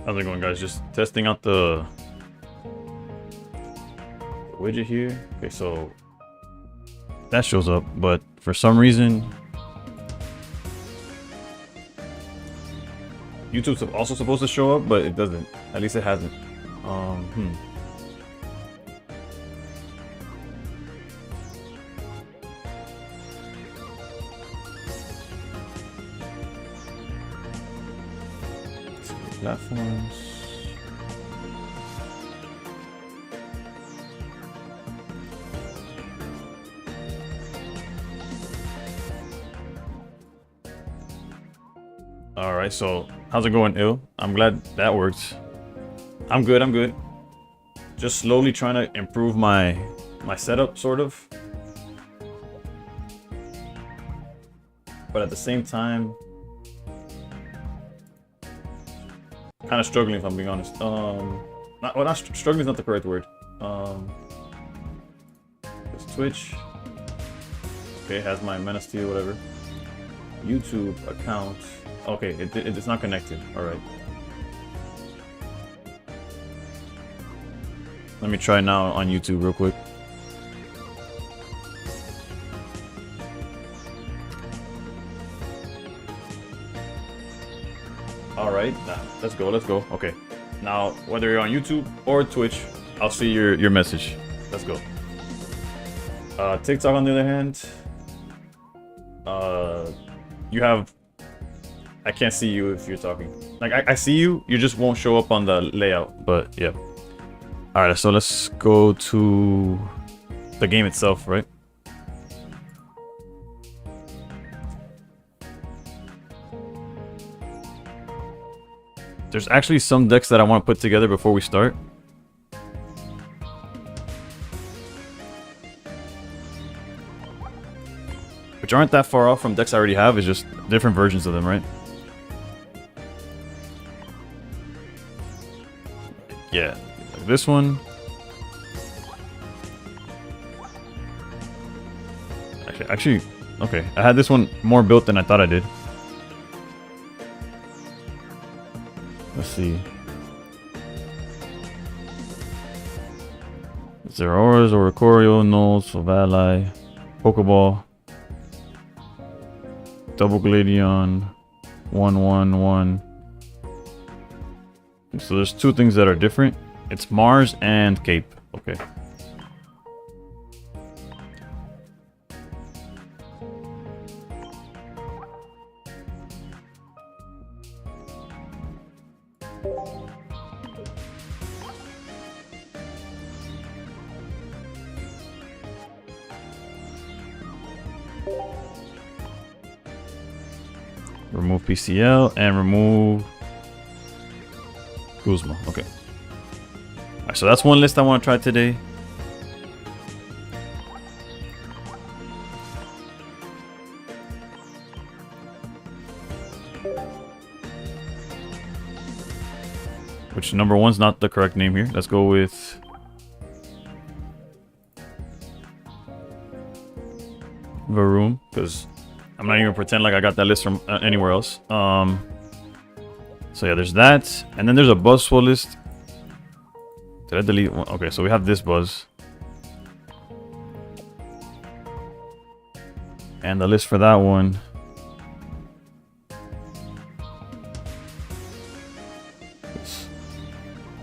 How's it going, guys? Just testing out the widget here. Okay, so that shows up, but for some reason YouTube's also supposed to show up, but it doesn't. At least it hasn't. Hmm. Platforms. All right, so how's it going, Ill? I'm glad that worked. I'm good. I'm good. Just slowly trying to improve my setup, sort of. But at the same time, kind of struggling, if I'm being honest. Not struggling is not the correct word. It's Twitch. Okay, has my Men of Steel, whatever. YouTube account. Okay, it's not connected. All right. Let me try now on YouTube real quick. All right, let's go. Let's go. Okay. Now, whether you're on YouTube or Twitch, I'll see your message. Let's go. TikTok, on the other hand, you have. I can't see you if you're talking. Like I see you, you just won't show up on the layout. But yeah. All right, so let's go to the game itself, right? There's actually some decks that I want to put together before we start. Which aren't that far off from decks I already have, it's just different versions of them, right? Yeah, like this one. Actually, okay. I had this one more built than I thought I did. Let's see. Zeroras, Oricorio, Nulls, Valley, Pokeball, Double Gladion, 1/1/1. So there's two things that are different. It's Mars and Cape. Okay. Remove PCL and remove Guzma. Okay. Alright, so that's one list I want to try today. Which number one's not the correct name here. Let's go with Varoom, because I'm not even pretend like I got that list from anywhere else. So yeah, there's that, and then there's a Buzzwole list. Did I delete one? Okay, so we have this Buzz, and the list for that one.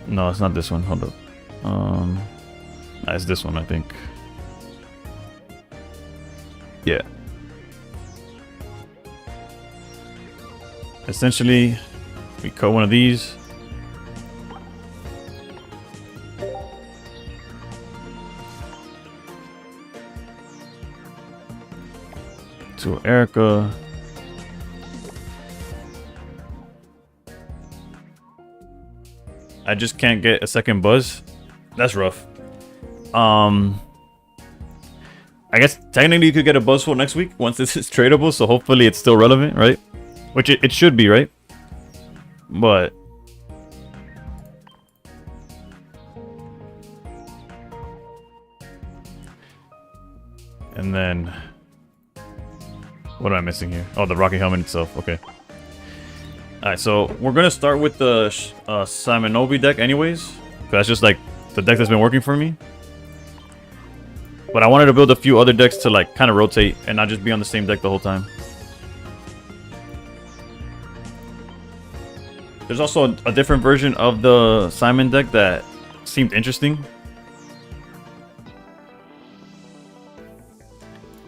No, it's not this one. Hold up. It's this one, I think. Yeah. Essentially, we cut one of these. To Erica. I just can't get a second Buzz. That's rough. I guess technically you could get a Buzzwole next week once this is tradable, so hopefully it's still relevant, right? Which it should be, right? But and then what am I missing here? Oh, the Rocky helmet itself. Okay. Alright, so we're gonna start with the Simenobi deck anyways. 'Cause that's just like the deck that's been working for me. But I wanted to build a few other decks to like kind of rotate and not just be on the same deck the whole time. There's also a different version of the Simon deck that seemed interesting.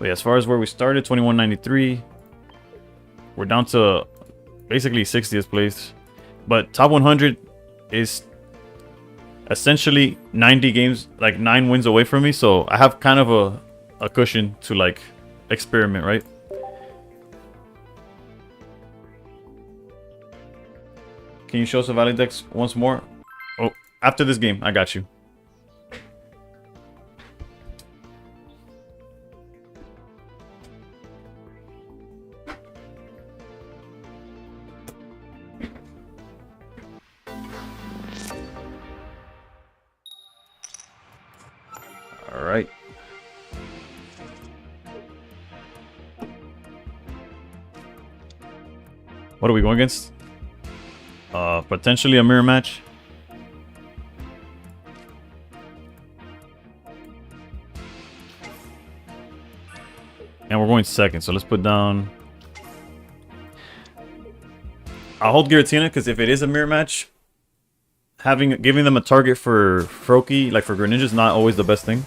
But yeah, as far as where we started, 2193. We're down to basically 60th place. But top 100 is essentially 90 games, like 9 wins away from me. So I have kind of a cushion to like experiment, right? Can you show us the Valley decks once more? Oh, after this game, I got you. All right. What are we going against? Potentially a mirror match. And we're going second, so let's put down... I'll hold Giratina, because if it is a mirror match, giving them a target for Froakie, like for Greninja, is not always the best thing.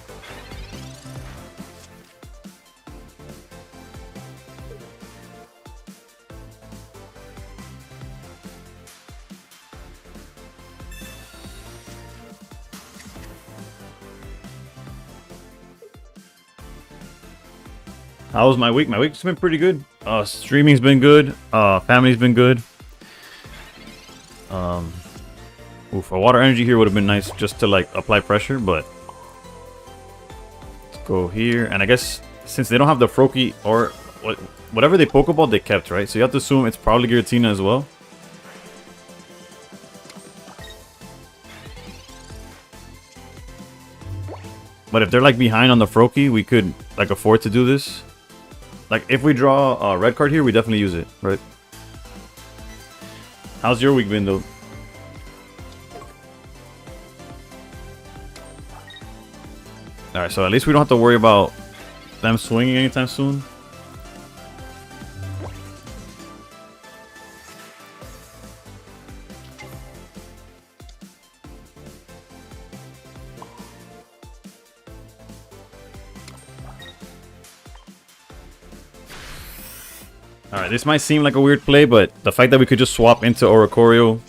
How was my week? My week's been pretty good. Streaming's been good. Family's been good. Oof, a water energy here would have been nice just to like apply pressure, but let's go here. And I guess since they don't have the Froakie or whatever they Pokeball, they kept, right? So you have to assume it's probably Giratina as well. But if they're like behind on the Froakie, we could like afford to do this. Like, if we draw a red card here, we definitely use it, right? How's your week been, though? Alright, so at least we don't have to worry about them swinging anytime soon. Alright, this might seem like a weird play, but the fact that we could just swap into Oricorio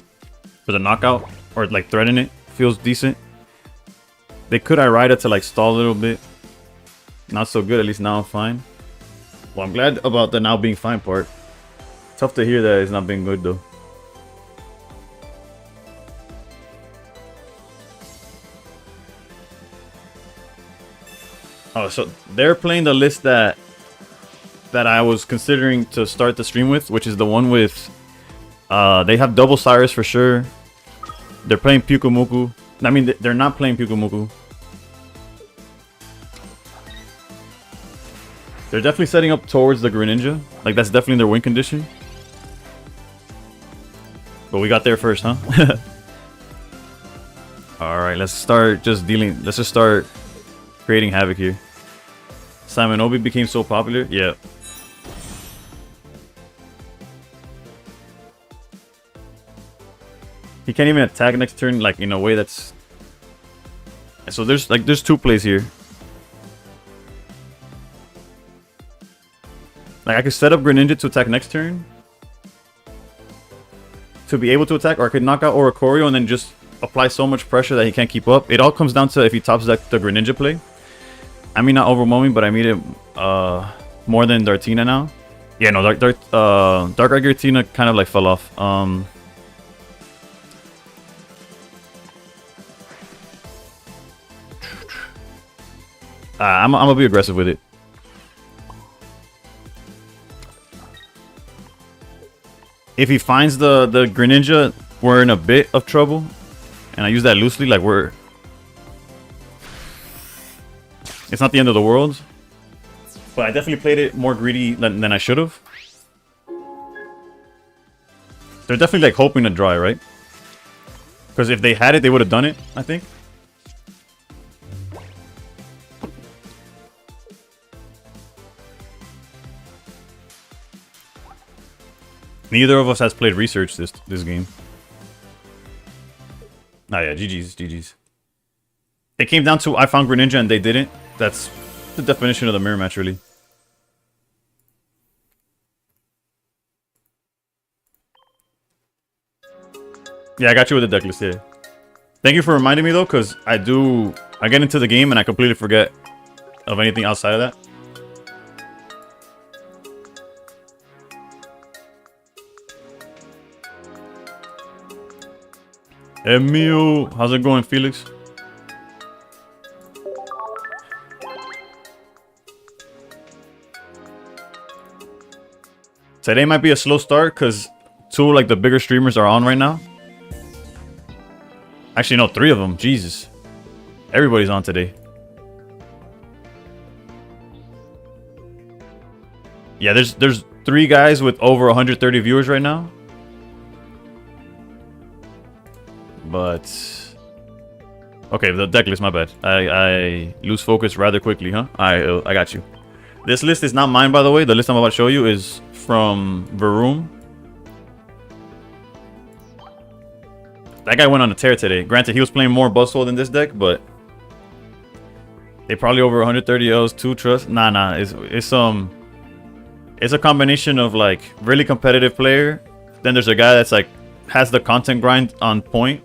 for the knockout, or like threaten it, feels decent. They could Irida to like stall a little bit. Not so good, at least now I'm fine. Well, I'm glad about the now being fine part. Tough to hear that it's not being good though. Oh, so they're playing the list that I was considering to start the stream with, which is the one with they have double Cyrus for sure. They're playing Pyukumuku. I mean, they're not playing Pyukumuku. They're definitely setting up towards the Greninja. Like, that's definitely their win condition. But we got there first, huh? Alright, let's start just dealing. Let's just start creating havoc here. Simenobi became so popular. Yeah. He can't even attack next turn, like, in a way that's... So there's two plays here. Like, I could set up Greninja to attack next turn. To be able to attack, or I could knock out Oricorio and then just apply so much pressure that he can't keep up. It all comes down to if he tops deck the Greninja play. I mean, not overwhelming, but I mean it more than Dartina now. Yeah, no, Dark Eye Giratina kind of like fell off. I'm gonna be aggressive with it. If he finds the Greninja, we're in a bit of trouble. And I use that loosely, like it's not the end of the world. But I definitely played it more greedy than I should have. They're definitely like hoping to dry, right? Because if they had it, they would have done it, I think. Neither of us has played research this game. Oh yeah, GG's, GG's. It came down to I found Greninja and they didn't. That's the definition of the mirror match, really. Yeah, I got you with the deck list, yeah. Thank you for reminding me though, because I get into the game and I completely forget of anything outside of that. Emil, how's it going, Felix? Today might be a slow start because two like the bigger streamers are on right now. Actually, no, 3 of them. Jesus, everybody's on today. Yeah, there's 3 guys with over 130 viewers right now. But okay, the deck list, my bad. I lose focus rather quickly, huh? I got you. This list is not mine, by the way. The list I'm about to show you is from Varoom. That guy went on a tear today. Granted, he was playing more Buzzwole than this deck, but they probably over 130 Ls, 2 trust. Nah. It's a combination of like really competitive player. Then there's a guy that's like has the content grind on point.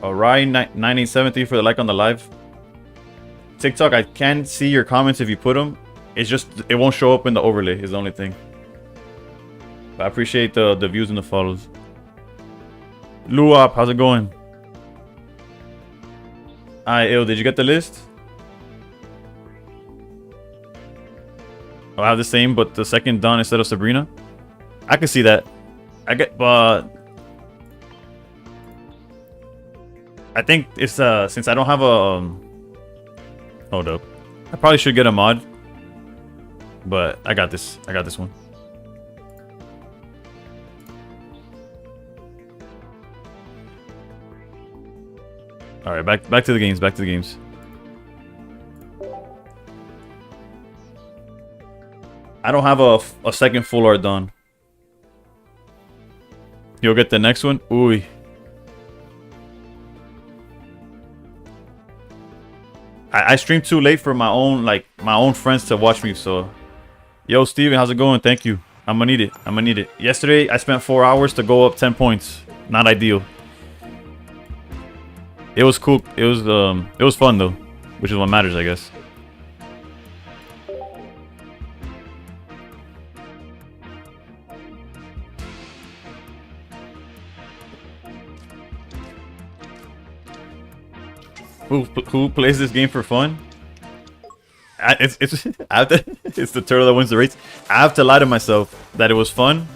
Ryan 1970 for the like on the live. TikTok, I can see your comments if you put them. It's just it won't show up in the overlay is the only thing. But I appreciate the views and the follows. Luop, how's it going? Alright, did you get the list? I have the same, but the second Dawn instead of Sabrina. I can see that. I think it's since I don't have a hold up. I probably should get a mod. But I got this. I got this one. All right, back to the games. Back to the games. I don't have a second full art done. You'll get the next one. Ooh. I streamed too late for my own friends to watch me, so yo Steven, how's it going? Thank you. I'm gonna need it. Yesterday I spent 4 hours to go up 10 points. Not ideal. It was cool. It was fun though, which is what matters, I guess. Who plays this game for fun? It's it's the turtle that wins the race. I have to lie to myself that it was fun,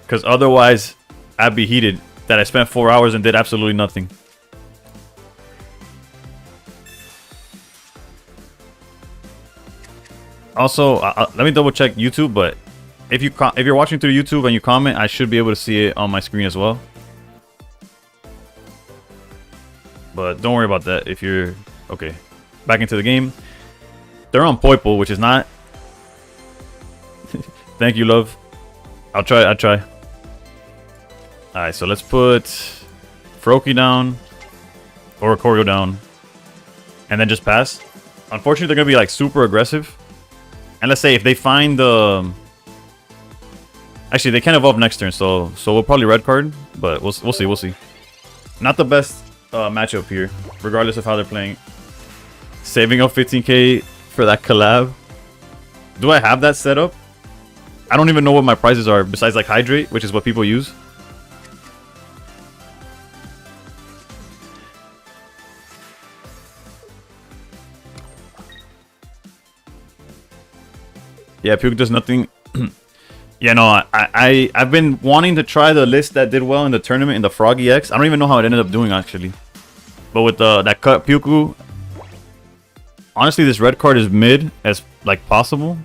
because otherwise I'd be heated that I spent 4 hours and did absolutely nothing. Also, let me double check YouTube, but if you're watching through YouTube and you comment, I should be able to see it on my screen as well. But don't worry about that if you're... Okay, back into the game. They're on Poiple, which is not... Thank you, love. I'll try. Alright, so let's put Froakie down. Or Oricorio down. And then just pass. Unfortunately, they're going to be like super aggressive. And let's say if they find the... Actually, they can evolve next turn, so we'll probably red card. But we'll see. Not the best... matchup here, regardless of how they're playing. Saving up 15k for that collab. Do I have that set up? I don't even know what my prices are besides like Hydrate, which is what people use. Yeah, Puke does nothing. Yeah, no, I've been wanting to try the list that did well in the tournament in the Froggy X. I don't even know how it ended up doing, actually. But with that cut Puku, Honestly, this red card is mid as like possible.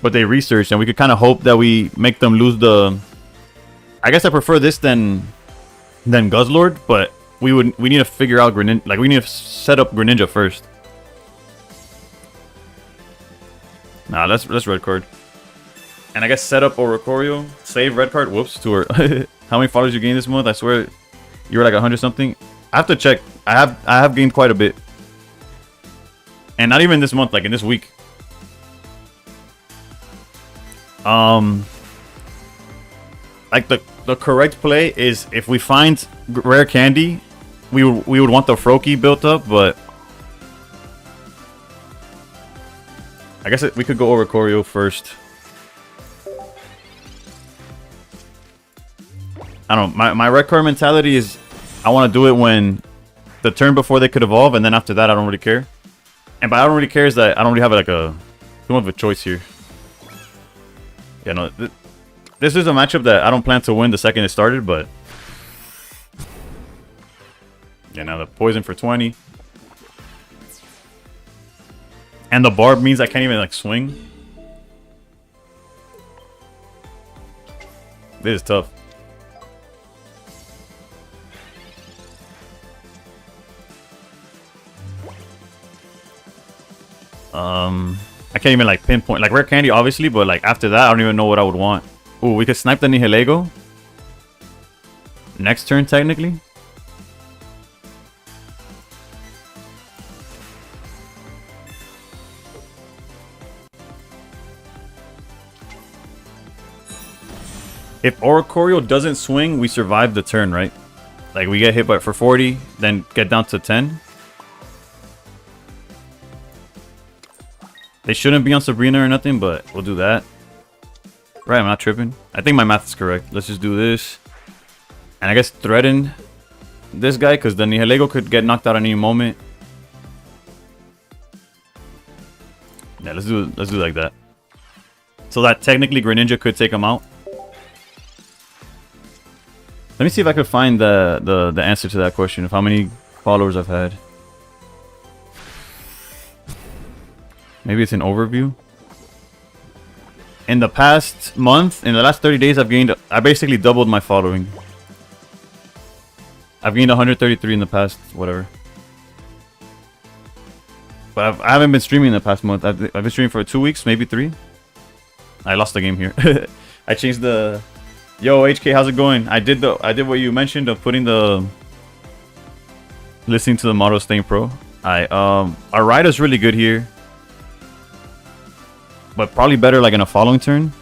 But they researched, and we could kind of hope that we make them lose the... I guess I prefer this than Guzzlord, but we need to figure out Greninja. Like, we need to set up Greninja first. Nah, that's red card. And I guess set up Oricorio, save red card. Whoops, to her. How many followers you gained this month? I swear you were like 100 something. I have to check. I have gained quite a bit. And not even this month, like in this week. Like the correct play is if we find rare candy, we would want the Froakie built up, but I guess we could go over Oricorio first. I don't know. My red card mentality is I want to do it when the turn before they could evolve, and then after that I don't really care. And by I don't really care is that I don't really have like too much of a choice here. Yeah, no. This is a matchup that I don't plan to win the second it started, but yeah, now the poison for 20. And the barb means I can't even like swing. This is tough. I can't even like pinpoint like rare candy obviously, but like after that I don't even know what I would want. Ooh, we could snipe the Nihilego next turn technically. If Oricorio doesn't swing, we survive the turn, right? Like we get hit by for 40, then get down to 10. They shouldn't be on Sabrina or nothing, but we'll do that. Right, I'm not tripping. I think my math is correct. Let's just do this. And I guess threaten this guy, because the Nihilego could get knocked out at any moment. Yeah, let's do like that. So that technically Greninja could take him out. Let me see if I could find the answer to that question of how many followers I've had. Maybe it's an overview. In the past month, in the last 30 days, I basically doubled my following. I've gained 133 in the past, whatever. But I haven't been streaming in the past month. I've been streaming for 2 weeks, maybe 3. I lost the game here. I changed the... Yo, HK, how's it going? I did what you mentioned of putting the... Listening to the Moto Stain Pro. Our ride is really good here. But probably better like in a following turn.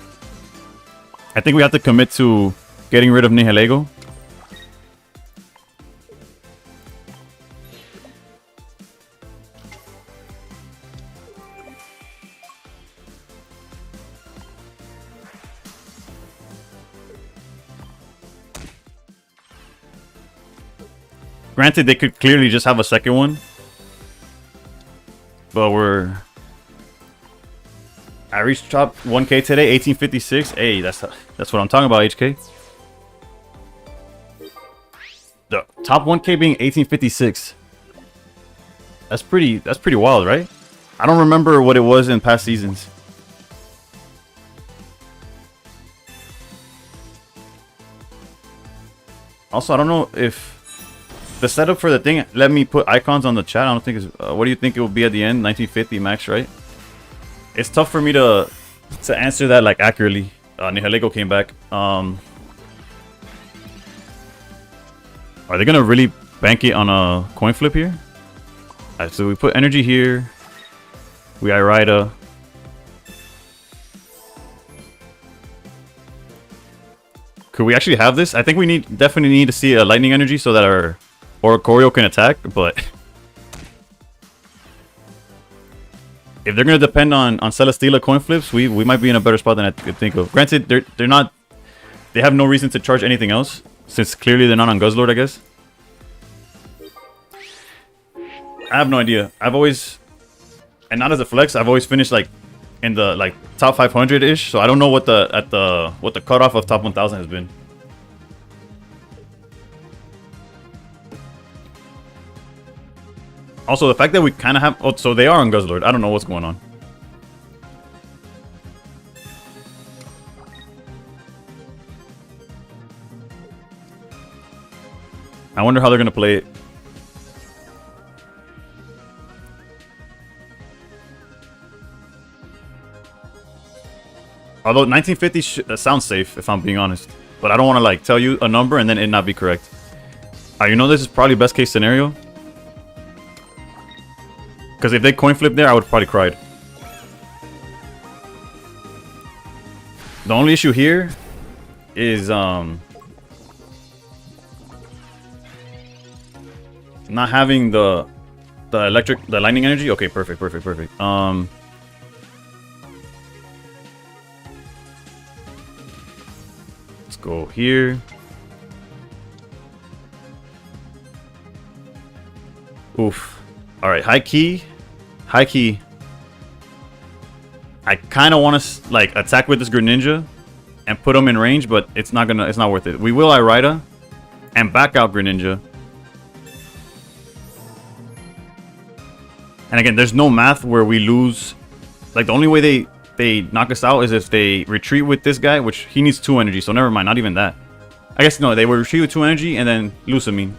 I think we have to commit to getting rid of Nihilego. Granted, they could clearly just have a second one. But I reached top 1K today, 1856. Hey, that's what I'm talking about, HK. The top 1K being 1856. That's pretty wild, right? I don't remember what it was in past seasons. Also, I don't know if the setup for the thing let me put icons on the chat. I don't think it's... what do you think it will be at the end? 1950 max, right? It's tough for me to answer that like accurately. Nihilego came back. Are they gonna really bank it on a coin flip here? Alright, so we put energy here. We Irida. Could we actually have this? I think we definitely need to see a lightning energy so that our Oricorio can attack, but if they're gonna depend on Celesteela coin flips, we might be in a better spot than I could think of. Granted, they're not. They have no reason to charge anything else, since clearly they're not on Guzzlord, I guess. I have no idea. I've always, and not as a flex, I've always finished like in the like top 500 ish. So I don't know what the cutoff of top 1000 has been. Also, the fact that we kind of have... Oh, so they are on Guzzlord. I don't know what's going on. I wonder how they're going to play it. Although 1950 sounds safe, if I'm being honest. But I don't want to, like, tell you a number and then it not be correct. You know this is probably best case scenario? Because if they coin flip there, I would probably cried. The only issue here is not having the lightning energy. Okay, perfect. Let's go here. Oof. All right, high key. I kind of want to like attack with this Greninja and put him in range, but it's not worth it. We will Irida and back out Greninja. And again, there's no math where we lose. Like the only way they knock us out is if they retreat with this guy, which he needs 2 energy, so never mind, not even that. I guess no, they would retreat with 2 energy and then Lusamine.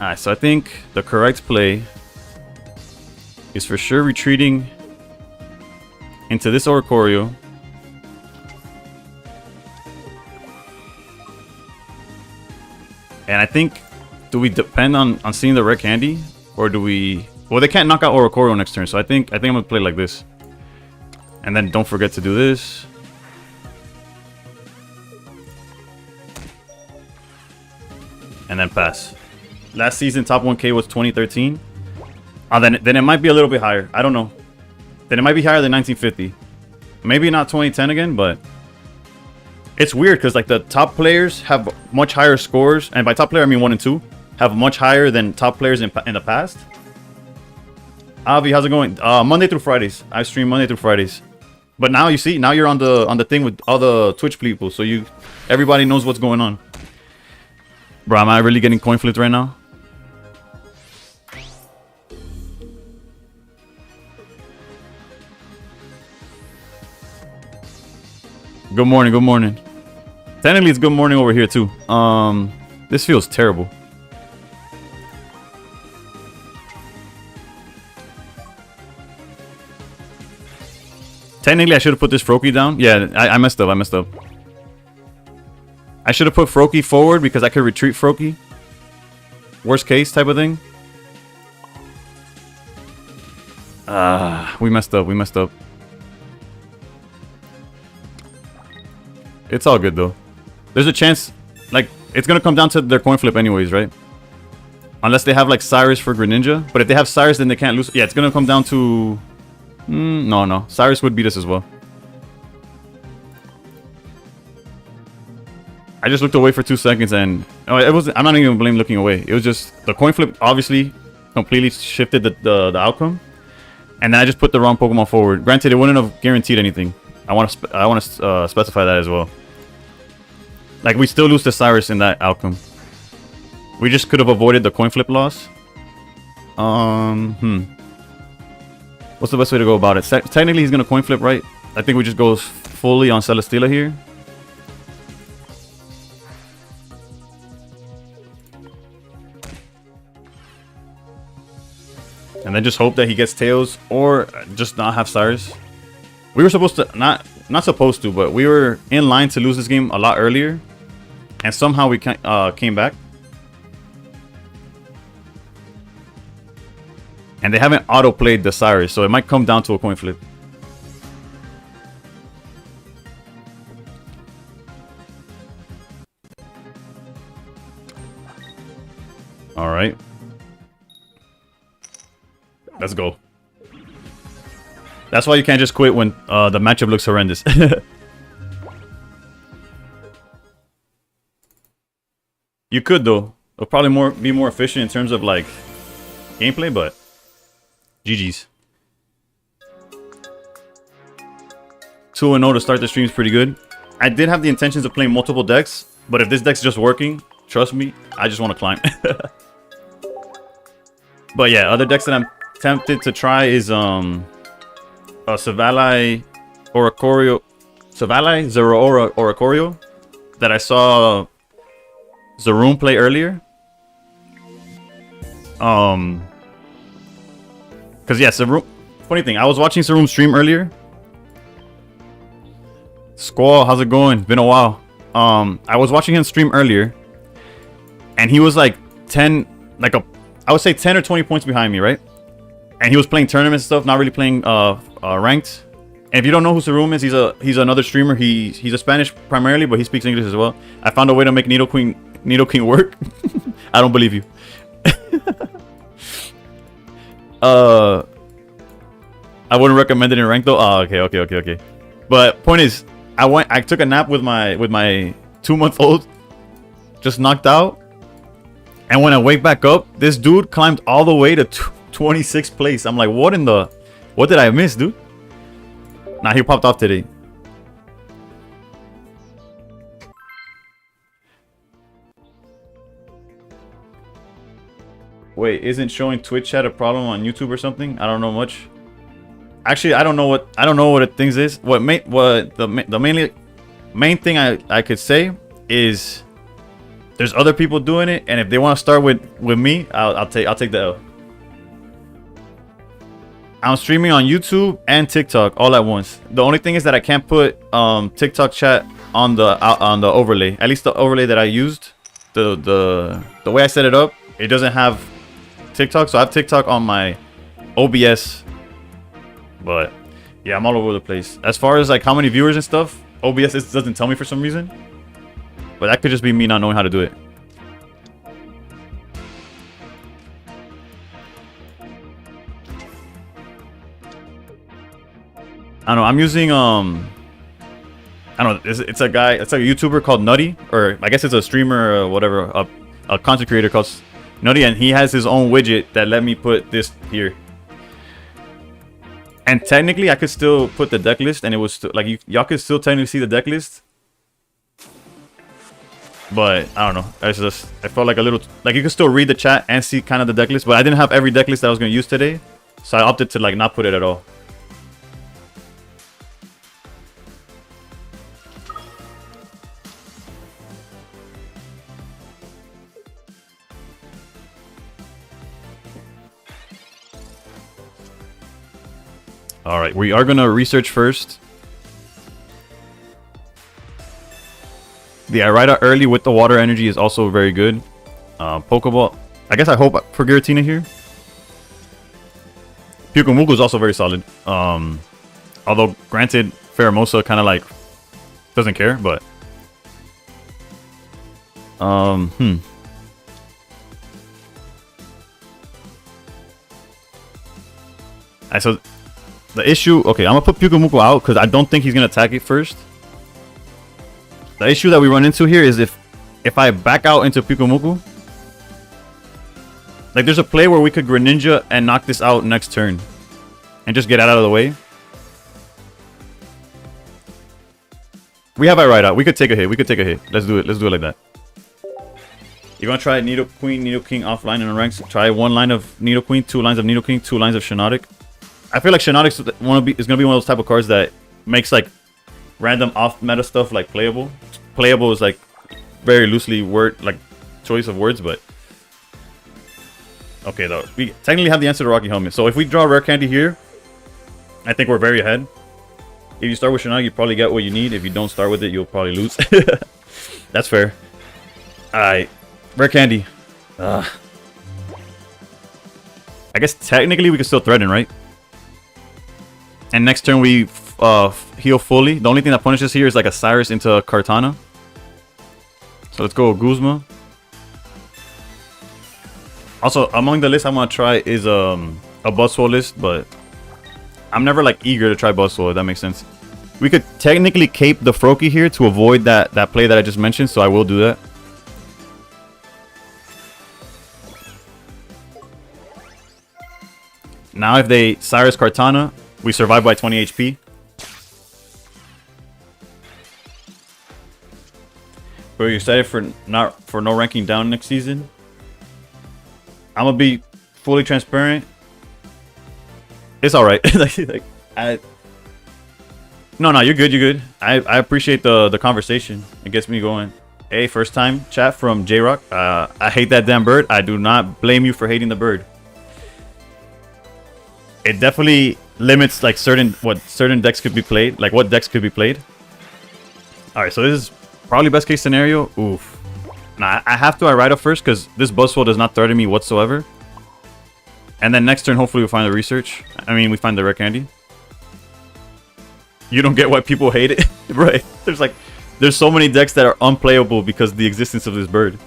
Alright, so I think the correct play is for sure retreating into this Oricorio. And I think, do we depend on seeing the red candy? Or do we... Well, they can't knock out Oricorio next turn, so I think I'm going to play like this. And then don't forget to do this. And then pass. Last season, top 1K was 2013. Then it might be a little bit higher. I don't know. Then it might be higher than 1950. Maybe not 2010 again, but... It's weird, because like the top players have much higher scores. And by top player, I mean 1 and 2. Have much higher than top players in the past. Avi, how's it going? Monday through Fridays. I stream Monday through Fridays. But now you see, now you're on the thing with all the Twitch people, so everybody knows what's going on. Bro, am I really getting coin flipped right now? Good morning, good morning. Technically, it's good morning over here too. This feels terrible. Technically, I should have put this Froakie down. Yeah, I messed up. I should have put Froakie forward because I could retreat Froakie. Worst case type of thing. We messed up. It's all good though. There's a chance, like, it's gonna come down to their coin flip anyways, right? Unless they have like Cyrus for Greninja. But if they have Cyrus, then they can't lose. Yeah, it's gonna come down to... No. Cyrus would beat us as well. I just looked away for 2 seconds and... Oh, it wasn't... I'm not even blame looking away. It was just... The coin flip obviously completely shifted the outcome. And then I just put the wrong Pokemon forward. Granted, it wouldn't have guaranteed anything. I want to specify that as well. Like, we still lose to Cyrus in that outcome. We just could have avoided the coin flip loss. What's the best way to go about it? Technically, he's going to coin flip, right? I think we just go fully on Celesteela here. And then just hope that he gets Tails or just not have Cyrus. We were supposed to, not supposed to, but we were in line to lose this game a lot earlier. And somehow we came back. And they haven't auto-played the Cyrus, so it might come down to a coin flip. Alright. Let's go. That's why you can't just quit when the matchup looks horrendous. You could though. It'll probably be more efficient in terms of like gameplay, but GG's. 2-0 to start the stream is pretty good. I did have the intentions of playing multiple decks, but if this deck's just working, trust me, I just want to climb. But yeah, other decks that I'm tempted to try is Savali Oracorio, Savali Zeraora Oracorio that I saw Zaroom play earlier. Cause yeah, Zaroom. Funny thing, I was watching Zaroom stream earlier. Squall, how's it going? It's been a while. I was watching him stream earlier, and he was like 10, I would say 10 or 20 points behind me, right? And he was playing tournament stuff, not really playing ranked. And if you don't know who Zaroom is, he's another streamer. He's a Spanish primarily, but he speaks English as well. I found a way to make Nidoking work. I don't believe you. I wouldn't recommend it in rank though. Oh, okay. But point is, I took a nap with my 2-month-old, just knocked out. And when I wake back up, this dude climbed all the way to 26th place. I'm like, what did I miss, dude? Nah, he popped off today. Wait, isn't showing Twitch chat a problem on YouTube or something? I don't know much. Actually, I don't know what the things is. The main thing I could say is there's other people doing it, and if they want to start with me, I'll take the L. I'm streaming on YouTube and TikTok all at once. The only thing is that I can't put TikTok chat on the overlay. At least the overlay that I used, the way I set it up, it doesn't have TikTok. So I have TikTok on my OBS. But yeah, I'm all over the place. As far as like how many viewers and stuff, OBS doesn't tell me for some reason. But that could just be me not knowing how to do it. I don't know. I'm using I don't know. It's a guy. It's like a YouTuber called Nutty, or I guess it's a streamer or whatever, a content creator called Nutty, and he has his own widget that let me put this here. And technically, I could still put the deck list, and it was still, like y'all could still technically see the deck list. But I don't know. I felt like a little like you could still read the chat and see kind of the deck list, but I didn't have every deck list that I was going to use today, so I opted to like not put it at all. All right, we are gonna research first. The Irida early with the water energy is also very good. Pokeball, I guess I hope for Giratina here. Pyukumuku is also very solid. Although granted, Pheromosa kind of like doesn't care, but Alright, so the issue, okay, I'm gonna put Pyukumuku out because I don't think he's gonna attack it first. The issue that we run into here is if I back out into Pyukumuku, like there's a play where we could Greninja and knock this out next turn and just get out of the way. We have Irida. We could take a hit. Let's do it like that. You're gonna try Nidoqueen, Nidoking offline in the ranks. Try one line of Nidoqueen, 2 lines of Nidoking, 2 lines of Shiinotic. I feel like Shiinotic is gonna be one of those type of cards that makes like random off meta stuff like playable. Playable is like very loosely choice of words, but okay though. We technically have the answer to Rocky Helmet. So if we draw Rare Candy here, I think we're very ahead. If you start with Shiinotic, you probably get what you need. If you don't start with it, you'll probably lose. That's fair. Alright. Rare Candy. I guess technically we can still threaten, right? And next turn we heal fully. The only thing that punishes here is like a Cyrus into a Kartana. So let's go Guzma. Also, among the lists I'm gonna try is a Buzzwole list, but I'm never like eager to try Buzzwole, if that makes sense. We could technically cape the Froakie here to avoid that play that I just mentioned, so I will do that. Now if they Cyrus Kartana, we survive by 20 HP. Are you excited for no ranking down next season? I'm gonna be fully transparent. It's all right. No, you're good. You're good. I appreciate the conversation. It gets me going. Hey, first time chat from J-Rock. I hate that damn bird. I do not blame you for hating the bird. It definitely limits like certain decks could be played. Like what decks could be played. All right, so this is probably best case scenario. Oof. Nah, I have to ride up first because this Buzzwole does not threaten me whatsoever. And then next turn, hopefully we find the research. I mean, we find the rare candy. You don't get why people hate it, right? There's so many decks that are unplayable because of the existence of this bird.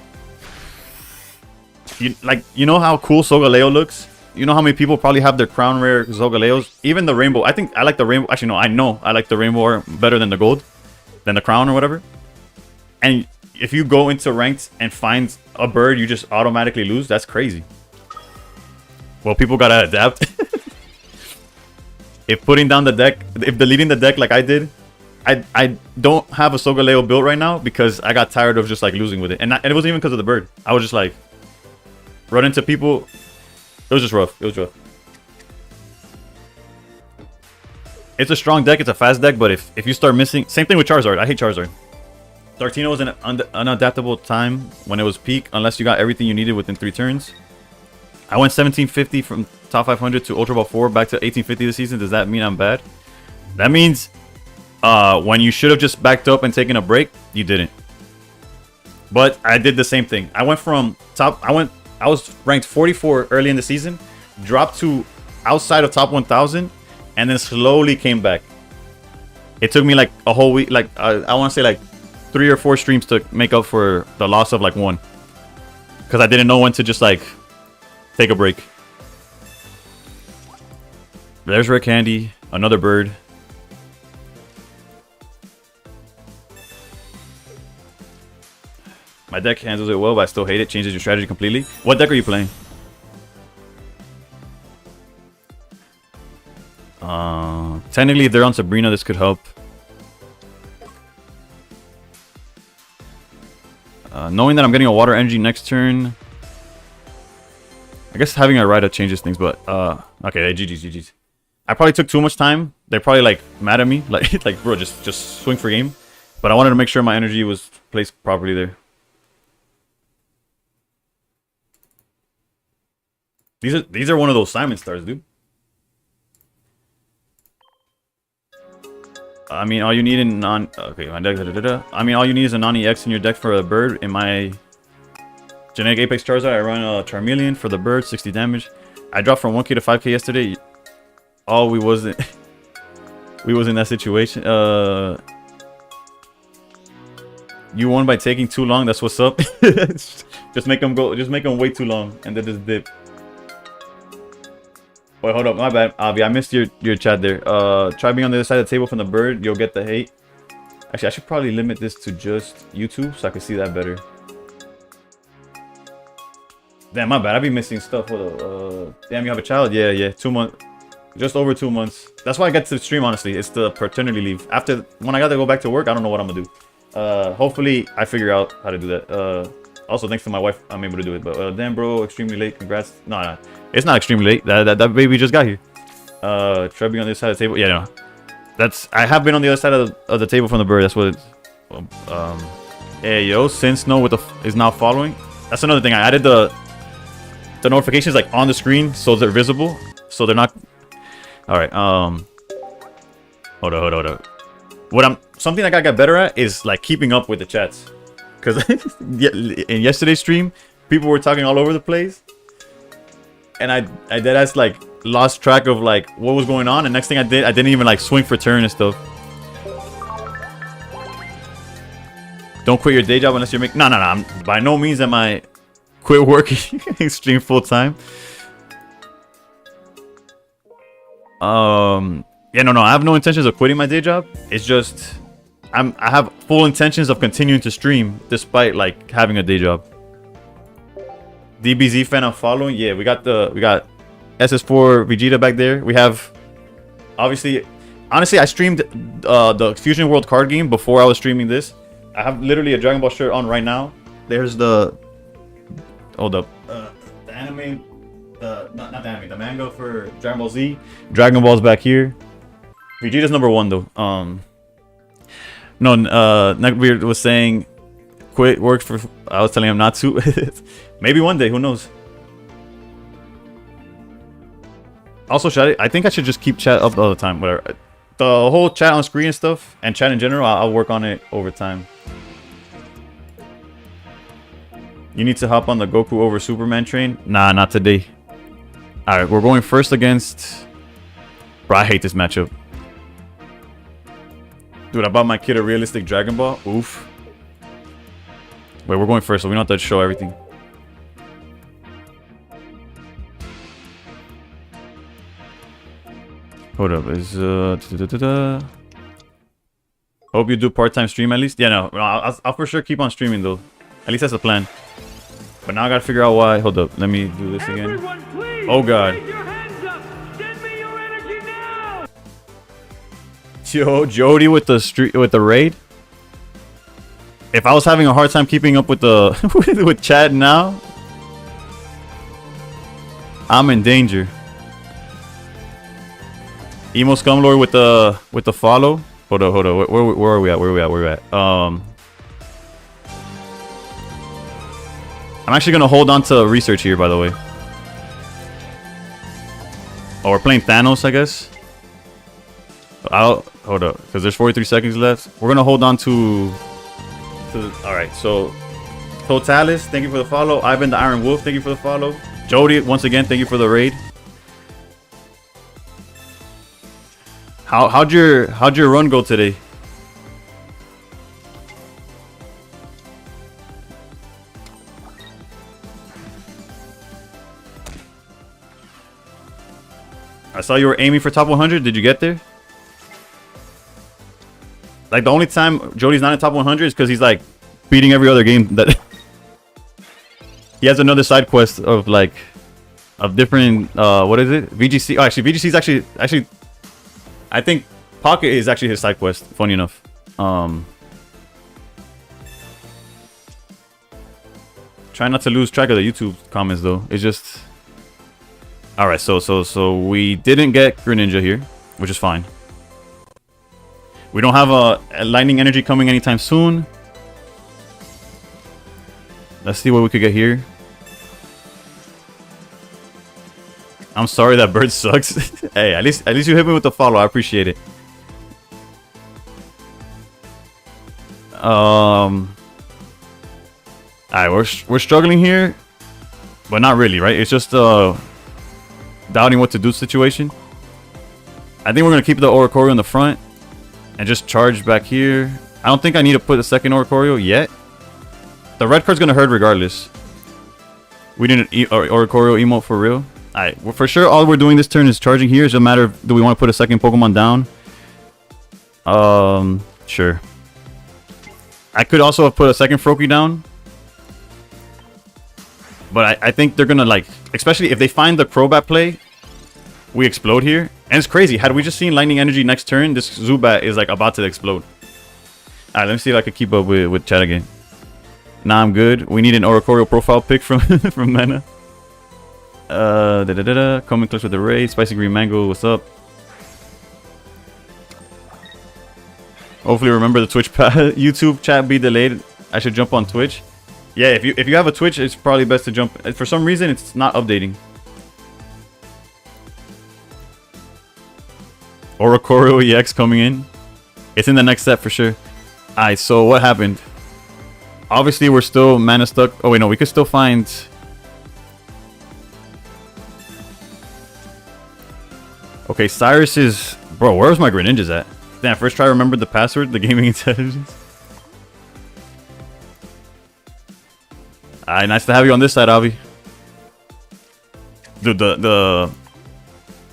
You know how cool Solgaleo looks? You know how many people probably have their crown rare Solgaleos? Even the rainbow. I think I like the rainbow. Actually, no, I know I like the rainbow better than the gold, than the crown or whatever. And if you go into ranked and find a bird, you just automatically lose. That's crazy. Well, people gotta adapt. If putting down the deck, if deleting the deck like I did, I don't have a Solgaleo built right now because I got tired of just like losing with it. And it wasn't even because of the bird. I was just like, run into people. It was just rough. It was rough. It's a strong deck. It's a fast deck. But if you start missing... Same thing with Charizard. I hate Charizard. Dartino was an unadaptable time when it was peak unless you got everything you needed within 3 turns. I went 1750 from top 500 to Ultra Ball 4 back to 1850 this season. Does that mean I'm bad? That means when you should have just backed up and taken a break, you didn't. But I did the same thing. I went from top... I was ranked 44 early in the season, dropped to outside of top 1000, and then slowly came back. It took me like a whole week, like I want to say like 3 or 4 streams to make up for the loss of like 1. Because I didn't know when to just like take a break. There's rare candy, another bird. My deck handles it well, but I still hate it. Changes your strategy completely. What deck are you playing? Technically, if they're on Sabrina, this could help. Knowing that I'm getting a water energy next turn. I guess having a Rida changes things, but okay, GG's. I probably took too much time. They're probably like mad at me, like bro, just swing for game. But I wanted to make sure my energy was placed properly there. These are one of those Simon stars, dude. I mean, all you need in non... Okay, my deck... I mean, all you need is a non-EX in your deck for a bird. In my Genetic Apex Charizard, I run a Charmeleon for the bird, 60 damage. I dropped from 1k to 5k yesterday. Oh, we wasn't... we was in that situation. You won by taking too long. That's what's up. Just make them go... Just make them wait too long. And then just dip. Wait, hold up. My bad, Avi. I missed your chat there. Try being on the other side of the table from the bird. You'll get the hate. Actually, I should probably limit this to just YouTube so I can see that better. Damn, my bad. I be missing stuff. Damn, you have a child? Yeah. 2 months. Just over 2 months. That's why I got to stream, honestly. It's the paternity leave. When I got to go back to work, I don't know what I'm going to do. Hopefully, I figure out how to do that. Also, thanks to my wife, I'm able to do it. But damn, bro, extremely late. Congrats. No. It's not extremely late. That baby just got here. Try being on the other side of the table. Yeah, no. I have been on the other side of the table from the bird. That's what it's... Hey, yo, Sin Snow is now following. That's another thing. I added the notifications like on the screen so they're visible. So they're not... Alright, Hold up. Something I gotta get better at is like keeping up with the chats. Because in yesterday's stream, people were talking all over the place. And I deadass like lost track of like what was going on. And next thing I didn't even like swing for turn and stuff. Don't quit your day job unless you're making... No. By no means am I quit working stream full time. Yeah, no. I have no intentions of quitting my day job. It's just I have full intentions of continuing to stream despite like having a day job. DBZ fan I'm following. Yeah, we got SS4 Vegeta back there. We have honestly I streamed the Fusion World card game before I was streaming this. I have literally a Dragon Ball shirt on right now. There's the hold up. The anime Not the anime, the manga for Dragon Ball Z. Dragon Ball's back here. Vegeta's number 1 though. No, Neckbeard was saying quit work for. I was telling him not to. Maybe one day, who knows? Also, I think I should just keep chat up all the time. Whatever. The whole chat on screen and stuff, and chat in general, I'll work on it over time. You need to hop on the Goku over Superman train? Nah, not today. Alright, we're going first against... Bro, I hate this matchup. Dude, I bought my kid a realistic Dragon Ball. Oof. Wait, we're going first, so we don't have to show everything. Hold up, is Hope you do part-time stream at least. Yeah, no, I'll for sure keep on streaming though. At least that's the plan. But now I gotta figure out why. Hold up, let me do this again. Oh god. Yo, Jody with the raid. If I was having a hard time keeping up with the with Chad now, I'm in danger. Emo Scumlord with the follow. Hold up. Where are we at? Where are we at? I'm actually gonna hold on to research here, by the way. Oh, we're playing Thanos, I guess. Hold up, because there's 43 seconds left. We're gonna hold on to all right. So, Totalis, thank you for the follow. Ivan the Iron Wolf, thank you for the follow. Jody, once again, thank you for the raid. How'd your run go today? I saw you were aiming for top 100. Did you get there? Like the only time Jody's not in top 100 is because he's like beating every other game that he has another side quest of like of different what is it? VGC. Oh, actually VGC is actually I think Pocket is actually his side quest, funny enough. Try not to lose track of the YouTube comments though. It's just alright, so we didn't get Greninja here, which is fine. We don't have a lightning energy coming anytime soon. Let's see what we could get here. I'm sorry that bird sucks. Hey, at least you hit me with the follow. I appreciate it. Alright, we're struggling here, but not really, right? It's just doubting what to do situation. I think we're gonna keep the Oricorio in the front and just charge back here. I don't think I need to put a second Oricorio yet. The red card's gonna hurt regardless. We need an Oricorio emote for real. Alright, well, for sure all we're doing this turn is charging here. It's just a matter of do we want to put a second Pokemon down? Sure. I could also have put a second Froakie down. But I think they're gonna like, especially if they find the Crobat play, we explode here. And it's crazy. Had we just seen Lightning Energy next turn, this Zubat is like about to explode. Alright, let me see if I can keep up with chat again. Nah, I'm good. We need an Oricorio profile pic from from Mena. Coming close with the raid. Spicy Green Mango, what's up? Hopefully remember the Twitch YouTube chat be delayed. I should jump on Twitch. Yeah, if you have a Twitch, it's probably best to jump. For some reason, it's not updating. Oricorio EX coming in. It's in the next set for sure. Alright, so what happened? Obviously, we're still mana stuck. Oh wait, no, we could still find. Okay, Cyrus is... Bro, where's my Greninjas at? Damn, first try to remember the password, the gaming intelligence. Alright, nice to have you on this side, Avi. Dude, the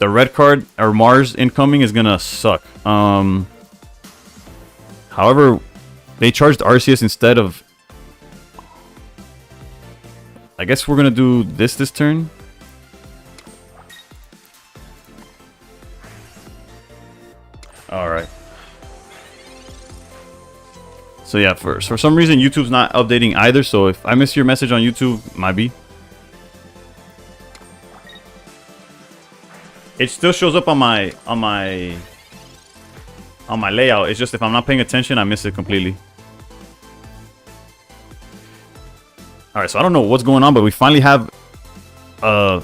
red card, or Mars incoming, is gonna suck. However, they charged Arceus instead of... I guess we're gonna do this turn. Alright. So yeah, for some reason YouTube's not updating either, so if I miss your message on YouTube, might be. It still shows up on my layout. It's just if I'm not paying attention, I miss it completely. All right, so I don't know what's going on, but we finally have a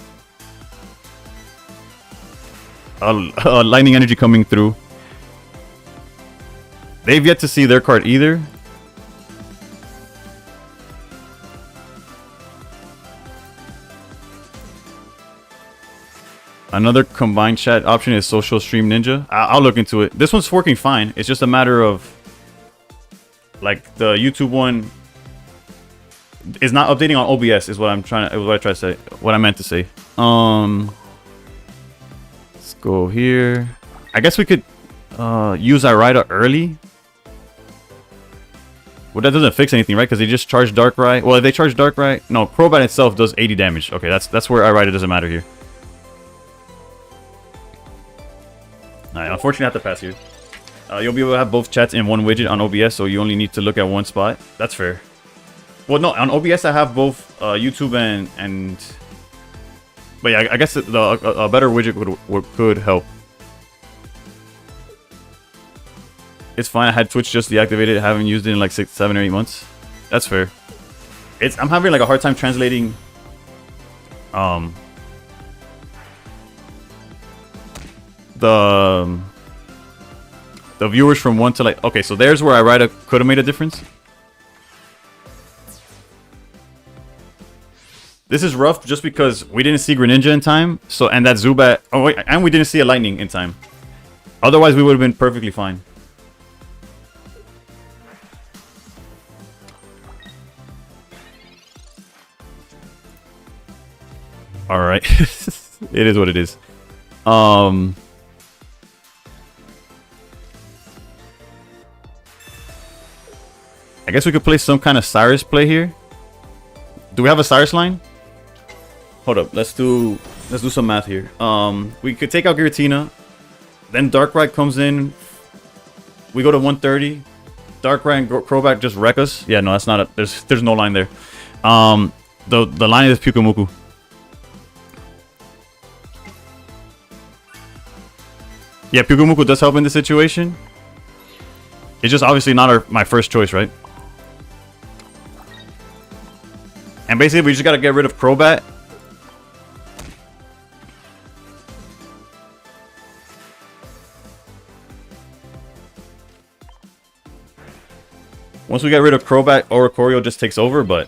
lightning energy coming through. They've yet to see their card either. Another combined chat option is Social Stream Ninja. I'll look into it. This one's working fine. It's just a matter of like the YouTube one is not updating on OBS is what I'm trying to what I try to say. What I meant to say. Let's go here. I guess we could use Irida early. Well, that doesn't fix anything, right? Because they just charge Darkrai. Well, if they charge Darkrai, no, Crobat itself does 80 damage. Okay, that's where Irida doesn't matter here. Alright, unfortunately I have to pass here. You'll be able to have both chats in one widget on OBS, so you only need to look at one spot. That's fair. Well, no, on OBS I have both YouTube and... But yeah, I guess a better widget could help. It's fine, I had Twitch just deactivated. I haven't used it in like 6, 7, or 8 months. That's fair. I'm having like a hard time translating... the viewers from one to like... Okay, so there's where Irida could have made a difference. This is rough just because we didn't see Greninja in time. So, and that Zubat... Oh wait, and we didn't see a Lightning in time. Otherwise, we would have been perfectly fine. Alright. It is what it is. I guess we could play some kind of Cyrus play here. Do we have a Cyrus line? Hold up, let's do some math here. We could take out Giratina, then Darkrai comes in. We go to 130. Darkrai and Crobat just wreck us. Yeah, no, that's not a. There's no line there. The line is Pyukumuku. Yeah, Pyukumuku does help in this situation. It's just obviously not my first choice, right? And basically, we just gotta get rid of Crobat. Once we get rid of Crobat, Oricorio just takes over, but...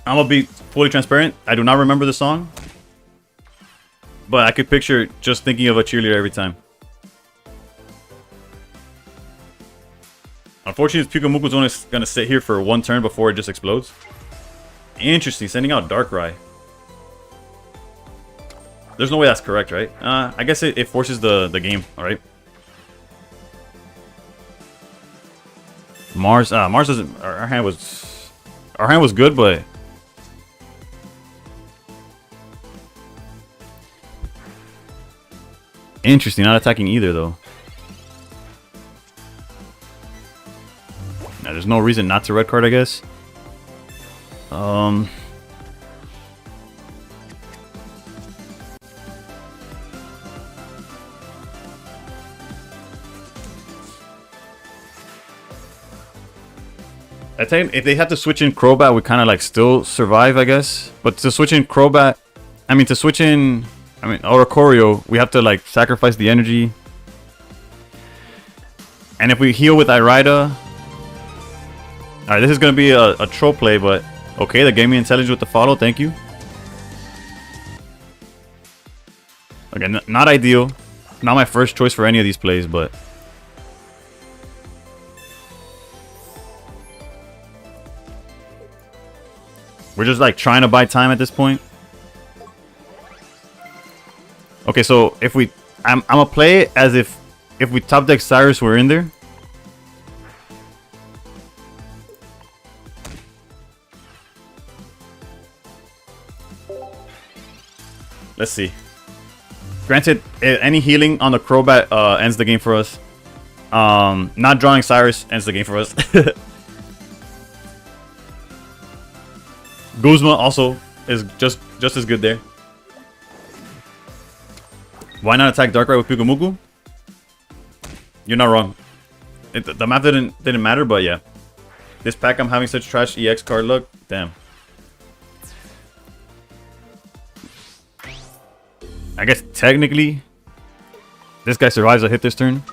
I'm gonna be fully transparent. I do not remember the song. But I could picture just thinking of a cheerleader every time. Unfortunately, Pyukumuku's only gonna sit here for one turn before it just explodes. Interesting, sending out Darkrai. There's no way that's correct, right? I guess it forces the game, alright? Mars doesn't... Our hand was good, but... Interesting, not attacking either, though. Now, there's no reason not to red card, I guess. I think if they had to switch in Crobat, we kind of like still survive, I guess. But to switch in Crobat, to switch in, Oricorio, we have to like sacrifice the energy. And if we heal with Irida, alright, this is gonna be a troll play, but okay, they gave me intelligence with the follow, thank you. Okay, not ideal. Not my first choice for any of these plays, but... We're just like trying to buy time at this point. Okay, so if we... I'm gonna play it as if we top deck Cyrus were in there. Let's see. Granted, any healing on the Crobat ends the game for us. Not drawing Cyrus ends the game for us. Guzma also is just as good there. Why not attack Darkrai with Pyukumuku? You're not wrong. The map didn't matter, but yeah. This pack, I'm having such trash EX card luck. Damn. I guess technically, this guy survives a hit this turn.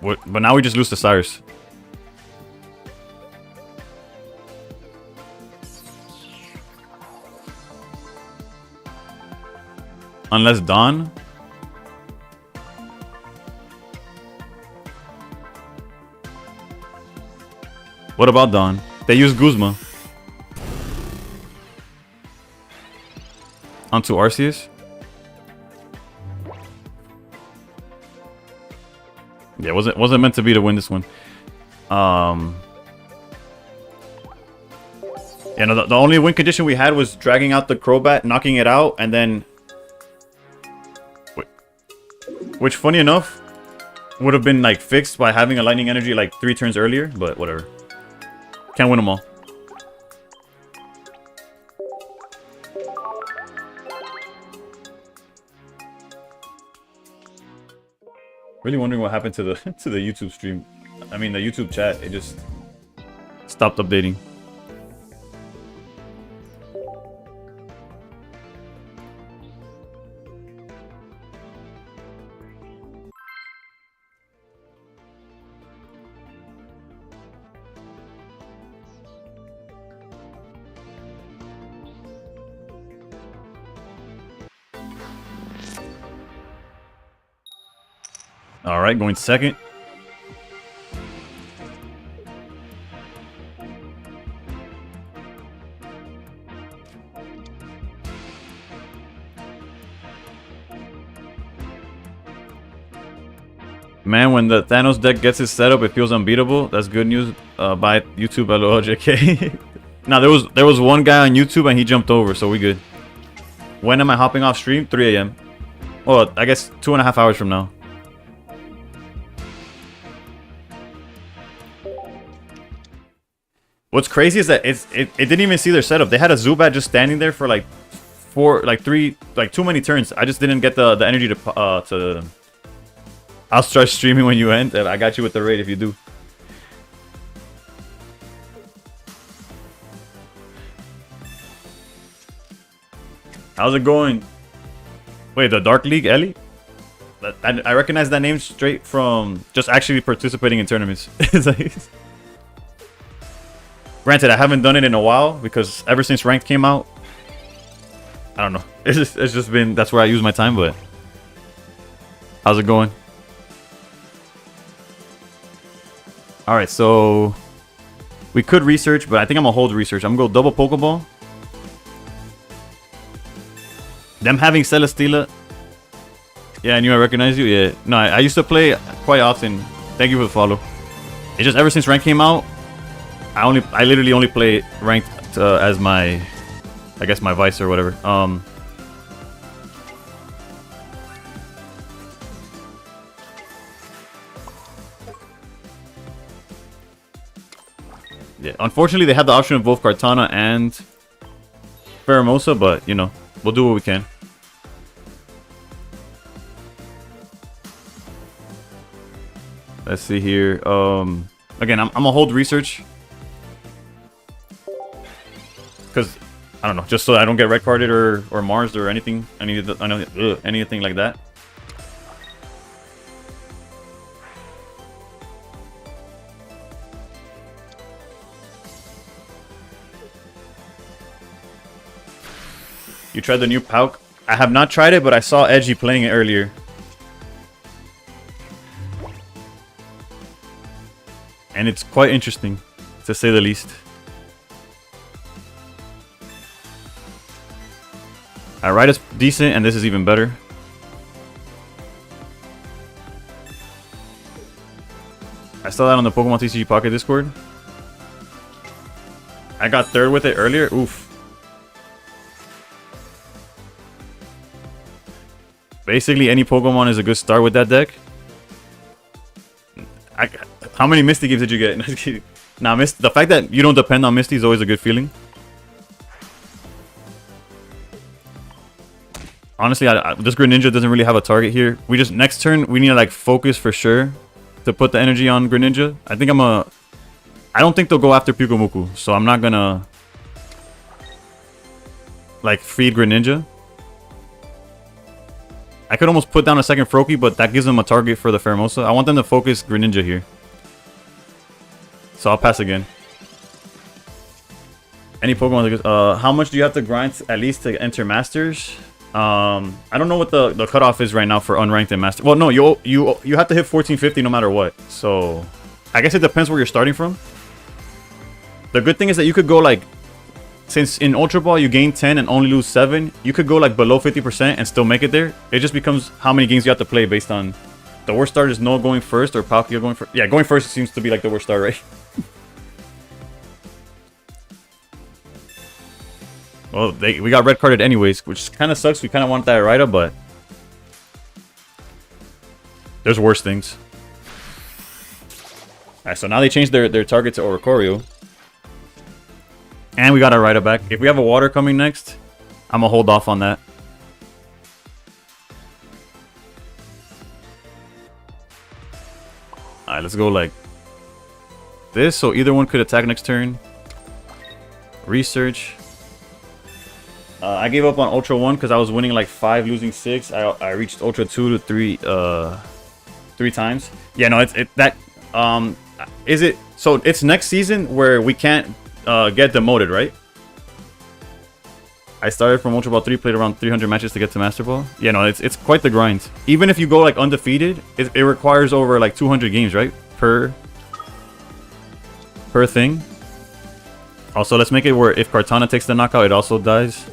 What? But now we just lose to Cyrus. Unless Dawn. What about Dawn? They use Guzma. Onto Arceus. Yeah, wasn't meant to be to win this one. Yeah, no, the only win condition we had was dragging out the Crobat, knocking it out, and then... Which, funny enough, would have been, like, fixed by having a Lightning Energy, like, 3 turns earlier, but whatever. Can't win them all. Really wondering what happened to the to the YouTube stream. I mean, the YouTube chat. It just stopped updating. All right, going second. Man, when the Thanos deck gets his setup, it feels unbeatable. That's good news. By YouTube, LOJK. Now there was one guy on YouTube and he jumped over, so we good. When am I hopping off stream? 3 a.m. Well, I guess 2.5 hours from now. What's crazy is that it didn't even see their setup. They had a Zubat just standing there for like too many turns. I just didn't get the energy to. I'll start streaming when you end. I got you with the raid if you do. How's it going? Wait, the Dark League, Ellie? I recognize that name straight from just actually participating in tournaments. It's like, granted, I haven't done it in a while because ever since Ranked came out, I don't know. It's just been, that's where I use my time, but how's it going? Alright, so we could research, but I think I'm gonna hold research. I'm gonna go double Pokeball. Them having Celesteela. Yeah, I knew I recognized you. Yeah. No, I used to play quite often. Thank you for the follow. It's just ever since Ranked came out, I literally only play Ranked as my, I guess, my vice or whatever. Yeah, unfortunately they had the option of both Kartana and Pheromosa, but you know, we'll do what we can. Let's see here. Again, I'm gonna hold research. Because, I don't know, just so I don't get red carded or Mars or anything, anything like that. You tried the new Pauk? I have not tried it, but I saw Edgy playing it earlier. And it's quite interesting, to say the least. Alright, it's decent, and this is even better. I saw that on the Pokemon TCG Pocket Discord. I got third with it earlier. Oof. Basically, any Pokemon is a good start with that deck. How many Misty games did you get? Nah, the fact that you don't depend on Misty is always a good feeling. Honestly, this Greninja doesn't really have a target here. We just, next turn, we need to like focus for sure to put the energy on Greninja. I don't think they'll go after Pyukumuku, so I'm not gonna like feed Greninja. I could almost put down a second Froakie, but that gives them a target for the Pheromosa. I want them to focus Greninja here. So I'll pass again. Any Pokemon? How much do you have to grind at least to enter Masters? I don't know what the cutoff is right now for unranked and Master. Well, no, you have to hit 1450 no matter what. So I guess it depends where you're starting from. The good thing is that you could go like, since in Ultra Ball you gain 10 and only lose 7, you could go like below 50% and still make it there. It just becomes how many games you have to play based on the worst start is No going first or Palkia going first. Yeah, going first seems to be like the worst start, right? Well, we got red carded anyways, which kind of sucks. We kind of want that Raida, but there's worse things. Alright, so now they changed their target to Oricorio. And we got our Raida back. If we have a water coming next, I'm gonna hold off on that. Alright, let's go like this. So either one could attack next turn. Research. I gave up on Ultra 1 because I was winning like 5, losing 6. I reached Ultra 2 to 3 times. Yeah, no, is it so it's next season where we can't get demoted, right? I started from Ultra Ball 3, played around 300 matches to get to Master Ball. Yeah, no, it's quite the grind. Even if you go like undefeated, it requires over like 200 games, right? Per thing. Also, let's make it where if Kartana takes the knockout, it also dies.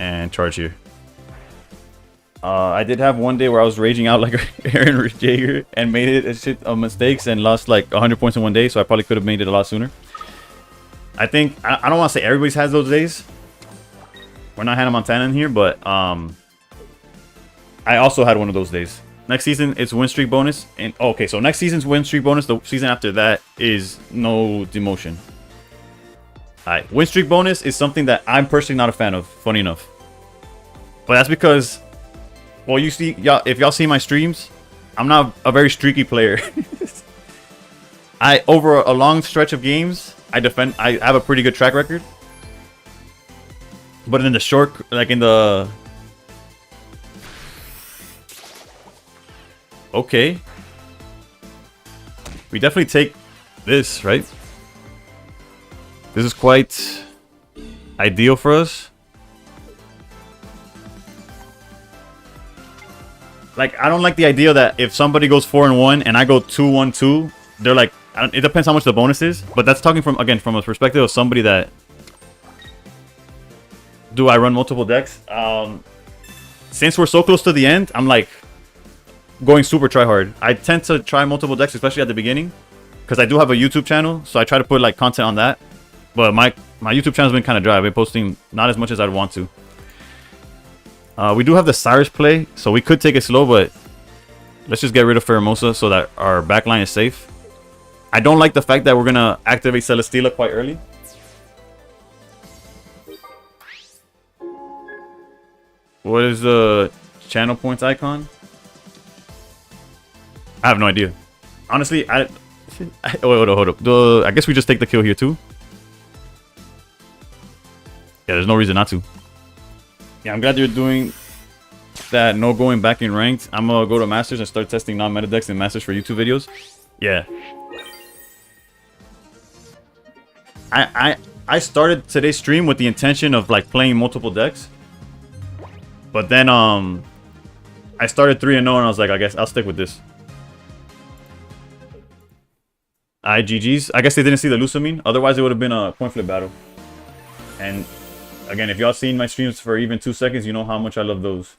And charge here. I did have one day where I was raging out like Aaron Jaeger and made it a shit of mistakes and lost like 100 points in one day, so I probably could have made it a lot sooner. I think, I don't want to say everybody's has those days. We're not Hannah Montana in here, but I also had one of those days. Next season, it's win streak bonus. And okay, so next season's win streak bonus. The season after that is no demotion. Alright, win streak bonus is something that I'm personally not a fan of, funny enough. But that's because, well, you see, if y'all see my streams, I'm not a very streaky player. Over a long stretch of games, I have a pretty good track record. But in the short, like in the... Okay. We definitely take this, right? This is quite ideal for us. Like, I don't like the idea that if somebody goes 4-1 and I go 2-1-2, they're like, it depends how much the bonus is. But that's talking from, again, from a perspective of somebody that... Do I run multiple decks? Since we're so close to the end, I'm like going super try hard. I tend to try multiple decks, especially at the beginning, because I do have a YouTube channel, so I try to put like content on that. But my YouTube channel's been kind of dry. I've been posting not as much as I'd want to. We do have the Cyrus play, so we could take it slow, but let's just get rid of Pheromosa so that our backline is safe. I don't like the fact that we're going to activate Celesteela quite early. What is the channel points icon? I have no idea. Honestly, wait, hold up. I guess we just take the kill here too. Yeah, there's no reason not to. Yeah, I'm glad you're doing that. No going back in ranked. I'm gonna go to Masters and start testing non-meta decks in Masters for YouTube videos. Yeah. I started today's stream with the intention of like playing multiple decks. But then I started 3-0 and I was like, I guess I'll stick with this. GG's. I guess they didn't see the Lusamine. Otherwise, it would have been a point flip battle. And again, if y'all seen my streams for even 2 seconds, you know how much I love those.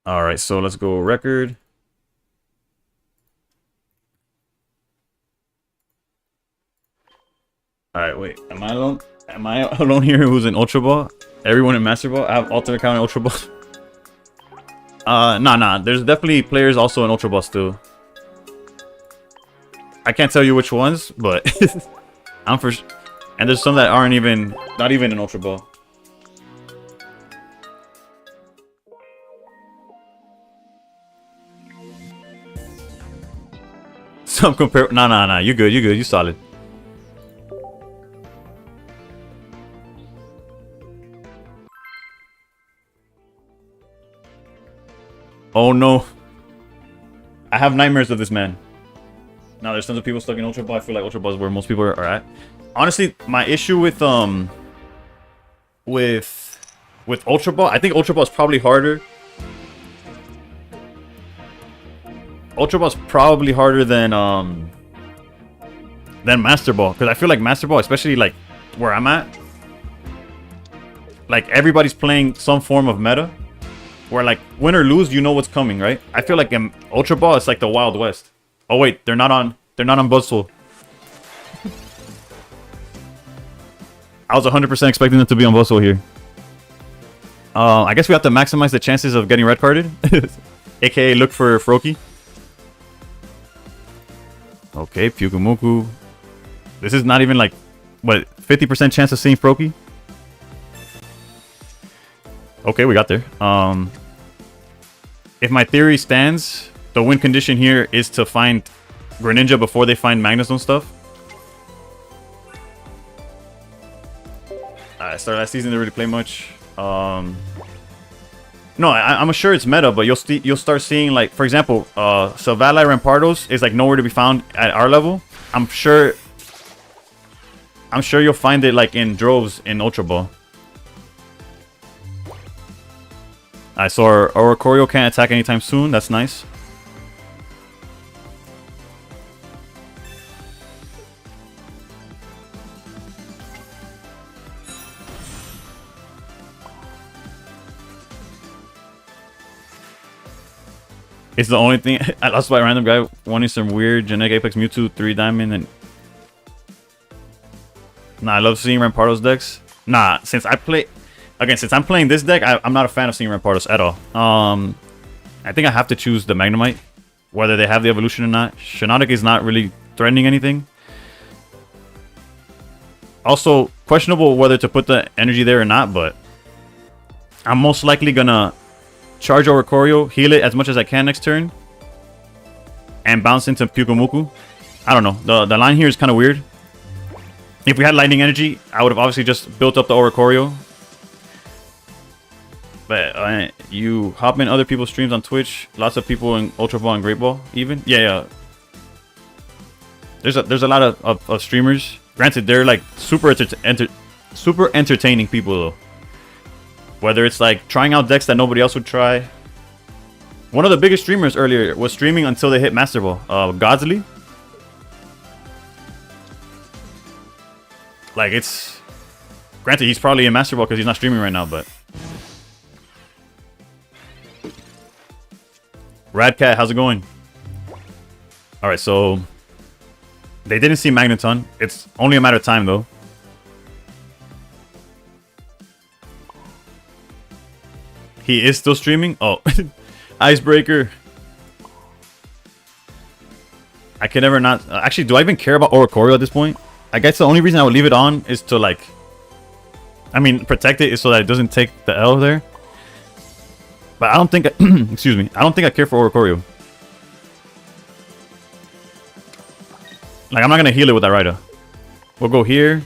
Alright, so let's go record. Alright, wait. Am I alone? Am I alone here who's in Ultra Ball? Everyone in Master Ball? I have alternate account in Ultra Ball. Nah. There's definitely players also in Ultra Ball still. I can't tell you which ones, but I'm for sure. And there's some that aren't even, not even in Ultra Ball. Some compare. Nah. You good. You solid. Oh no. I have nightmares of this man. Now there's tons of people stuck in Ultra Ball. I feel like Ultra Ball is where most people are at. Honestly, my issue with Ultra Ball, I think Ultra Ball is probably harder. Ultra Ball is probably harder than Master Ball, because I feel like Master Ball, especially like where I'm at, like everybody's playing some form of meta, where like win or lose, you know what's coming, right? I feel like in Ultra Ball, it's like the Wild West. Oh wait, they're not on Buzzful. I was 100% expecting them to be on Buzzful here. I guess we have to maximize the chances of getting red carded, aka look for Froakie. Okay, Pyukumuku. This is not even like, what, 50% chance of seeing Froakie? Okay, we got there. If my theory stands, the win condition here is to find Greninja before they find Magnezone stuff. I started last season, didn't really play much. No, I'm sure it's meta, but you'll start seeing, like, for example, Silvally Rampardos is like nowhere to be found at our level. I'm sure you'll find it like in droves in Ultra Ball. I saw Oricorio can't attack anytime soon. That's nice. It's the only thing. I lost by a random guy wanting some weird genetic Apex Mewtwo 3 Diamond and. Nah, I love seeing Rampardos decks. Nah, since I'm playing this deck, I'm not a fan of seeing Rampardos at all. I think I have to choose the Magnemite, whether they have the evolution or not. Shiinotic is not really threatening anything. Also, questionable whether to put the energy there or not, but I'm most likely gonna charge Oricorio, heal it as much as I can next turn, and bounce into Pyukumuku. I don't know. The line here is kind of weird. If we had lightning energy, I would have obviously just built up the Oricorio. But you hop in other people's streams on Twitch. Lots of people in Ultra Ball and Great Ball, even. Yeah. There's a lot of streamers. Granted, they're like super entertaining people though. Whether it's like trying out decks that nobody else would try. One of the biggest streamers earlier was streaming until they hit Master Ball. Godsley. Like, it's... Granted, he's probably in Master Ball because he's not streaming right now, but... Radcat, how's it going? Alright, so... They didn't see Magneton. It's only a matter of time, though. He is still streaming? Oh. Icebreaker. I can never not... actually, do I even care about Oricorio at this point? I guess the only reason I would leave it on is to, like... I mean, protect it is so that it doesn't take the L there. But I don't think... excuse me. I don't think I care for Oricorio. Like, I'm not going to heal it with that Rida. We'll go here.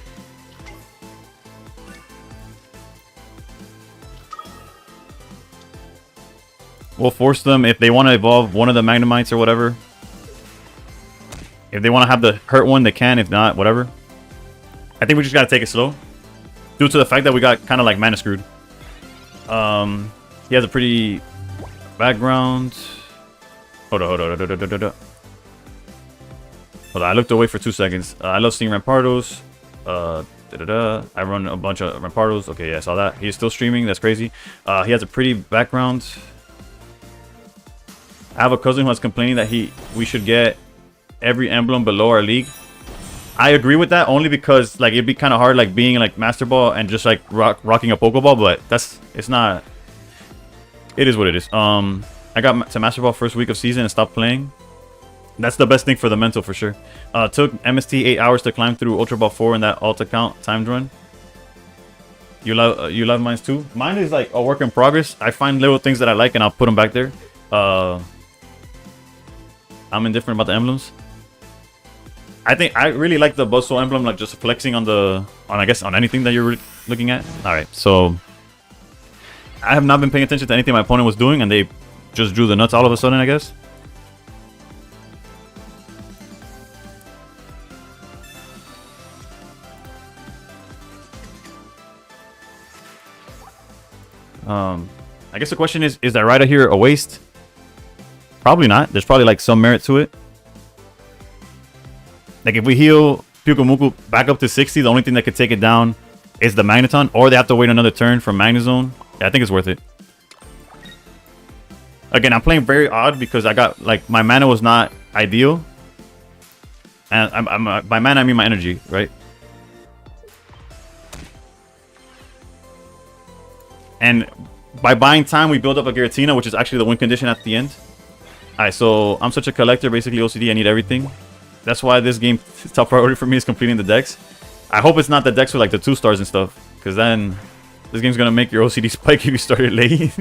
We'll force them if they want to evolve one of the Magnemites or whatever. If they want to have the hurt one, they can. If not, whatever. I think we just got to take it slow. Due to the fact that we got kind of like mana screwed. He has a pretty background. Hold on. I looked away for 2 seconds. I love seeing Rampardos. I run a bunch of Rampardos. Okay, yeah, I saw that. He's still streaming. That's crazy. He has a pretty background. I have a cousin who was complaining that we should get every emblem below our league. I agree with that only because like it'd be kind of hard like being like Master Ball and just like rocking a Pokeball, but it's not. It is what it is. I got to Master Ball first week of season and stopped playing. That's the best thing for the mental for sure. Took MST 8 hours to climb through Ultra Ball 4 in that alt account timed run. You love mine too. Mine is like a work in progress. I find little things that I like and I'll put them back there. I'm indifferent about the emblems. I think I really like the Buzzwole emblem, like just flexing on I guess on anything that you're looking at. All right, so I have not been paying attention to anything my opponent was doing, and they just drew the nuts all of a sudden, I guess. I guess the question is that Rida here a waste? Probably not. There's probably like some merit to it. Like if we heal Pyukumuku back up to 60, the only thing that could take it down is the Magneton, or they have to wait another turn from Magnezone. Yeah, I think it's worth it. Again, I'm playing very odd because I got like my mana was not ideal, and by mana I mean my energy, right? And by buying time, we build up a Giratina, which is actually the win condition at the end. Alright, so I'm such a collector, basically OCD, I need everything. That's why this game, top priority for me is completing the decks. I hope it's not the decks with like the 2 stars and stuff, because then this game's gonna make your OCD spike if you started late.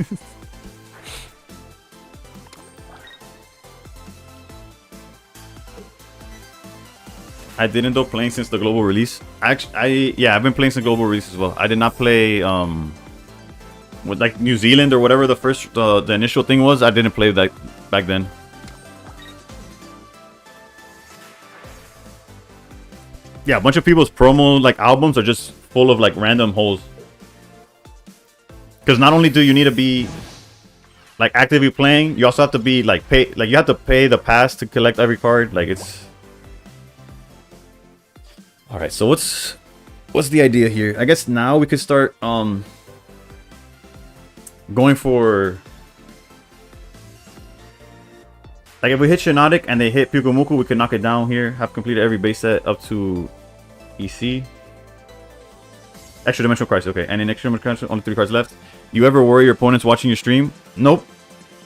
I didn't though, playing since the global release. Actually, yeah, I've been playing since global release as well. I did not play with like New Zealand or whatever the first the initial thing was. I didn't play that back then. Yeah, a bunch of people's promo like albums are just full of like random holes. Because not only do you need to be like actively playing, you also have to be like you have to pay the pass to collect every card. Like it's. All right, so what's the idea here? I guess now we could start going for like if we hit Shiinotic and they hit Pyukumuku, we could knock it down here. Have completed every base set up to EC. Extra Dimensional Crisis, okay. And in Extra Dimensional Crisis, only 3 cards left. You ever worry your opponent's watching your stream? Nope.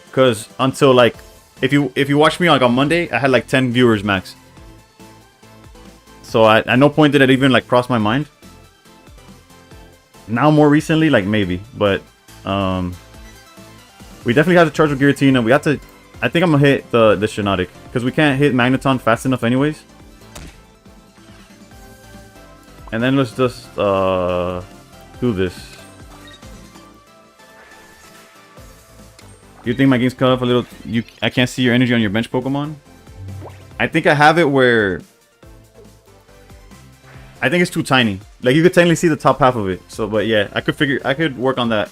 Because until like if you watch me like on Monday, I had like 10 viewers max. So at no point did it even like cross my mind. Now more recently, like maybe, but we definitely have to charge with Giratina. We have to. I think I'm gonna hit the Shiinotic because we can't hit Magneton fast enough, anyways. And then let's just do this. Do you think my game's cut off a little? I can't see your energy on your bench Pokemon. I think I have it where. I think it's too tiny. Like you could technically see the top half of it. So, but yeah, I could work on that.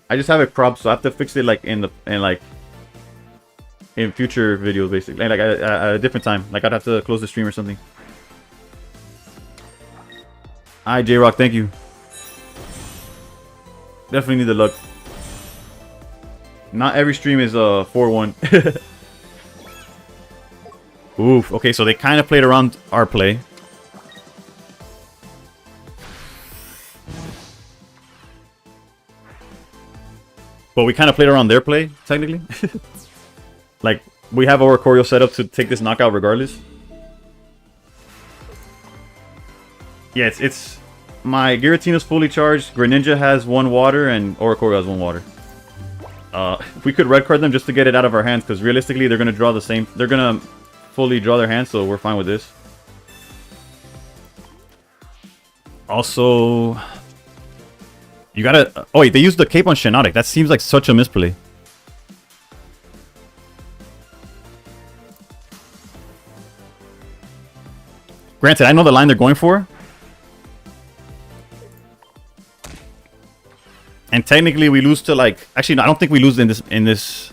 I just have it cropped, so I have to fix it like in future videos, basically, like at a different time. Like I'd have to close the stream or something. Alright, J-Rock, thank you. Definitely need the luck. Not every stream is 4-1. Oof. Okay, so they kind of played around our play. But we kind of played around their play, technically. Like, we have our Oricorio set up to take this knockout regardless. Yeah, it's my Giratina's fully charged, Greninja has 1 water, and Oricorio has 1 water. We could red card them just to get it out of our hands, because realistically they're going to draw the same... They're going to fully draw their hands, so we're fine with this. Also... You gotta... Oh wait, they used the cape on Shiinotic. That seems like such a misplay. Granted, I know the line they're going for. And technically we lose to like... Actually, no, I don't think we lose in this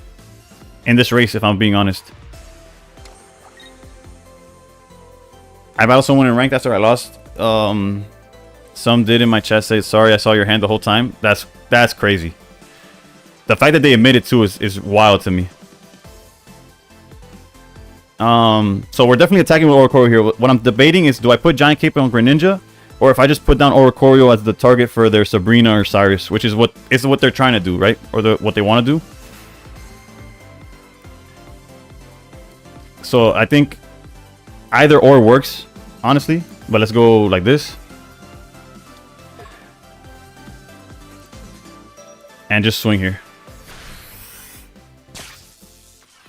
race, if I'm being honest. I battled someone in ranked after I lost. Some did in my chat say, sorry, I saw your hand the whole time. That's crazy. The fact that they admitted to is wild to me. So we're definitely attacking with Oricorio here. What I'm debating is, do I put Giant Cape on Greninja, or if I just put down Oricorio as the target for their Sabrina or Cyrus, which is what they're trying to do, right? Or what they want to do. So I think either or works, honestly. But let's go like this. And just swing here.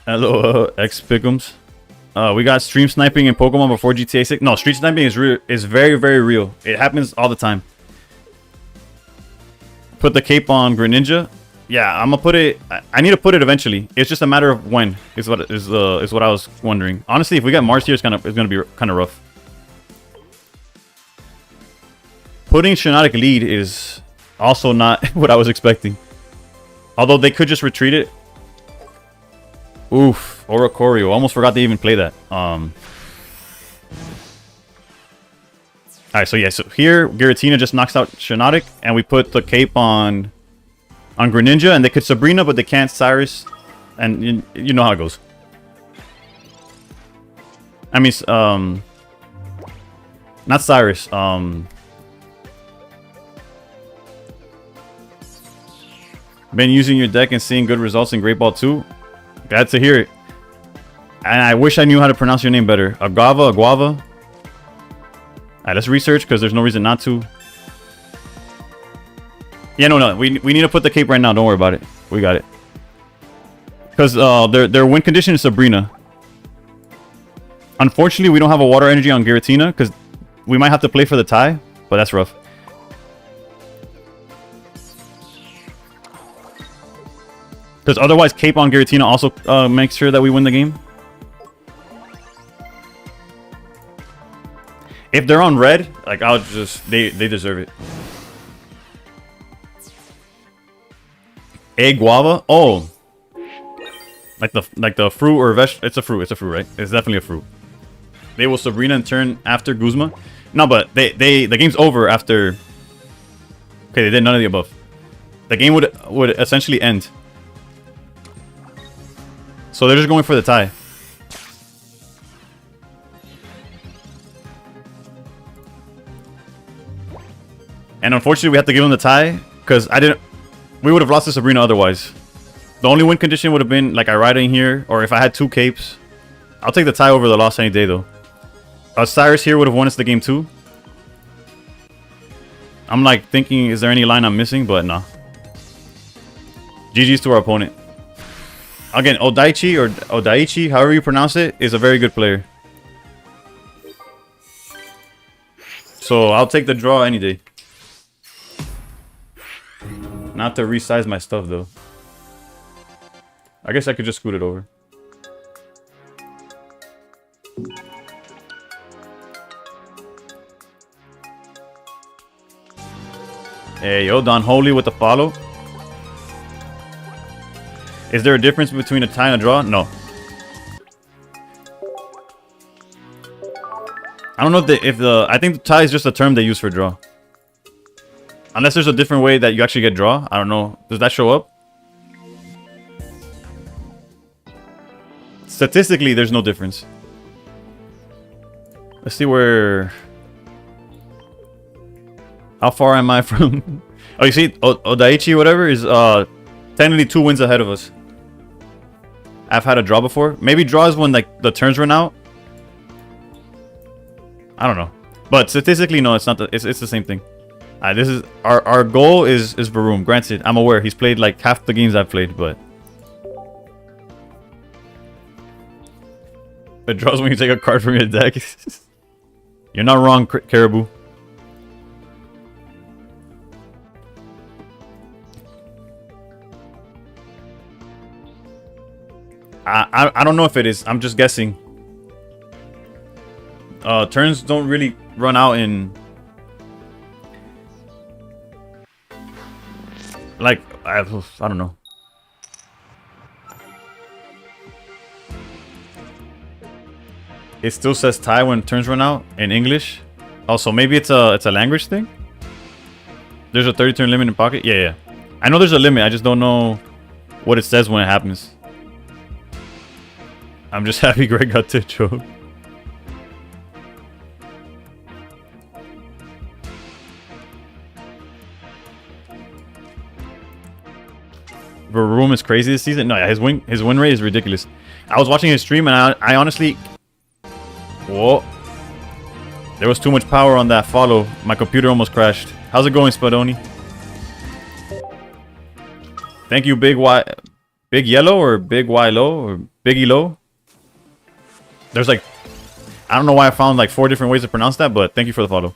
Hello, X-Pickums. We got stream sniping in Pokemon before GTA 6. No, street sniping is very, very real. It happens all the time. Put the cape on Greninja. Yeah, I'm gonna put it. I need to put it eventually. It's just a matter of when. Is what I was wondering. Honestly, if we get Mars here, it's gonna be kind of rough. Putting Shiinotic lead is also not what I was expecting. Although they could just retreat it. Oof, Oricorio. Almost forgot they even play that. Alright, so yeah, so here Giratina just knocks out Shiinotic, and we put the cape on Greninja, and they could Sabrina, but they can't Cyrus, and you know how it goes. I mean, not Cyrus. Been using your deck and seeing good results in Great Ball 2. Glad to hear it. And I wish I knew how to pronounce your name better. Agava, Aguava. Alright, let's research because there's no reason not to. Yeah, no. We need to put the cape right now. Don't worry about it. We got it. Because their win condition is Sabrina. Unfortunately, we don't have a water energy on Giratina because we might have to play for the tie, but that's rough. Because otherwise, cape on Giratina also makes sure that we win the game. If they're on red, like I'll just they deserve it. Egg guava? Oh, like the fruit or vegetable? It's a fruit. It's a fruit, right? It's definitely a fruit. They will Sabrina in turn after Guzma. No, but the game's over after. Okay, they did none of the above. The game would essentially end. So they're just going for the tie. And unfortunately, we have to give them the tie because we would have lost to Sabrina otherwise. The only win condition would have been like I ride in here, or if I had 2 capes. I'll take the tie over the loss any day though. Cyrus here would have won us the game too. I'm like thinking, is there any line I'm missing? But nah. GG's to our opponent. Again, Odaichi or Odaichi, however you pronounce it, is a very good player. So I'll take the draw any day. Not to resize my stuff though. I guess I could just scoot it over. Hey, yo, Don Holy with the follow. Is there a difference between a tie and a draw? No. I don't know if I think the tie is just a term they use for draw. Unless there's a different way that you actually get draw. I don't know. Does that show up? Statistically, there's no difference. Let's see where... How far am I from... Oh, you see, Odaichi, whatever, is technically 2 wins ahead of us. I've had a draw before. Maybe draw is when like the turns run out. I don't know. But statistically, no, it's not. It's the same thing. This is our goal is Varoom. Granted, I'm aware he's played like half the games I've played, but it draws when you take a card from your deck. You're not wrong, Caribou. I don't know if it is. I'm just guessing. Turns don't really run out in... Like, I don't know. It still says tie when turns run out in English. Also, maybe it's a language thing. There's a 30 turn limit in Pocket. Yeah. I know there's a limit. I just don't know what it says when it happens. I'm just happy Greg got to choke. Varoom is crazy this season. No, yeah, his win rate is ridiculous. I was watching his stream and I honestly, whoa, there was too much power on that follow. My computer almost crashed. How's it going, Spadoni? Thank you, Big Yellow or Big Y Low or Biggie Low. There's like, I don't know why I found like 4 different ways to pronounce that, but thank you for the follow.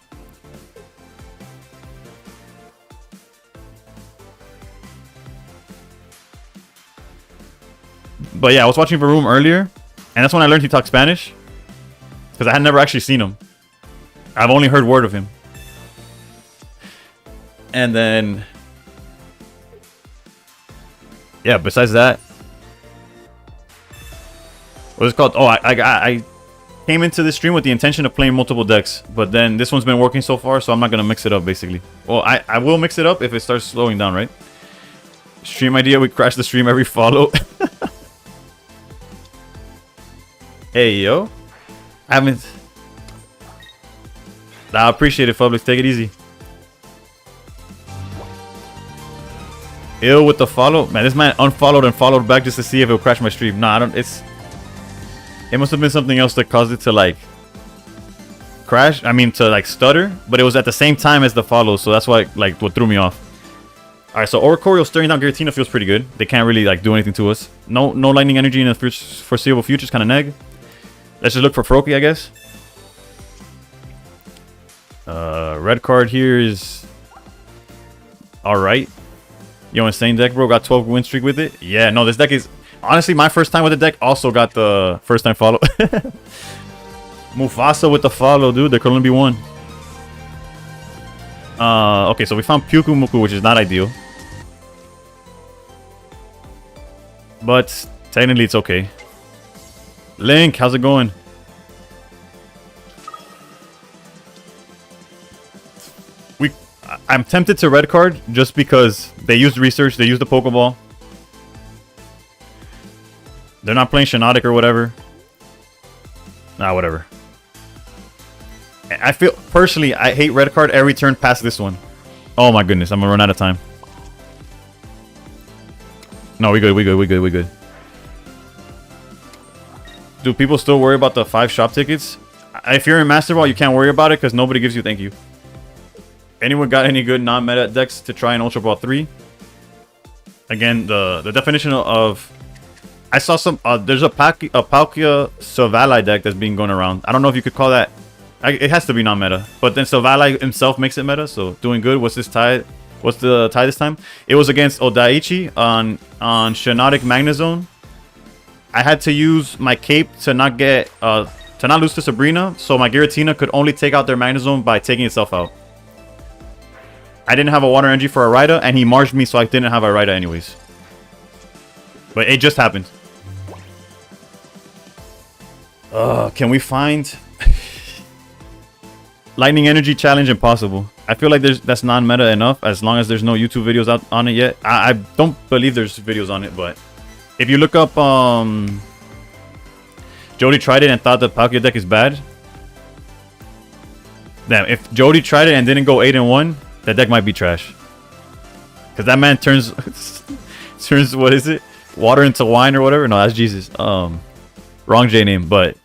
But yeah, I was watching Varoom earlier, and that's when I learned he talked Spanish. Because I had never actually seen him. I've only heard word of him. And then... yeah, besides that... what's it called? Oh, I came into this stream with the intention of playing multiple decks. But then this one's been working so far, so I'm not going to mix it up, basically. Well, I will mix it up if it starts slowing down, right? Stream idea, we crash the stream every follow. Hey, yo. I haven't... I appreciate it, Publix. Take it easy. Ill with the follow. Man, this man unfollowed and followed back just to see if it'll crash my stream. Nah, I don't... It's... it must have been something else that caused it to, like... crash. I mean, to, like, stutter. But it was at the same time as the follow. So that's why, like, what threw me off. Alright, so Oricorio staring down Giratina feels pretty good. They can't really, like, do anything to us. No lightning energy in the foreseeable future is kind of neg. Let's just look for Froakie, I guess. Red card here is... alright. Yo, insane deck, bro. Got 12 win streak with it. Yeah, no, this deck is... honestly, my first time with the deck also got the first time follow. Mufasa with the follow, dude. There could only be one. Okay, so we found Pyukumuku, which is not ideal. But technically it's okay. Link, how's it going? I'm tempted to red card just because they used research, they used the Pokeball. They're not playing Shiinotic or whatever. Nah, whatever. I feel, personally, I hate red card every turn past this one. Oh my goodness, I'm gonna run out of time. No, we good. Do people still worry about the 5 shop tickets? If you're in Master Ball, you can't worry about it because nobody gives you thank you. Anyone got any good non-meta decks to try in Ultra Ball 3? Again, the definition of... I saw some... there's a Palkia Silvally deck that's being going around. I don't know if you could call that... it has to be non-meta. But then Silvally himself makes it meta, so doing good. What's this tie? What's the tie this time? It was against Odaichi on Shiinotic Magnezone. I had to use my cape to not get... to not lose to Sabrina, so my Giratina could only take out their Magnezone by taking itself out. I didn't have a Water Energy for Arida, and he marged me, so I didn't have Arida anyways. But it just happened. Can we find... Lightning Energy Challenge impossible. I feel like that's non-meta enough, as long as there's no YouTube videos out on it yet. I don't believe there's videos on it, but... if you look up, Jody tried it and thought the Palkia deck is bad. Damn, if Jody tried it and didn't go 8-1, that deck might be trash. Because that man turns... turns, what is it? Water into wine or whatever? No, that's Jesus. Wrong J name, but...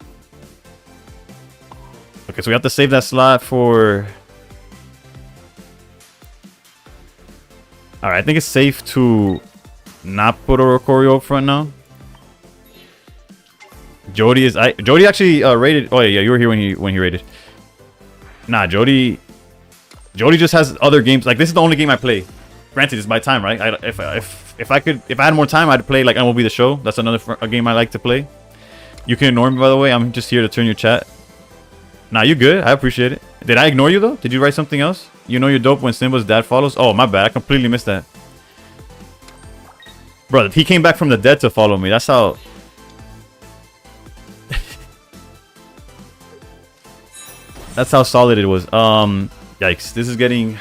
okay, so we have to save that slot for... alright, I think it's safe to not put Oricorio up front now. Jody is... Jody actually rated... oh yeah, you were here when he rated. Nah, Jody just has other games. Like, this is the only game I play. Granted, it's my time, right? If I had more time, I'd play like MLB The Show. That's another game I like to play. You can ignore me, by the way. I'm just here to turn your chat. Nah, you good. I appreciate it. Did I ignore you, though? Did you write something else? You know you're dope when Simba's dad follows? Oh, my bad. I completely missed that. Brother, he came back from the dead to follow me. That's how... that's how solid it was. Yikes. This is getting...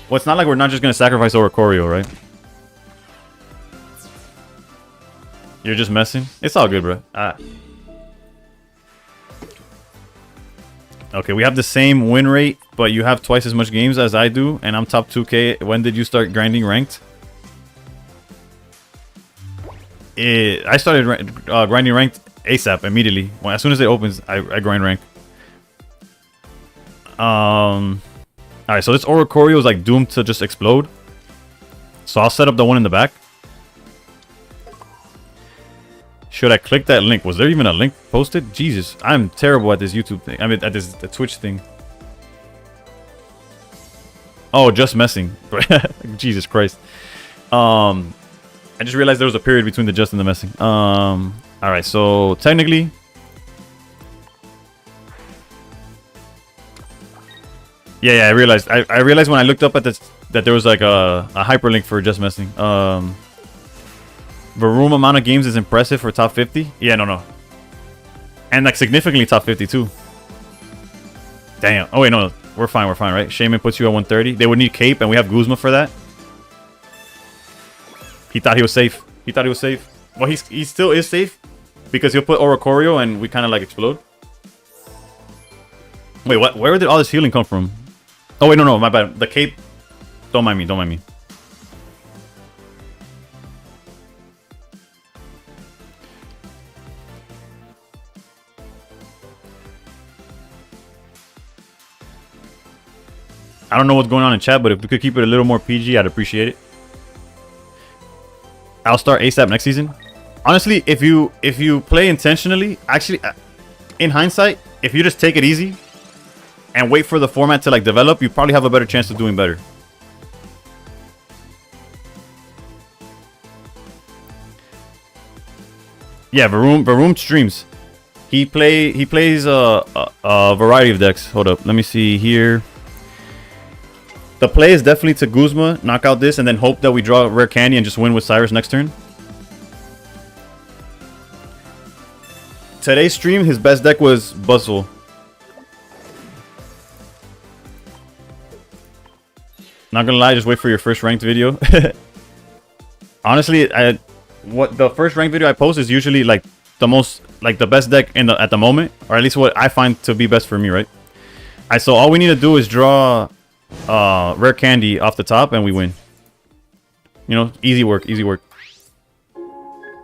well, it's not like we're not just going to sacrifice Oricorio, right? You're just messing? It's all good, bro. Okay, we have the same win rate, but you have twice as much games as I do, and I'm top 2K. When did you start grinding ranked? I started grinding ranked ASAP, immediately. As soon as it opens, I grind rank. Alright, so this Oricorio is like doomed to just explode. So I'll set up the one in the back. Should I click that link? Was there even a link posted? Jesus, I'm terrible at this YouTube thing. I mean, at the Twitch thing. Oh, just messing. Jesus Christ. I just realized there was a period between the just and the messing. Alright, so technically... Yeah, I realized. I realized when I looked up at this that there was like a hyperlink for just messing. The room amount of games is impressive for top 50. Yeah, no. And like significantly top 50 too. Damn. Oh wait, no. We're fine, right? Shaman puts you at 130. They would need Cape, and we have Guzma for that. He thought he was safe. Well, he still is safe. Because he'll put Oricorio, and we kind of like explode. Wait, what? Where did all this healing come from? Oh wait, no, my bad. The Cape. Don't mind me. I don't know what's going on in chat, but if we could keep it a little more PG, I'd appreciate it. I'll start ASAP next season. Honestly, if you play intentionally, actually, in hindsight, if you just take it easy and wait for the format to like develop, you probably have a better chance of doing better. Yeah, Varoom streams. He plays a variety of decks. Hold up, let me see here. The play is definitely to Guzma, knock out this, and then hope that we draw Rare Candy and just win with Cyrus next turn. Today's stream, his best deck was Buzzwole. Not gonna lie, just wait for your first ranked video. Honestly, what the first ranked video I post is usually like the best deck at the moment, or at least what I find to be best for me, right? So all we need to do is draw Rare Candy off the top and we win. You know, easy work.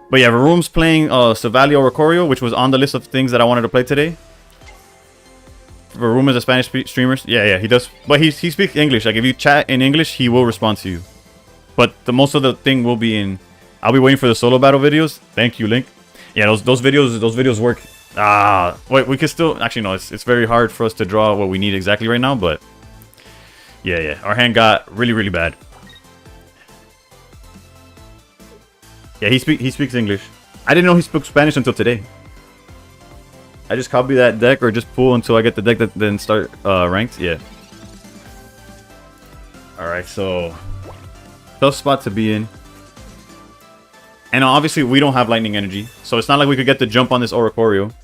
But yeah, Varoom's playing Savali Oricorio, which was on the list of things that I wanted to play today. Varoom is a Spanish streamer. Yeah, he does. But he speaks English. Like if you chat in English, he will respond to you. But most of the thing will be in. I'll be waiting for the solo battle videos. Thank you, Link. Yeah, those videos work. Wait, we can still actually no. It's very hard for us to draw what we need exactly right now, but. Yeah. Our hand got really bad. Yeah, he speaks English. I didn't know he spoke Spanish until today. I just copy that deck or just pull until I get the deck that then start ranked. Yeah. Alright, so tough spot to be in. And obviously we don't have lightning energy. So it's not like we could get the jump on this Oricorio.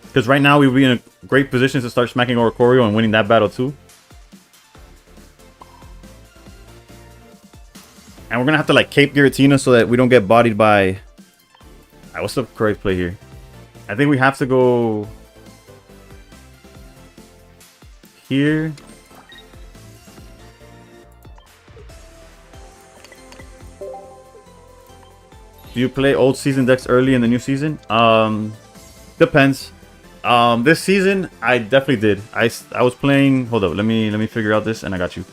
Because right now we would be in a great position to start smacking Oricorio and winning that battle too. And we're going to have to like Cape Giratina so that we don't get bodied by... Alright, what's the correct play here? I think we have to go... here. Do you play old season decks early in the new season? Depends. This season I definitely did. I was playing. Hold up, let me figure out this, and I got you.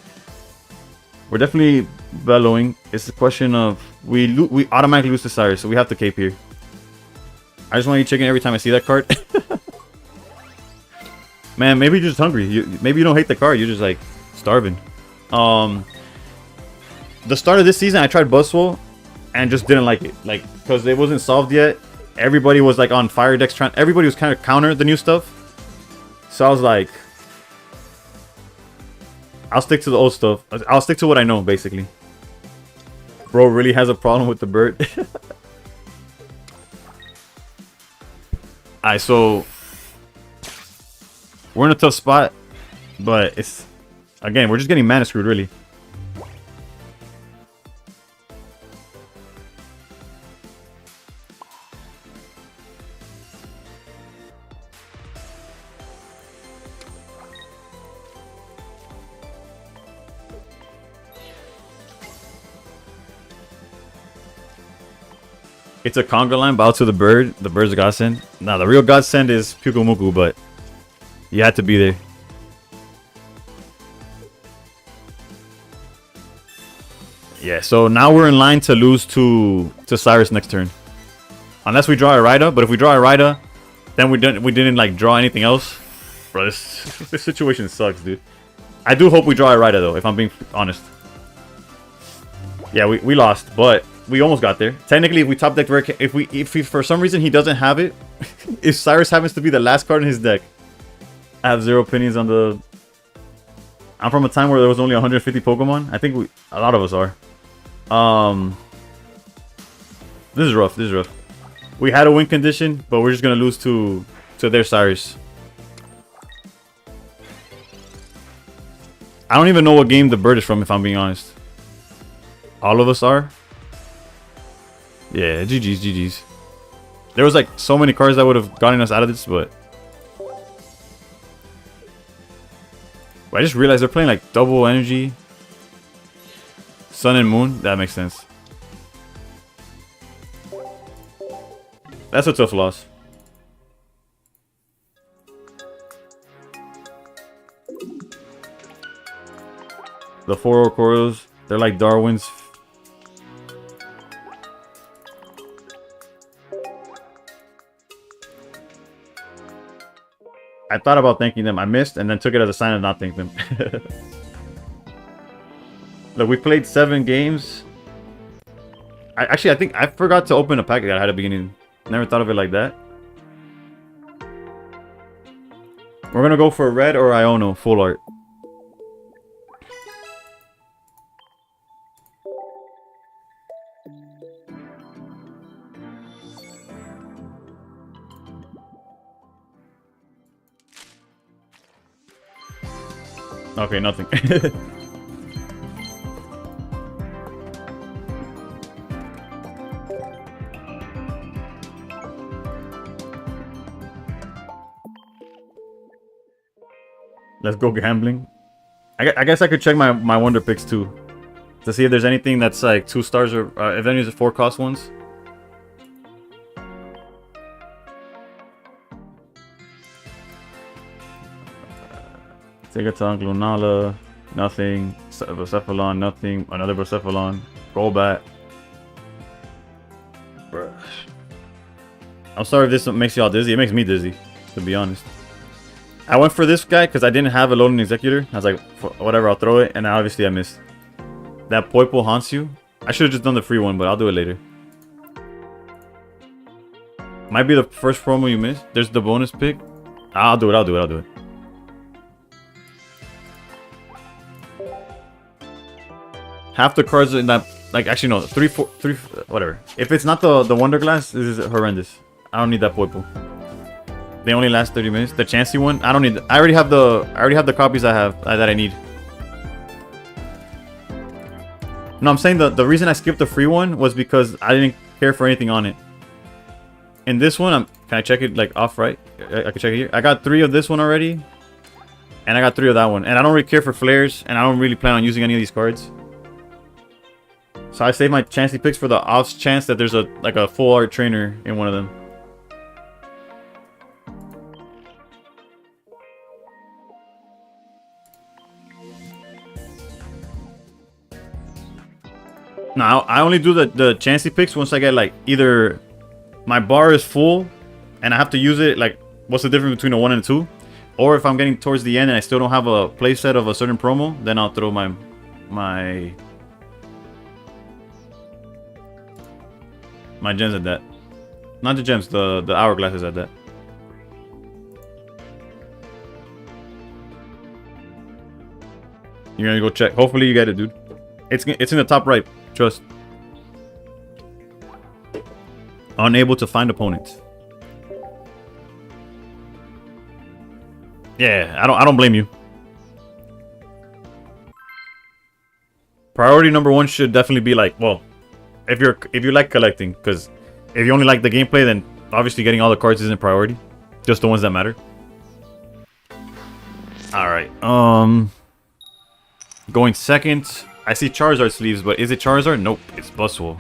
We're definitely bellowing. It's a question of we automatically lose to Cyrus, so we have to cape here. I just want to eat chicken every time I see that card. Man, maybe you're just hungry. Maybe you don't hate the card. You're just like starving. The start of this season, I tried Buzzwole and just didn't like it. Like, because it wasn't solved yet. Everybody was like on fire decks trying. Everybody was kind of counter the new stuff. So I was like, I'll stick to the old stuff. I'll stick to what I know, basically. Bro really has a problem with the bird. Alright, so we're in a tough spot, but it's again we're just getting mana screwed, really. It's a conga line. Bow to the bird. The bird's a godsend. Nah, the real godsend is Pyukumuku, but you had to be there. Yeah, so now we're in line to lose to Cyrus next turn. Unless we draw a Raida, but if we draw a Raida, then we didn't like draw anything else. Bro, this situation sucks, dude. I do hope we draw a Raida though, if I'm being honest. Yeah, we lost, but we almost got there. Technically, if we top deck if we for some reason he doesn't have it, if Cyrus happens to be the last card in his deck, I have zero opinions on the. I'm from a time where there was only 150 Pokemon. I think a lot of us are. This is rough. This is rough. We had a win condition, but we're just gonna lose to their Cyrus. I don't even know what game the bird is from, if I'm being honest. All of us are. Yeah, GG's. There was like so many cards that would have gotten us out of this, but I just realized they're playing like double energy, Sun and Moon. That makes sense. That's a tough loss. The 4 Orcorios, they're like Darwin's. I thought about thanking them. I missed and then took it as a sign of not thanking them. Look, we played 7 games. I think I forgot to open a packet that I had at the beginning. Never thought of it like that. We're gonna go for red or Iono full art. Okay, nothing. Let's go gambling. I guess I could check my wonder picks too, to see if there's anything that's like 2 stars or if any of the 4 cost ones. Tigatonk, Lunala, nothing. Brocephalon, nothing. Another Brocephalon. Golbat. Bruh. I'm sorry if this makes y'all dizzy. It makes me dizzy, to be honest. I went for this guy because I didn't have a loading executor. I was like, whatever, I'll throw it. And obviously I missed. That Poipole haunts you. I should have just done the free one, but I'll do it later. Might be the first promo you missed. There's the bonus pick. I'll do it. Half the cards in that, like, actually no, 3, 4, whatever. If it's not the Wonder Glass, this is horrendous. I don't need that Poipole. They only last 30 minutes. The Chansey one, I don't need. I already have the copies I have that I need. No, I'm saying the reason I skipped the free one was because I didn't care for anything on it. In this one, can I check it like off right? I can check it here. I got 3 of this one already, and I got 3 of that one. And I don't really care for flares, and I don't really plan on using any of these cards. So I saved my Chansey picks for the off chance that there's a full art trainer in one of them. Now I only do the Chansey picks once I get like either my bar is full and I have to use it, like what's the difference between a 1 and a 2, or if I'm getting towards the end and I still don't have a playset of a certain promo, then I'll throw my gems at that. Not the gems, the hourglasses at that. You're gonna go check. Hopefully you get it, dude. It's in the top right. Trust. Unable to find opponents. Yeah, I don't blame you. Priority number 1 should definitely be like, well, if you like collecting, because if you only like the gameplay, then obviously getting all the cards isn't priority. Just the ones that matter. Alright. Going second. I see Charizard sleeves, but is it Charizard? Nope, it's Buzzwole.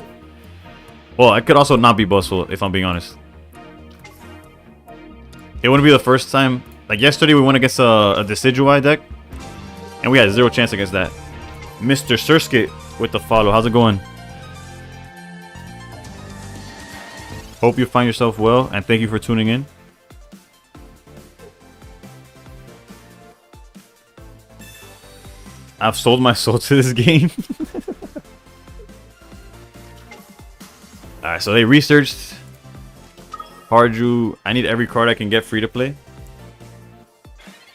Well, I could also not be boastful if I'm being honest. It wouldn't be the first time. Like yesterday, we went against a Decidueye deck, and we had 0 chance against that. Mr. Surskit with the follow. How's it going? Hope you find yourself well, and thank you for tuning in. I've sold my soul to this game. Alright, so they researched Harju. I need every card I can get free to play.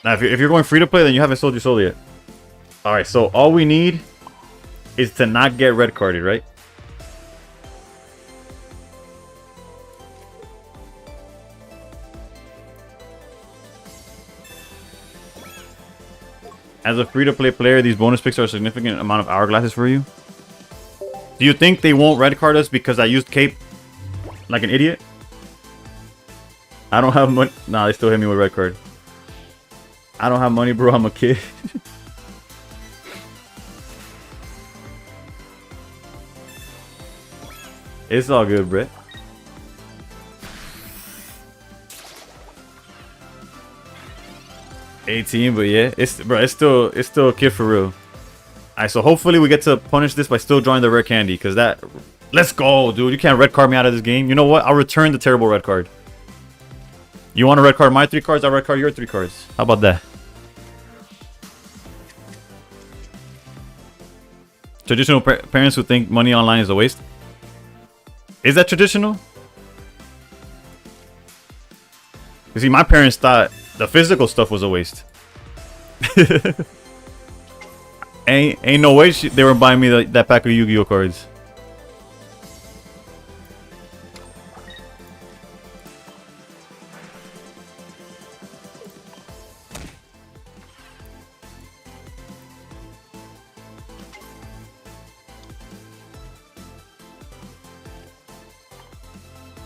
Now, if you're going free to play, then you haven't sold your soul yet. Alright, so all we need is to not get red carded, right? As a free-to-play player, these bonus picks are a significant amount of hourglasses for you. Do you think they won't red card us because I used Cape like an idiot? I don't have money. Nah, they still hit me with red card. I don't have money, bro. I'm a kid. It's all good, Brett. $18, but yeah, it's still a kid for real. Alright, so hopefully we get to punish this by still drawing the rare candy, cause that. Let's go, dude. You can't red card me out of this game. You know what? I'll return the terrible red card. You want to red card my 3 cards? I'll red card your 3 cards. How about that? Traditional parents who think money online is a waste. Is that traditional? You see, my parents thought the physical stuff was a waste. ain't no way they were buying me that pack of Yu-Gi-Oh cards.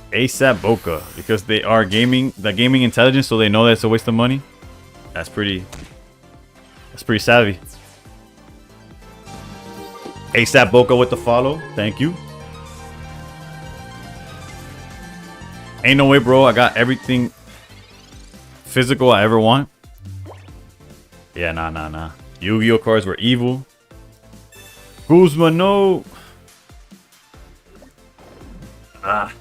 ASAP Boca, because they are gaming intelligence, so they know that it's a waste of money. That's pretty savvy. ASAP Boca with the follow. Thank you. Ain't no way, bro. I got everything physical I ever want. Yeah, nah. Yu-Gi-Oh cards were evil. Guzma, no. Ah.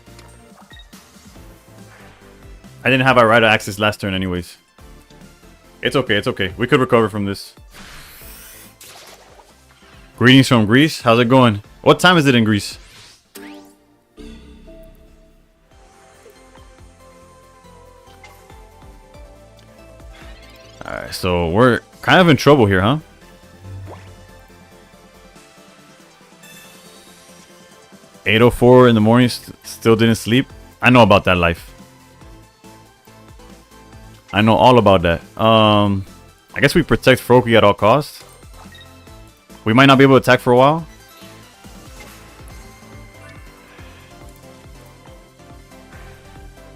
I didn't have our right of access last turn anyways. It's okay, it's okay. We could recover from this. Greetings from Greece. How's it going? What time is it in Greece? Alright, so we're kind of in trouble here, huh? $8:04 in the morning, still didn't sleep. I know about that life. I know all about that. I guess we protect Froakie at all costs. We might not be able to attack for a while.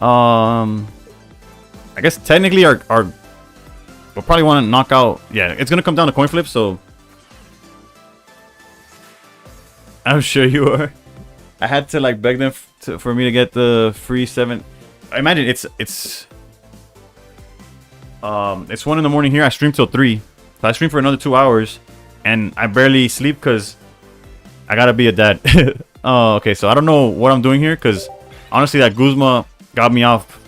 I guess technically our we'll probably want to knock out. Yeah, it's gonna come down to coin flip. So I'm sure you are. I had to like beg them for me to get the free 7. I imagine it's 1 in the morning here. I stream till 3. So I stream for another 2 hours, and I barely sleep because I gotta be a dad. Oh, okay. So I don't know what I'm doing here because honestly, that Guzma got me off.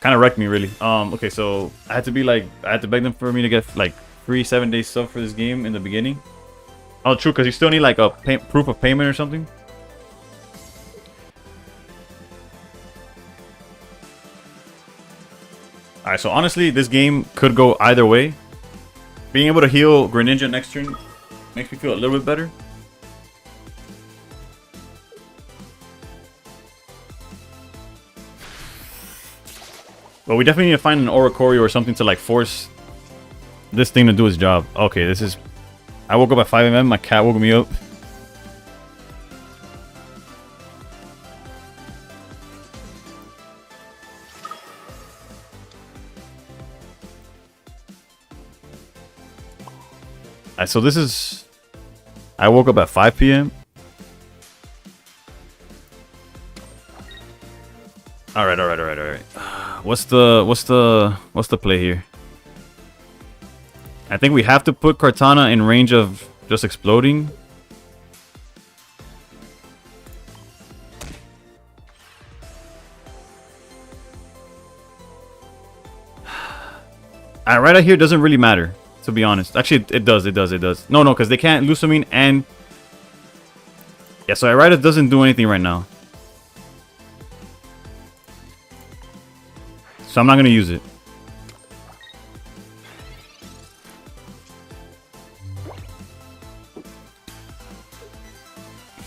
Kind of wrecked me, really. Okay, so I had to beg them for me to get like free 7-day sub for this game in the beginning. Oh, true, because you still need like a proof of payment or something. Alright, so honestly, this game could go either way. Being able to heal Greninja next turn makes me feel a little bit better. But we definitely need to find an Oricorio or something to like force this thing to do its job. Okay, this is... I woke up at 5 AM, my cat woke me up. Alright, so this is... I woke up at 5 PM. All right, all right, all right, all right. What's the play here? I think we have to put Kartana in range of just exploding. Right out here doesn't really matter, to be honest. Actually, it does. No, because they can't Lusamine and... Yeah, so Irida doesn't do anything right now. So I'm not going to use it.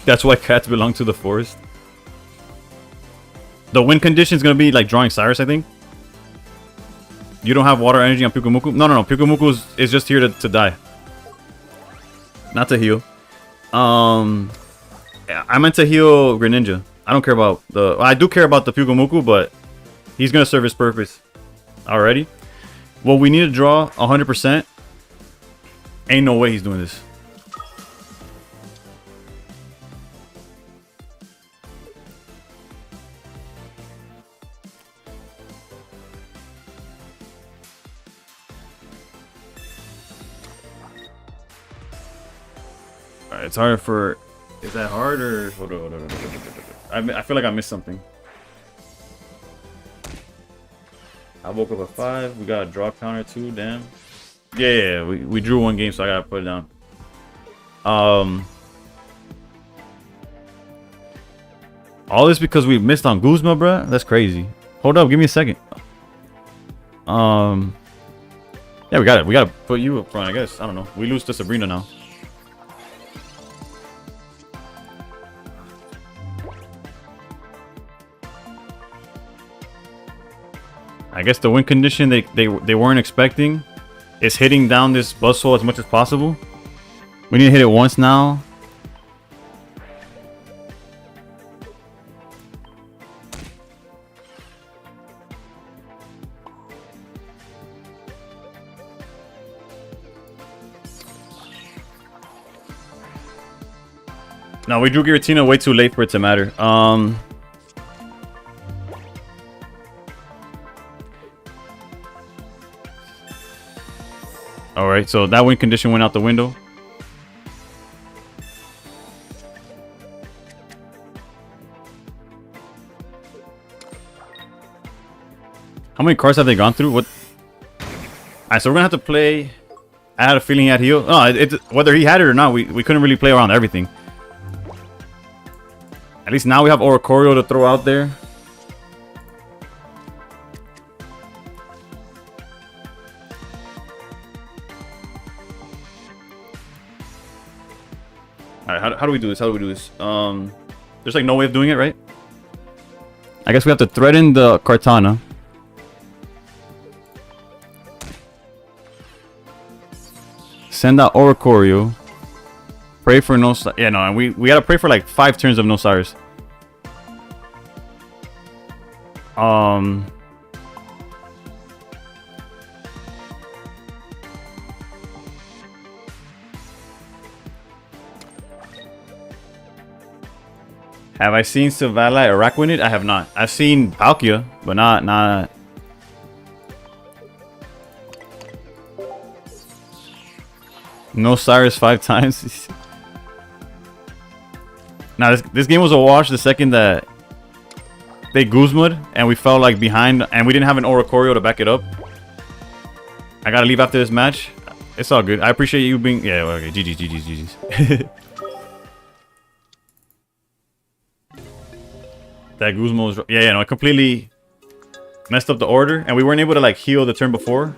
That's why cats belong to the forest. The win condition is going to be like drawing Cyrus, I think. You don't have water energy on Pyukumuku? No. Pyukumuku is just here to die. Not to heal. Yeah, I meant to heal Greninja. I don't care about the... I do care about the Pyukumuku, but he's going to serve his purpose. Alrighty. Well, we need to draw 100%. Ain't no way he's doing this. Alright, it's hard for... Is that hard or... Hold on. I feel like I missed something. I woke up at 5. We got a draw counter too, damn. Yeah, we drew one game, so I gotta put it down. All this because we missed on Guzma, bruh? That's crazy. Hold up, give me a second. Yeah, we got it. We gotta put you up front, I guess. I don't know. We lose to Sabrina now. I guess the win condition they weren't expecting is hitting down this Buzzwole as much as possible. We need to hit it once now. No, we drew Giratina way too late for it to matter. Alright, so that win condition went out the window. How many cards have they gone through? What? Alright, so we're gonna have to play... I had a feeling he had heal. No, whether he had it or not, we couldn't really play around everything. At least now we have Oricorio to throw out there. Alright, how do we do this? There's like no way of doing it, right? I guess we have to threaten the Kartana. Send out Oricorio. Pray for no... Yeah, no, we gotta pray for like 5 turns of no Cyrus. Have I seen Silvally Araquanid? I have not. I've seen Palkia, but not... No Cyrus 5 times. Now this game was a wash the second that they Guzma'd and we fell like behind and we didn't have an Oricorio to back it up. I gotta leave after this match. It's all good. I appreciate you being... Yeah, okay. GG's. That Guzma was... Yeah, no, I completely messed up the order and we weren't able to like heal the turn before.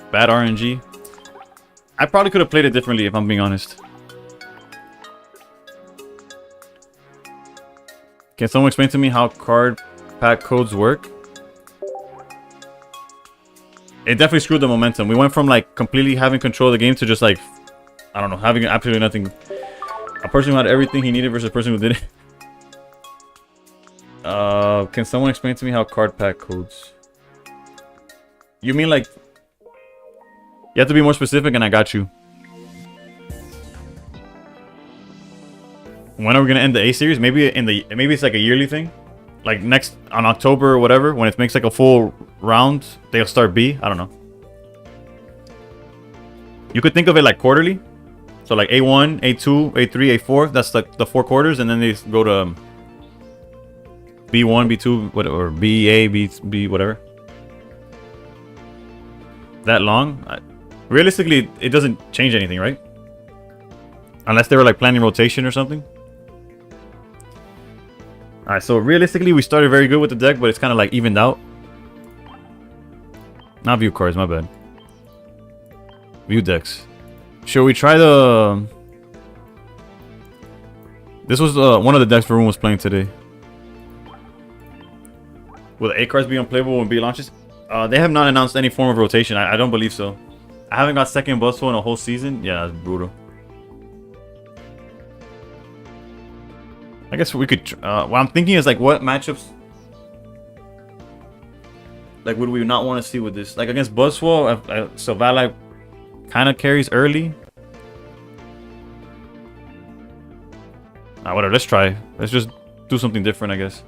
Bad RNG. I probably could have played it differently if I'm being honest. Can someone explain to me how card pack codes work? It definitely screwed the momentum. We went from like completely having control of the game to just like, I don't know, having absolutely nothing. A person who had everything he needed versus a person who didn't. Can someone explain to me how card pack codes? You mean like... You have to be more specific and I got you. When are we gonna end the A series? Maybe it's like a yearly thing. like next on October or whatever, when it makes like a full round, they'll start B. I don't know. You could think of it like quarterly. So like A1, A2, A3, A4. That's like the 4 quarters, and then they go to B1, B2, whatever, or BA, B, whatever. That long? Realistically, it doesn't change anything, right? Unless they were like planning rotation or something. Alright, so realistically, we started very good with the deck, but it's kind of like evened out. Not view cards, my bad. View decks. Should we try the... This was one of the decks Varun was playing today. Will the A cards be unplayable when B launches? They have not announced any form of rotation. I don't believe so. I haven't got second Buzzful in a whole season. Yeah, that's brutal. I guess we could... what I'm thinking is like what matchups... Like would we not want to see with this? Like against Buzzful, Sylvala kind of carries early. Whatever, let's try. Let's just do something different, I guess.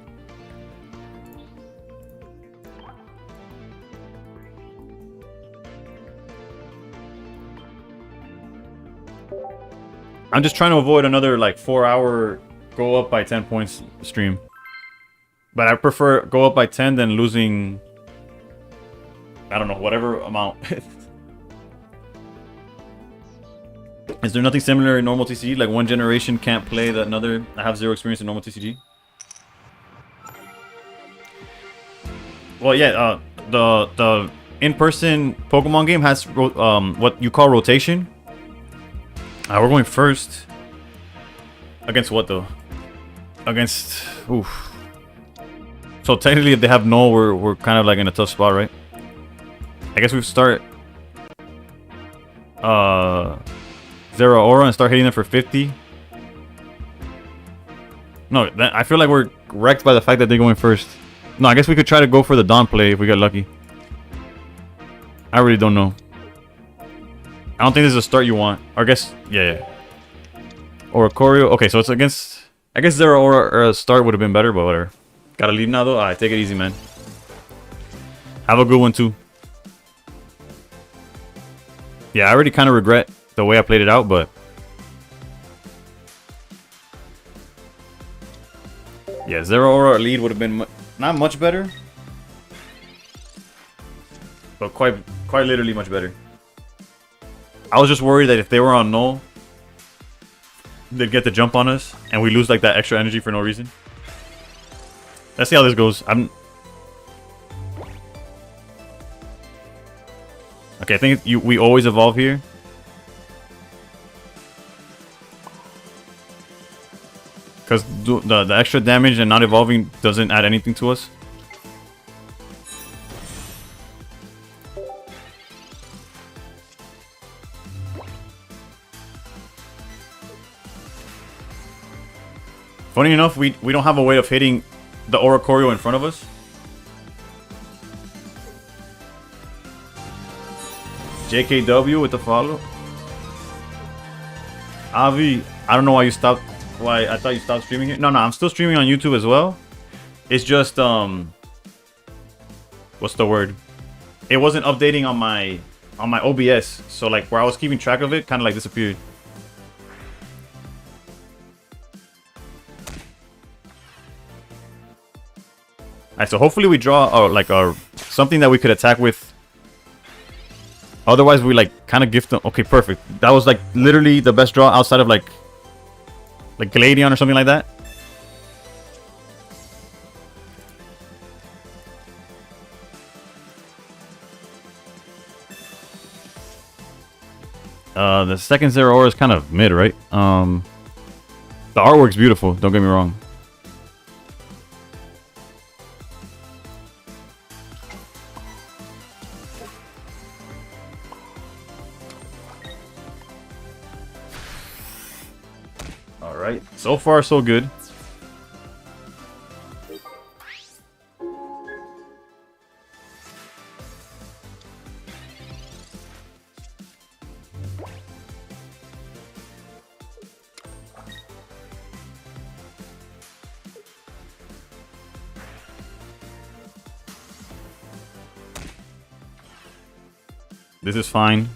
I'm just trying to avoid another like 4-hour go up by 10 points stream. But I prefer go up by 10 than losing, I don't know, whatever amount. Is there nothing similar in normal TCG? Like one generation can't play that another? I have 0 experience in normal TCG. Well, yeah, the in-person Pokemon game has what you call rotation. We're going first. Against what though? Against oof. So technically, if they have no, we're kind of like in a tough spot, right? I guess we start Zeraora and start hitting them for 50. No, I feel like we're wrecked by the fact that they're going first. No, I guess we could try to go for the Dawn play if we get lucky. I really don't know. I don't think this is a start you want. Or I guess, yeah. Or a Choreo. Okay, so it's against... I guess Zeraora or a start would have been better, but whatever. Gotta leave now though? Alright, take it easy, man. Have a good one too. Yeah, I already kind of regret the way I played it out, but... Yeah, Zeraora lead would have been not much better. But quite literally much better. I was just worried that if they were on null, they'd get the jump on us, and we lose like that extra energy for no reason. Let's see how this goes. Okay, I think we always evolve here. Because the extra damage and not evolving doesn't add anything to us. Funny enough, we don't have a way of hitting the Oricorio in front of us. JKW with the follow. Avi, I don't know why you stopped. Why I thought you stopped streaming here. No, I'm still streaming on YouTube as well. It's just what's the word? It wasn't updating on my OBS, so like where I was keeping track of it kind of like disappeared. Alright, so hopefully we draw like something that we could attack with. Otherwise, we like kind of gift them. Okay, perfect. That was like literally the best draw outside of like Gladion or something like that. The second Zeraora is kind of mid, right? The artwork's beautiful. Don't get me wrong. Alright, so far so good. This is fine.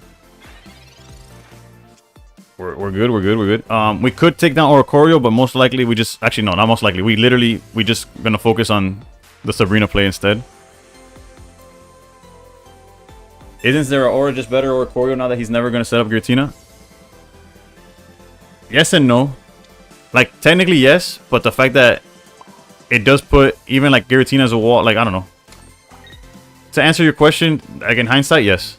We're good. We're good. We're good. We could take down Oricorio, but most likely we just... Actually, no, not most likely. We just gonna focus on the Sabrina play instead. Isn't there Aura just better Oricorio now that he's never gonna set up Giratina? Yes and no. Like, technically yes, but the fact that it does put even like Giratina as a wall, like, I don't know. To answer your question, like in hindsight, yes.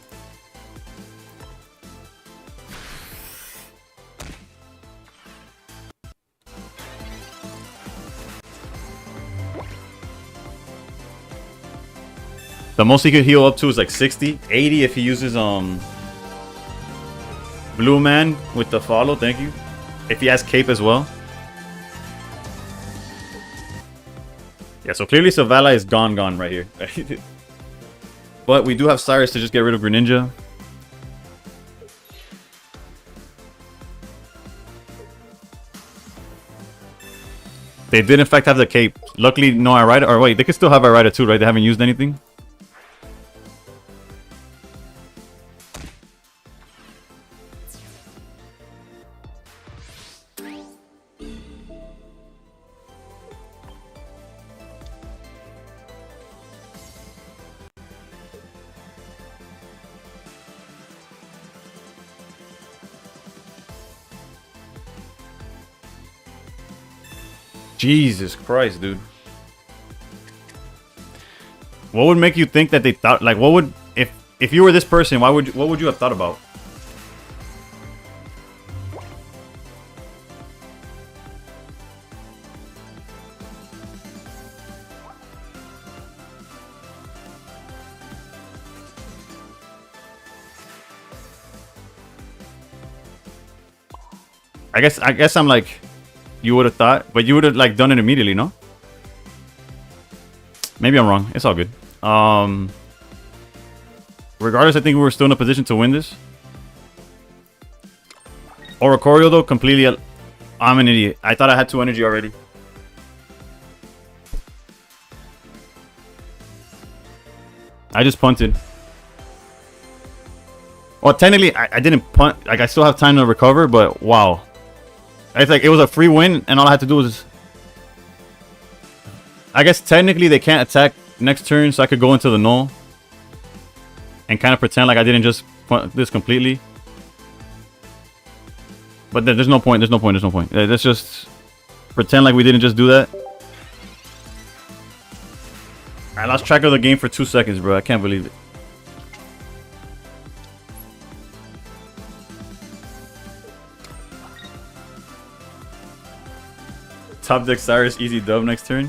The most he could heal up to is like 60, 80 if he uses Blue Man with the follow, thank you. If he has Cape as well. Yeah, so clearly Savala is gone right here. But we do have Cyrus to just get rid of Greninja. They did in fact have the Cape. Luckily, no Irida. Or wait, they could still have Irida too, right? They haven't used anything. Jesus Christ, dude. What would make you think that they thought, like, what would, if you were this person, what would you have thought about? I guess I'm like, you would have thought, but you would have like done it immediately, no? Maybe I'm wrong. It's all good. Regardless, I think we were still in a position to win this. Oricorio though, completely. I'm an idiot. I thought I had 2 energy already. I just punted. Well, technically, I didn't punt. Like, I still have time to recover, but wow. It's like it was a free win, and all I had to do was... I guess technically they can't attack next turn, so I could go into the null. And kind of pretend like I didn't just punt this completely. But there's no point, there's no point, there's no point. Let's just pretend like we didn't just do that. I lost track of the game for 2 seconds, bro. I can't believe it. Top deck Cyrus, easy dub next turn.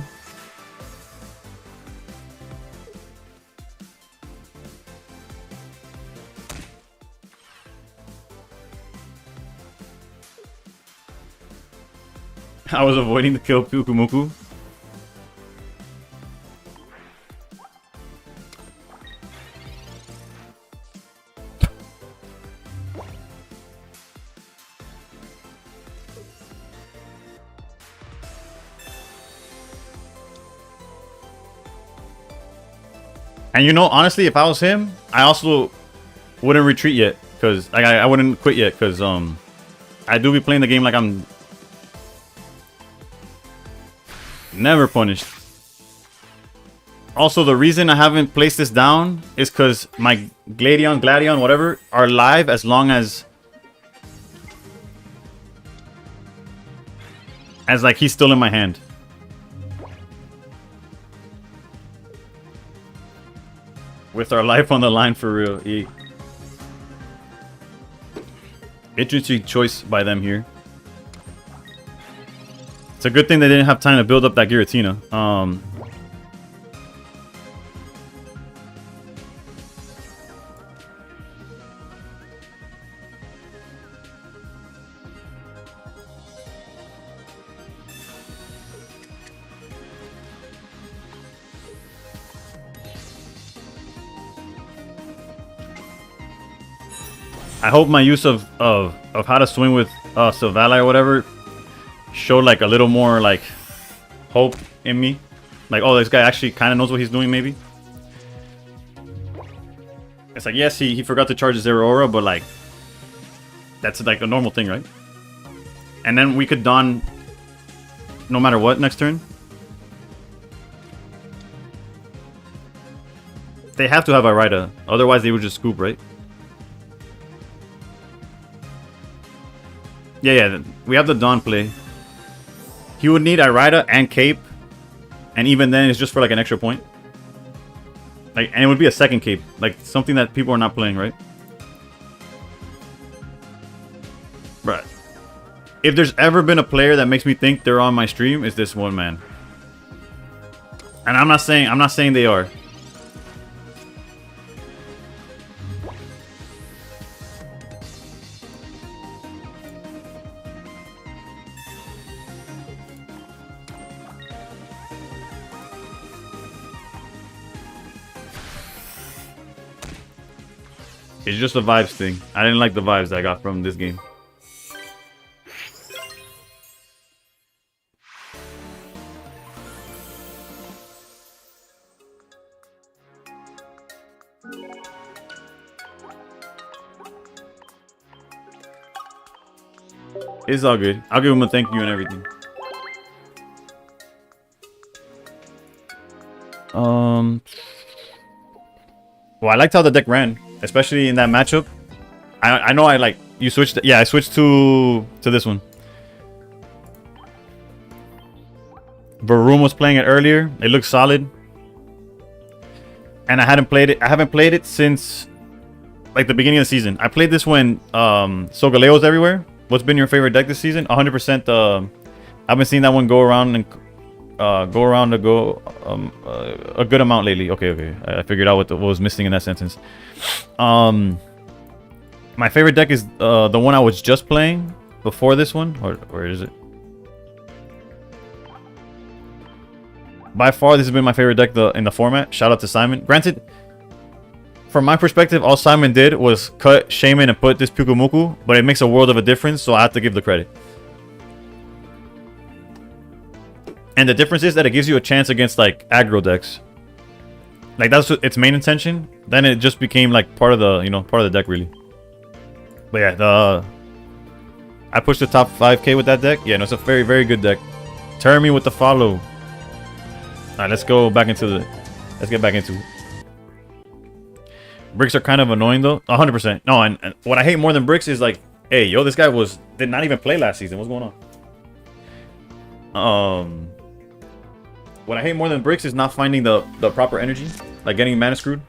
I was avoiding the kill Pukumuku. And you know, honestly, if I was him, I also wouldn't retreat yet, cause like I wouldn't quit yet, cause I do be playing the game like I'm never punished. Also, the reason I haven't placed this down is cause my Gladion, whatever, are live as long as like he's still in my hand. With our life on the line for real. Interesting choice by them here. It's a good thing they didn't have time to build up that Giratina. I hope my use of how to swing with Savala or whatever showed like a little more like hope in me. Like, oh, this guy actually kind of knows what he's doing, maybe. It's like, yes, he forgot to charge his Aurora, but like, that's like a normal thing, right? And then we could Dawn no matter what next turn. They have to have Irida, otherwise they would just scoop, right? Yeah, we have the Dawn play. He would need Irida and Cape, and even then it's just for like an extra point. Like, and it would be a second Cape, like something that people are not playing, right? Right. If there's ever been a player that makes me think they're on my stream, it's this one man. And I'm not saying they are. It's just a vibes thing. I didn't like the vibes that I got from this game. It's all good. I'll give him a thank you and everything. Well, I liked how the deck ran, especially in that matchup. I know I like you switched. Yeah, I switched to this one. Varoom was playing it earlier. It looked solid, and I haven't played it. I haven't played it since like the beginning of the season. I played this when Solgaleo's everywhere. What's been your favorite deck this season? 100%. I've been seeing that one go around and a good amount lately. Okay. I figured out what was missing in that sentence. My favorite deck is the one I was just playing before this one, or is it? By far, this has been my favorite deck in the format. Shout out to Simon. Granted, from my perspective, all Simon did was cut Shaman and put this Pyukumuku, but it makes a world of a difference, so I have to give the credit. And the difference is that it gives you a chance against like aggro decks. Like that's its main intention. Then it just became like part of the deck really. But yeah, I pushed the top 5k with that deck. Yeah, no, it's a very, very good deck. Turn me with the follow. Alright, let's get back into it. Bricks are kind of annoying though. 100%. No, and what I hate more than Bricks is like, hey, yo, this guy did not even play last season. What's going on? What I hate more than Bricks is not finding the proper energy, like getting mana screwed.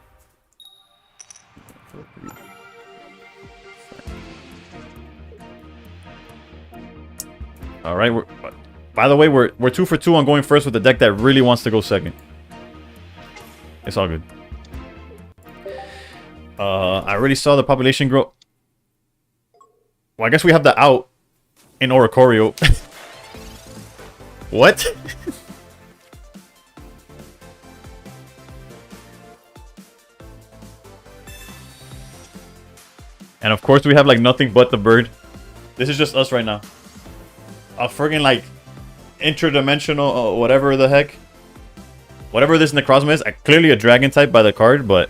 All right, by the way, we're 2 for 2 on going first with the deck that really wants to go second. It's all good. I already saw the population grow. Well, I guess we have the out in Oricorio. What? And of course we have like nothing but the bird. This is just us right now. A friggin' like interdimensional whatever the heck. Whatever this Necrozma is, clearly a dragon type by the card, but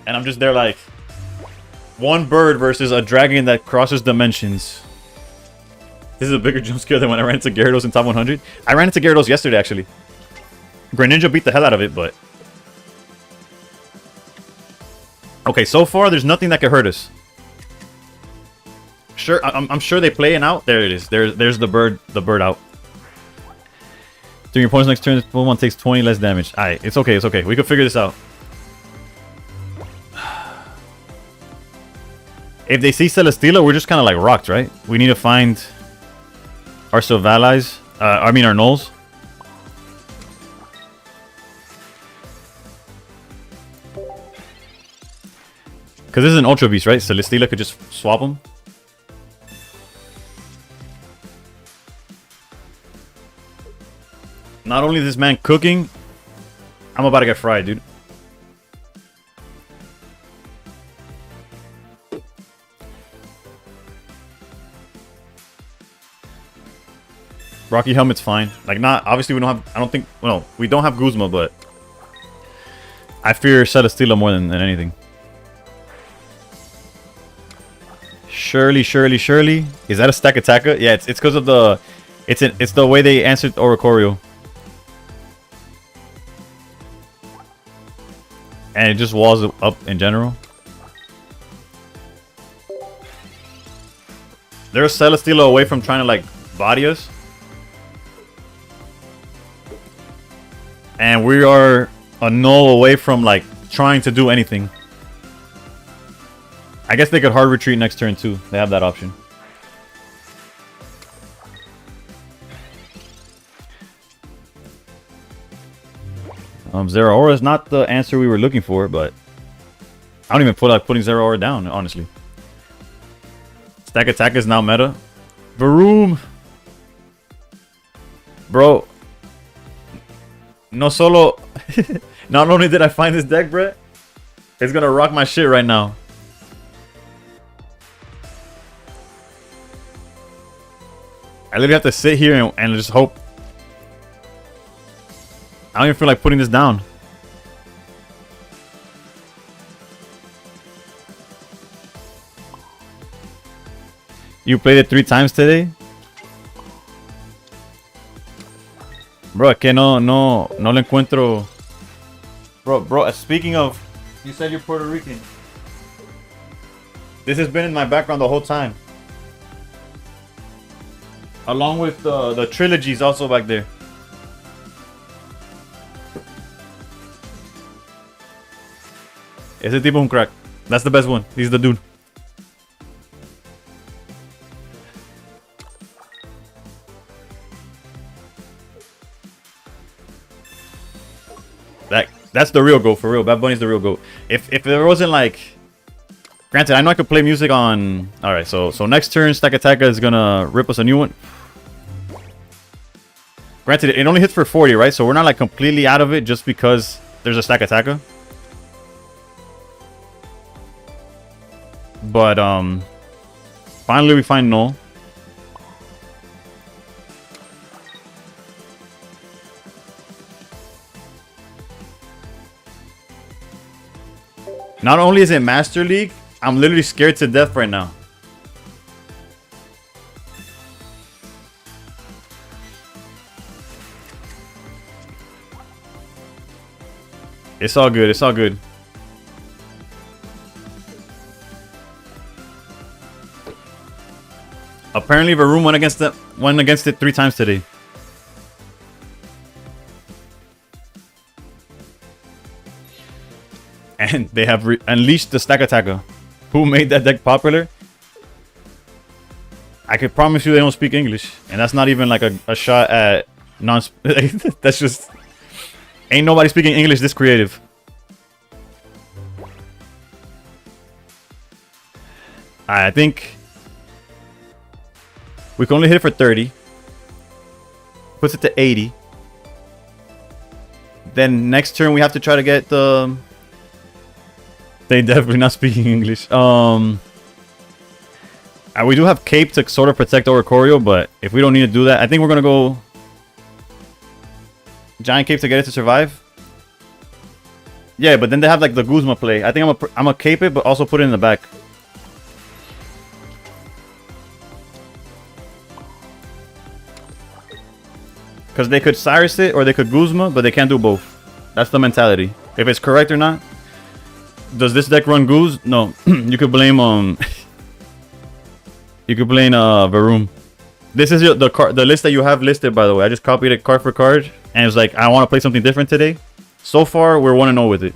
and I'm just there like one bird versus a dragon that crosses dimensions. This is a bigger jump scare than when I ran into Gyarados in top 100. I ran into Gyarados yesterday actually. Greninja beat the hell out of it, but okay, so far there's nothing that could hurt us. Sure, I'm sure they play an out. There it is. There's the bird out. During your opponent's next turn, this Pokemon takes 20 less damage. Alright, it's okay. We can figure this out. If they see Celesteela, we're just kind of like rocked, right? We need to find our Sylvalais. Our Nulls. Because this is an Ultra Beast, right? Celesteela could just swap them. Not only is this man cooking, I'm about to get fried, dude. Rocky Helmet's fine. Like, not obviously we don't have. I don't think. Well, no, we don't have Guzma, but I fear Celesteela more than anything. Surely. Is that a stack attacker? Yeah, it's because of the... It's the way they answered Oricorio. And it just walls it up in general. They're a Celesteela away from trying to, like, body us. And we are a null away from, like, trying to do anything. I guess they could hard retreat next turn, too. They have that option. Zeraora is not the answer we were looking for, but I don't even feel like putting Zeraora down, honestly. Stack Attack is now meta. Varoom! Bro. No solo. Not only did I find this deck, Brett, it's gonna rock my shit right now. I literally have to sit here and just hope. I don't even feel like putting this down. You played it 3 times today? Bro, que no lo encuentro. Bro, speaking of, you said you're Puerto Rican. This has been in my background the whole time. Along with the trilogies also back there. Ese tipo un crack. That's the best one. He's the dude. That's the real GOAT, for real. Bad Bunny's the real GOAT. If there wasn't like... Granted, I know I could play music on... Alright, so next turn, Stack Attacker is gonna rip us a new one. Granted, it only hits for 40, right? So we're not like completely out of it just because there's a Stack Attacker. But, finally we find Null. Not only is it Master League, I'm literally scared to death right now. It's all good, it's all good. Apparently Varoom went against it 3 times today. And they have unleashed the Stack Attacker. Who made that deck popular? I could promise you they don't speak English. And that's not even like a shot at non... That's just... Ain't nobody speaking English this creative. I think... We can only hit it for 30. Puts it to 80. Then next turn we have to try to get the... They definitely not speaking English. We do have Cape to sort of protect Oricorio, but if we don't need to do that, I think we're gonna go Giant Cape to get it to survive. Yeah, but then they have like the Guzma play. I think I'm gonna Cape it, but also put it in the back. Because they could Cyrus it or they could Guzma, but they can't do both. That's the mentality. If it's correct or not. Does this deck run Guz? No. You could blame you could blame Varoom. This is the list that you have listed, by the way. I just copied it card for card, and it was like I want to play something different today. So far, we're 1-0 with it.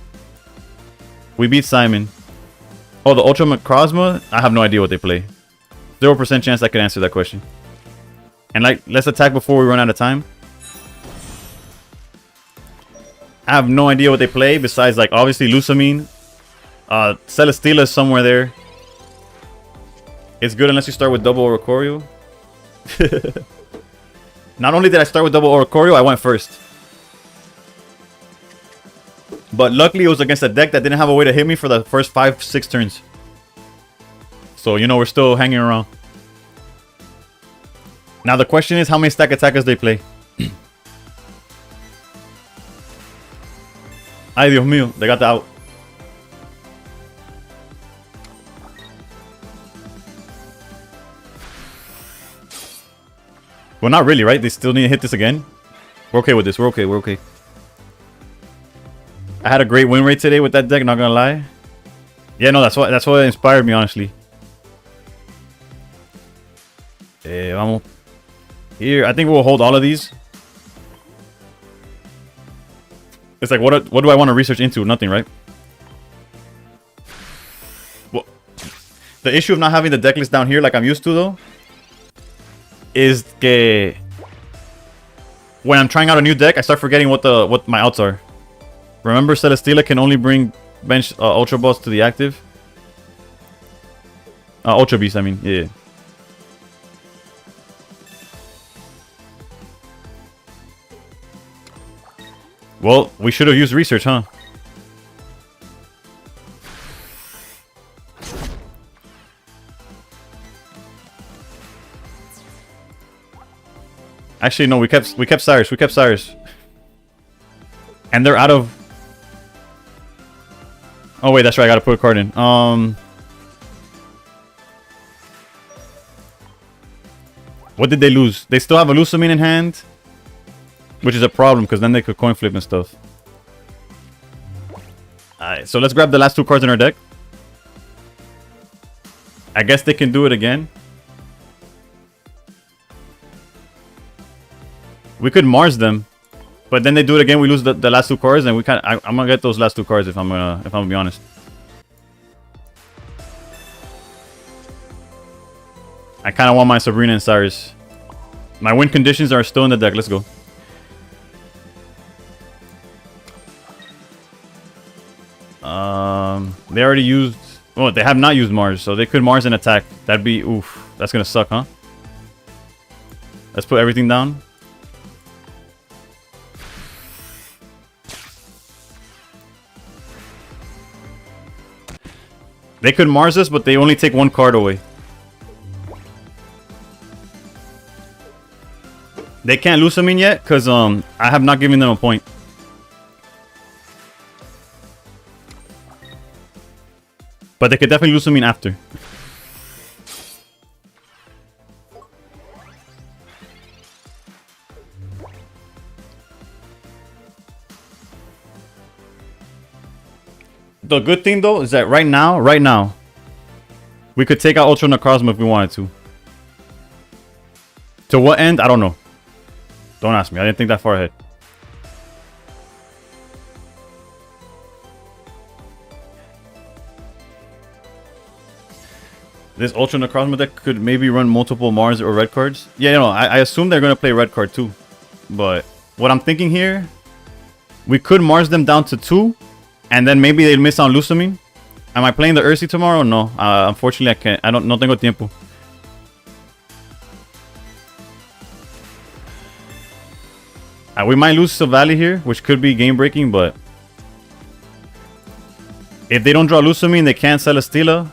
We beat Simon. Oh, the Ultra Macrozma? I have no idea what they play. 0% chance I could answer that question. And like, let's attack before we run out of time. I have no idea what they play besides like obviously Lusamine. Celesteela is somewhere there. It's good unless you start with double Oricorio. Not only did I start with double Oricorio, I went first. But luckily it was against a deck that didn't have a way to hit me for the first 5-6 turns. So, you know, we're still hanging around. Now the question is how many Stack Attackers they play. Ay, Dios mío. They got the out. Well, not really, right? They still need to hit this again. We're okay with this. We're okay. We're okay. I had a great win rate today with that deck, not gonna lie. Yeah, no, that's what inspired me, honestly. Vamos. Here, I think we'll hold all of these. It's like, what do I want to research into? Nothing, right? Well, the issue of not having the deck list down here like I'm used to, though, is que when I'm trying out a new deck, I start forgetting what my outs are. Remember, Celesteela can only bring bench Ultra Balls to the active. Ultra Beast, I mean, yeah. Well, we should have used research, huh? Actually, no, we kept Cyrus. We kept Cyrus. And they're out of... Oh, wait, that's right. I gotta put a card in. What did they lose? They still have a Lusamine in hand. Which is a problem, because then they could coin flip and stuff. Alright, so let's grab the last two cards in our deck. I guess they can do it again. We could Mars them. But then they do it again, we lose the last two cards, and we can't. I'm gonna get those last two cards if I'm gonna be honest. I kinda want my Sabrina and Cyrus. My win conditions are still in the deck. Let's go. They already used... Oh, they have not used Mars, so they could Mars and attack. That'd be... Oof. That's gonna suck, huh? Let's put everything down. They could Mars us, but they only take one card away. They can't Lusamine yet, because I have not given them a point. But they could definitely Lusamine after. The good thing though is that right now, we could take out Ultra Necrozma if we wanted to. To what end? I don't know. Don't ask me. I didn't think that far ahead. This Ultra Necrozma deck could maybe run multiple Mars or red cards. Yeah, you know, I assume they're going to play red card too. But what I'm thinking here, we could Mars them down to 2. And then maybe they'll miss on Lusamine. Am I playing the Ursi tomorrow? No. Unfortunately, I can't. No tengo tiempo. We might lose Silvally here, which could be game breaking, but if they don't draw Lusamine, they can't Celesteela.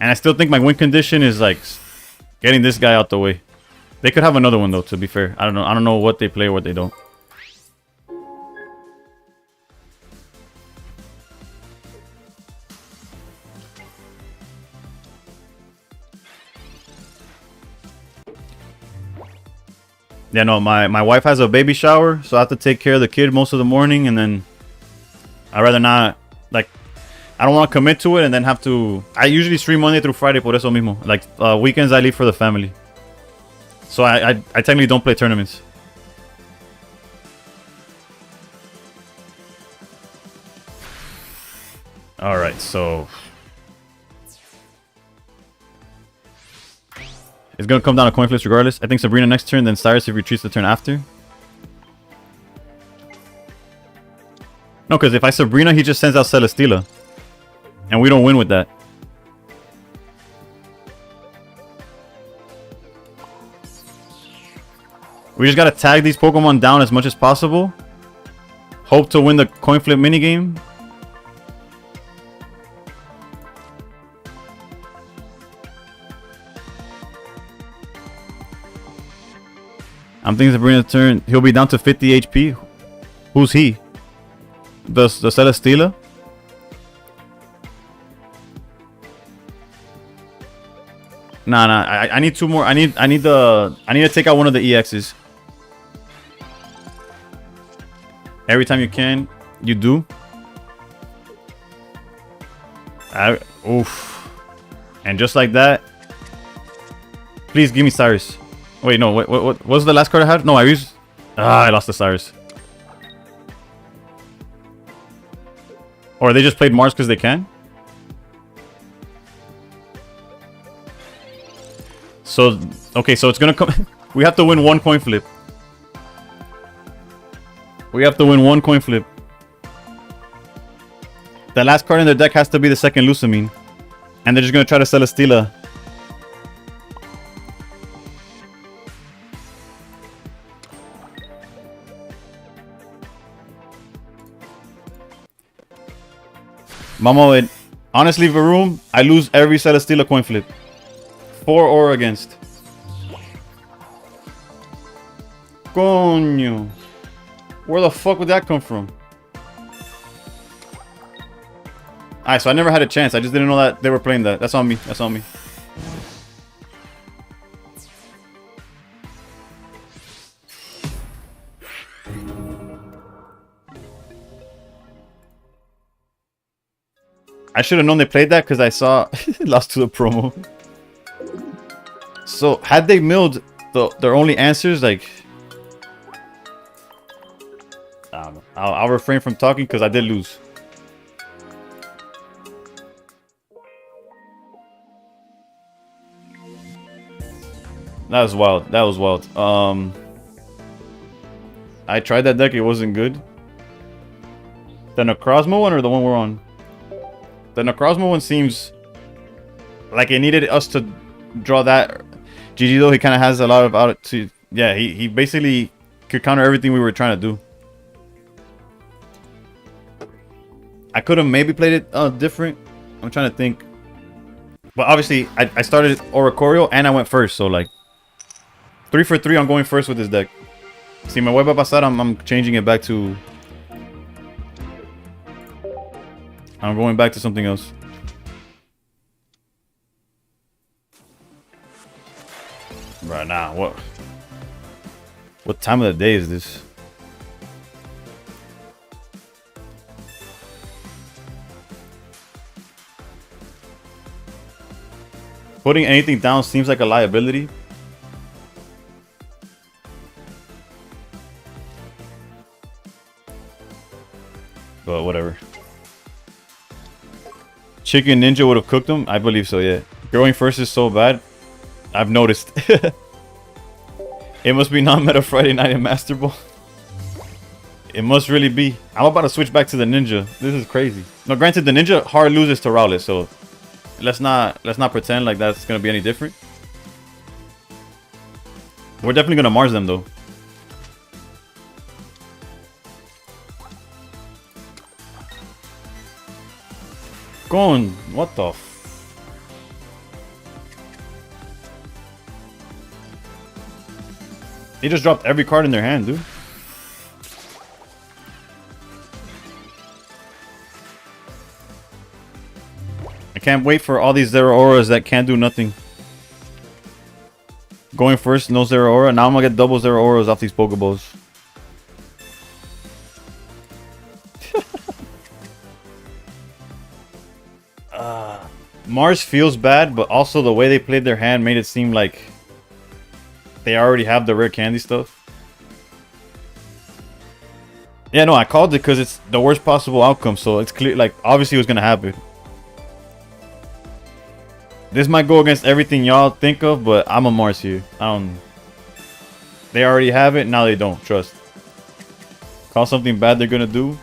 And I still think my win condition is like getting this guy out the way. They could have another one though, to be fair. I don't know. I don't know what they play or what they don't. Yeah, no, my wife has a baby shower, so I have to take care of the kid most of the morning, and then I'd rather not, like, I don't want to commit to it and then have to... I usually stream Monday through Friday, por eso mismo. Like, weekends I leave for the family. So I technically don't play tournaments. Alright, so... It's going to come down to coin flips regardless. I think Sabrina next turn, then Cyrus if he retreats the turn after. No, because if I Sabrina, he just sends out Celesteela. And we don't win with that. We just got to tag these Pokemon down as much as possible. Hope to win the coin flip minigame. I'm thinking Sabrina turn. He'll be down to 50 HP. Who's he? The Celesteela? Nah. I need 2 more. I need to take out one of the EXs. Every time you can, you do. Oof. And just like that. Please give me Cyrus. Wait, no. What was the last card I had? No, I used. I lost the Cyrus. Or they just played Mars because they can? So, okay, so it's gonna come. We have to win 1 coin flip. We have to win 1 coin flip. The last card in their deck has to be the second Lusamine. And they're just gonna try to sell a Celesteela. Mama, honestly, Varoom, I lose every Celesteela coin flip. 4 or against. Coño. Where the fuck would that come from? Alright, so I never had a chance. I just didn't know that they were playing that. That's on me. That's on me. I should have known they played that because I saw lost to the promo. So had they milled their only answers, like I don't know. I'll refrain from talking because I did lose. That was wild. That was wild. I tried that deck. It wasn't good. The Necrozma one or the one we're on? The Necrozma one seems like it needed us to draw that. GG though, he kind of has a lot of out to. Yeah, he basically could counter everything we were trying to do. I could have maybe played it different. I'm trying to think. But obviously, I started Oricorio and I went first, so like 3 for 3. I'm going first with this deck. See, my Weba Pasar, I'm changing it back to. I'm going back to something else. Right now, what time of the day is this? Putting anything down seems like a liability. But whatever. Chicken Ninja would have cooked them? I believe so, yeah. Going first is so bad. I've noticed. It must be non-meta Friday night in Master Ball. It must really be. I'm about to switch back to the Ninja. This is crazy. No, granted, the Ninja hard loses to Rowlet, so let's not pretend like that's gonna be any different. We're definitely gonna Mars them though. Gone. What the f... They just dropped every card in their hand, dude. I can't wait for all these Zeraoras that can't do nothing. Going first, no Zeraora. Now I'm gonna get double Zeraoras off these Pokeballs. Mars feels bad, but also the way they played their hand made it seem like they already have the rare candy stuff. Yeah, no, I called it because it's the worst possible outcome, so it's clear, like, obviously it was gonna happen. This might go against everything y'all think of, but I'm a Mars here. They already have it, now they don't. Trust. Call something bad they're gonna do.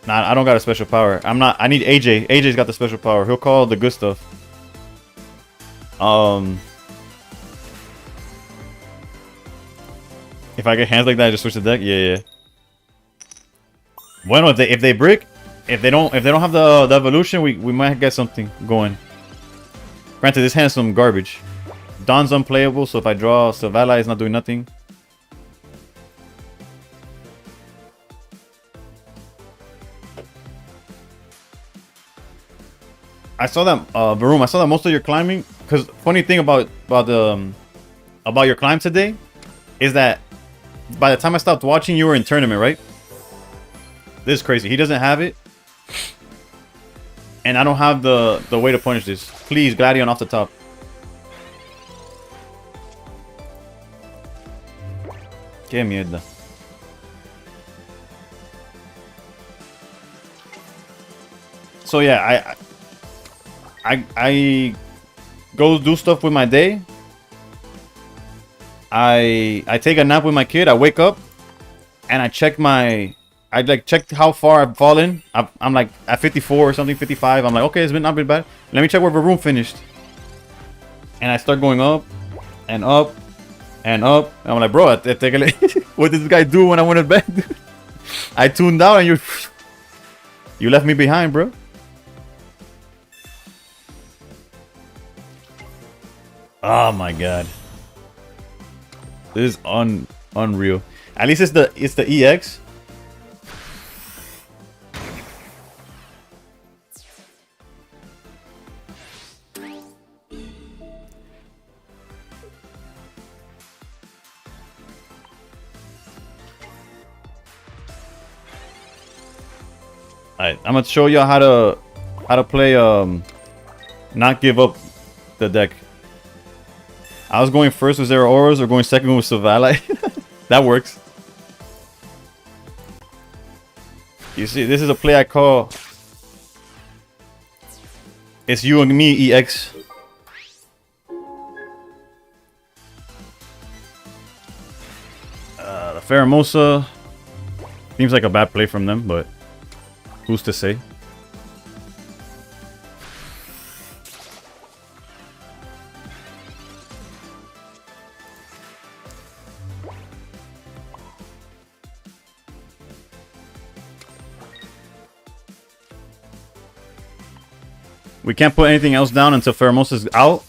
Nah, I don't got a special power. I need AJ. AJ's got the special power. He'll call the good stuff. If I get hands like that, I just switch the deck. Yeah. Bueno, if they brick, if they don't have the evolution, we might get something going. Granted, this hand is some garbage, Don's unplayable, so if I draw Silvala, it's not doing nothing. I saw that, Varoom, I saw that most of your climbing, because funny thing about your climb today is that by the time I stopped watching, you were in tournament, right? This is crazy. He doesn't have it. And I don't have the way to punish this. Please, Gladion off the top. Qué mierda. So yeah, I go do stuff with my day. I take a nap with my kid. I wake up and I check how far I've fallen. I'm like at 54 or something, 55. I'm like, okay, it's not been bad. Let me check where the room finished. And I start going up and up and up. And I'm like, bro, what did this guy do when I went to bed? I tuned out and you left me behind, bro. Oh my god. This is unreal. At least it's the EX. Alright, I'm gonna show y'all how to play not give up the deck. I was going first with Zero Auras or going second with Silvala. That works. You see, this is a play I call It's You and Me EX. The Pheromosa seems like a bad play from them, but who's to say? We can't put anything else down until Pheromosa's out.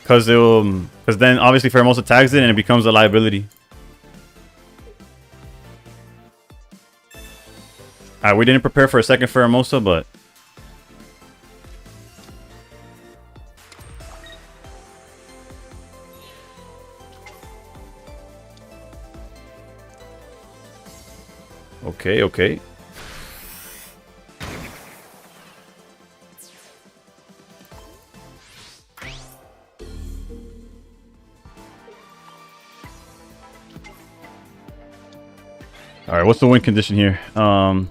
Because then obviously Pheromosa tags it and it becomes a liability. Alright, we didn't prepare for a second Pheromosa, but okay. Alright, what's the win condition here? That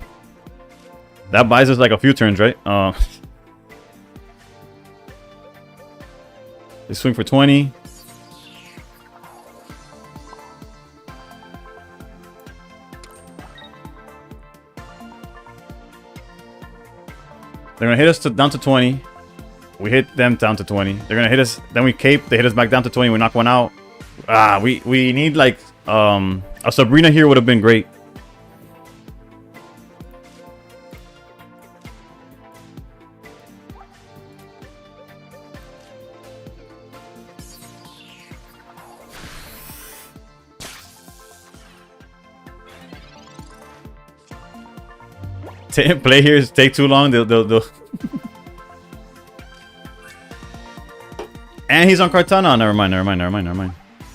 buys us like a few turns, right? They swing for 20. They're gonna hit us down to 20. We hit them down to 20. They're gonna hit us, then we cape, they hit us back down to 20, we knock one out. We need like a Sabrina here would have been great. Play here is take too long. They'll. And he's on Kartana. Never mind.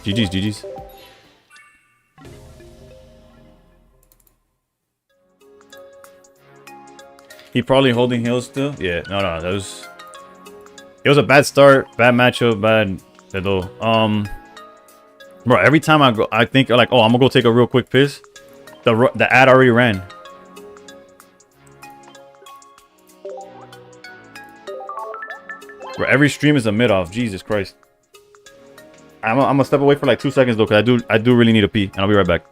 GG's. He probably holding heals still. Yeah, no, that was. It was a bad start, bad matchup, bad. Bro, every time I go, I think like, oh, I'm gonna go take a real quick piss. The ad already ran. Bro, every stream is a mid-off. Jesus Christ. I'm gonna step away for like 2 seconds though, because I do really need a pee, and I'll be right back.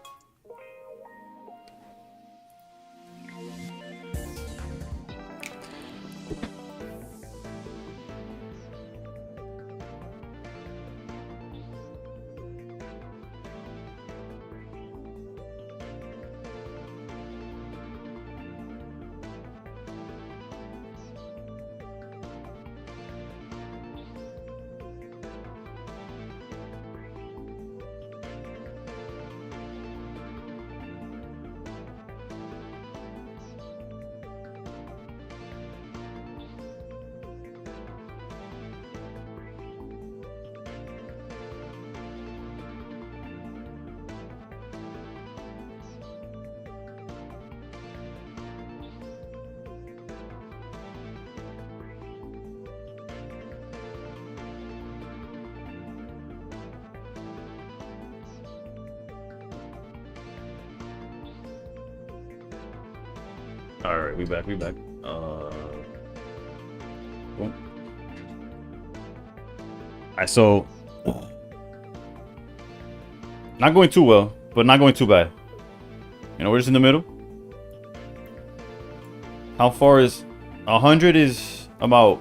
All right, we back. Boom. Alright, so not going too well, but not going too bad. You know, we're just in the middle. How far is 100 is about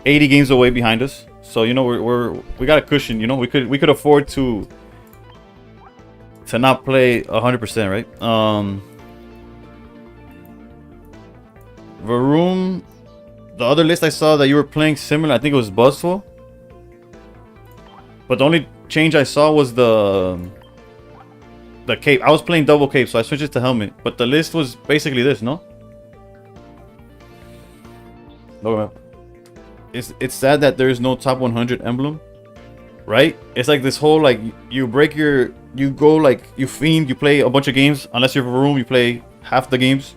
80 games away behind us. So you know we got a cushion. You know, we could afford to not play 100%, right? Varoom, the other list I saw that you were playing similar, I think it was Buzzful. But the only change I saw was the cape. I was playing double cape, so I switched it to helmet. But the list was basically this, no? Look, it's sad that there is no top 100 emblem, right? It's like this whole like you go like you fiend, you play a bunch of games. Unless you're Varoom, you play half the games.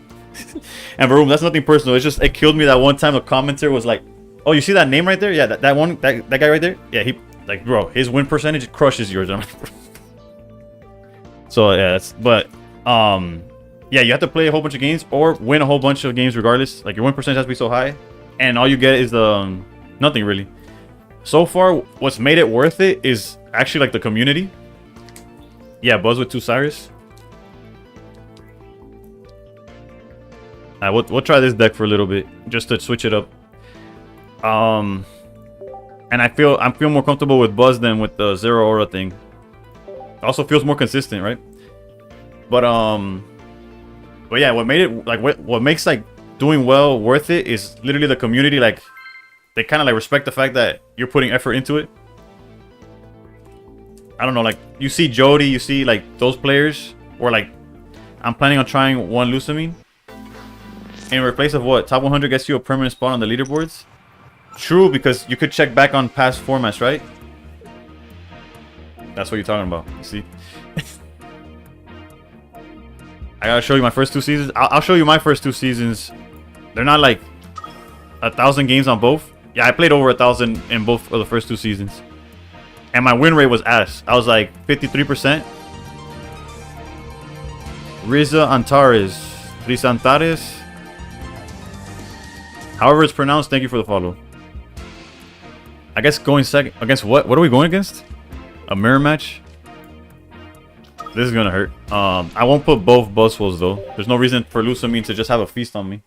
And Varoom, that's nothing personal. It's just it killed me that one time a commenter was like, "Oh, you see that name right there? Yeah, that one that guy right there. Yeah, he like bro, his win percentage crushes yours." So yeah, yeah, you have to play a whole bunch of games or win a whole bunch of games regardless. Like your win percentage has to be so high, and all you get is the nothing really. So far, what's made it worth it is actually like the community. Yeah, Buzz with 2 Cyrus. We'll try this deck for a little bit just to switch it up. And I feel more comfortable with Buzz than with the Zero Aura thing. Also feels more consistent, right? But yeah, what made it like what makes like doing well worth it is literally the community. Like they kind of like respect the fact that you're putting effort into it. I don't know, like you see Jody, you see like those players, or like I'm planning on trying one Lusamine. In replace of what? Top 100 gets you a permanent spot on the leaderboards? True, because you could check back on past formats, right? That's what you're talking about. You see? I gotta show you my first 2 seasons. I'll show you my first 2 seasons. They're not like 1,000 games on both. Yeah, I played over 1,000 in both of the first 2 seasons. And my win rate was ass. I was like 53%. Riza Antares. Risantares. However it's pronounced, thank you for the follow. I guess going second against what? What are we going against? A mirror match? This is gonna hurt. I won't put both Buzzfuls though. There's no reason for Lusamine to just have a feast on me.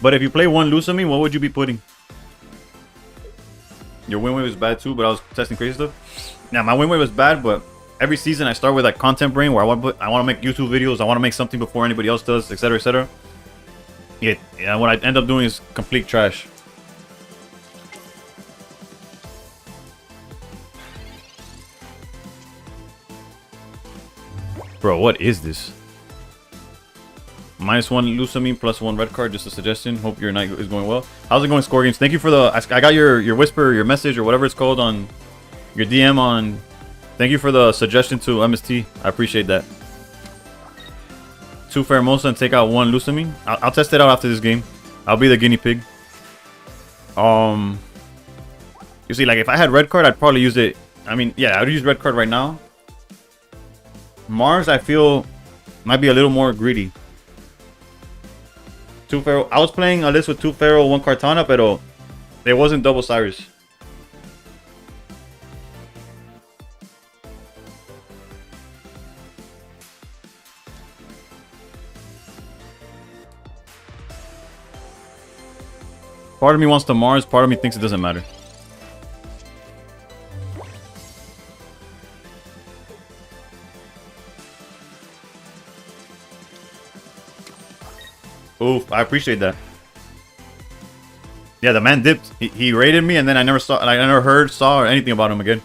But if you play one Lusamine, what would you be putting? Your win rate was bad too, but I was testing crazy stuff. Yeah, my win rate was bad, but every season I start with like content brain where I want to make YouTube videos, I want to make something before anybody else does, etc., etc. Yeah, what I end up doing is complete trash. Bro, what is this? -1 Lusamine, +1 red card, just a suggestion. Hope your night is going well. How's it going, Score Games? Thank you for the... I got your whisper, your message, or whatever it's called on your DM on... Thank you for the suggestion to MST. I appreciate that. 2 Pheromosa and take out 1 Lusamine. I'll test it out after this game. I'll be the guinea pig. You see, like, if I had red card, I'd probably use it... I mean, yeah, I'd use red card right now. Mars, I feel, might be a little more greedy. 2 Pharaoh. I was playing a list with 2 Pharaoh, 1 Kartana, but there wasn't double Cyrus. Part of me wants to Mars, part of me thinks it doesn't matter. Oof, I appreciate that. Yeah, the man dipped. He raided me, and then I never heard, saw, or anything about him again.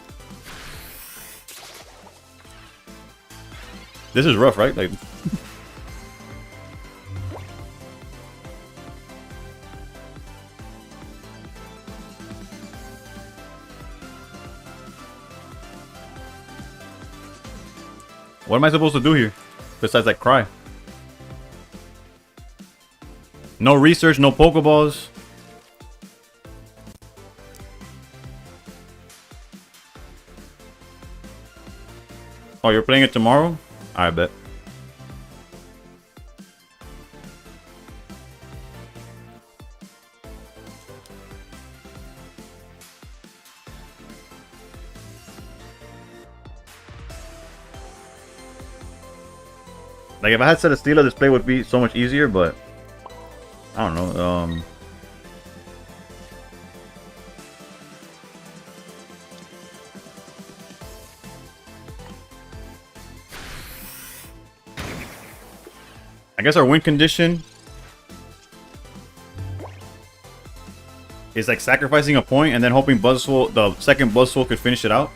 This is rough, right? Like, What am I supposed to do here? Besides like cry. No research, no Pokeballs. Oh, you're playing it tomorrow? I bet. Like, if I had Celesteela, this play would be so much easier, but I don't know. I guess our win condition is like sacrificing a point and then hoping Buzzwole, the second Buzzwole, could finish it out.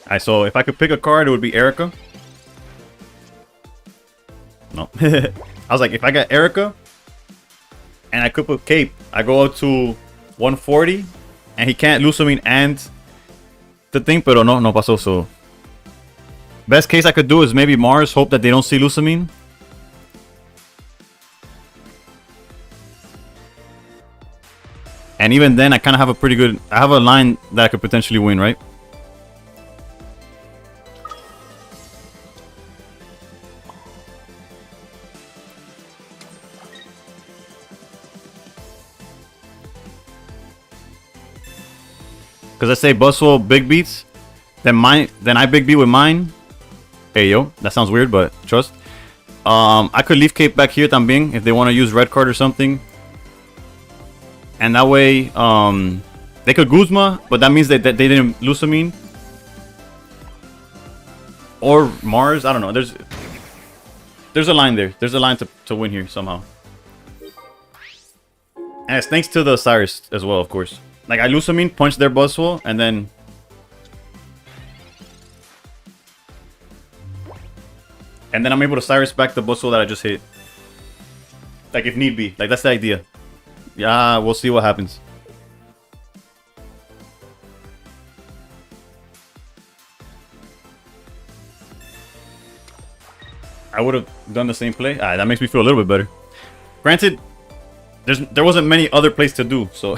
Alright, so if I could pick a card, it would be Erica. No. I was like, if I got Erica and I could put Cape, I go up to 140 and he can't Lusamine and the thing, pero no pasó, so best case I could do is maybe Mars, hope that they don't see Lusamine. And even then I kind of have a pretty good, I have a line that I could potentially win, right? Because I say Buzzwole big beats, then I big beat with mine. Hey yo, that sounds weird, but trust. I could leave Cape back here también if they want to use red card or something. And that way, they could Guzma, but that means that they didn't Lusamine. Or Mars, I don't know. There's a line there. There's a line to win here somehow. And it's thanks to the Cyrus as well, of course. Like, I Lusamine, punch their Buzzwole, and then... And then I'm able to Cyrus back the Buzzwole that I just hit. Like, if need be. Like, that's the idea. Yeah, we'll see what happens. I would have done the same play. That makes me feel a little bit better. Granted, there wasn't many other plays to do, so...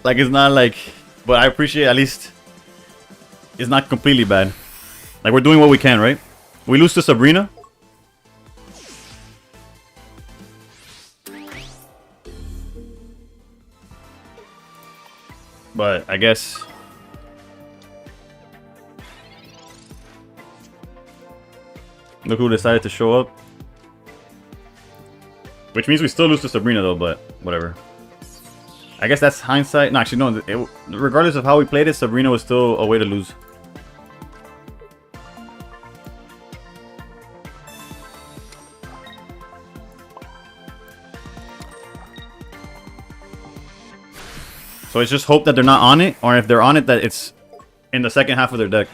Like, it's not like, but I appreciate at least it's not completely bad. Like, we're doing what we can, right? We lose to Sabrina. But I guess look who decided to show up. Which means we still lose to Sabrina though, but whatever. I guess that's hindsight. No, actually, no. Regardless of how we played it, Sabrina was still a way to lose. So it's just hope that they're not on it, or if they're on it, that it's in the second half of their deck.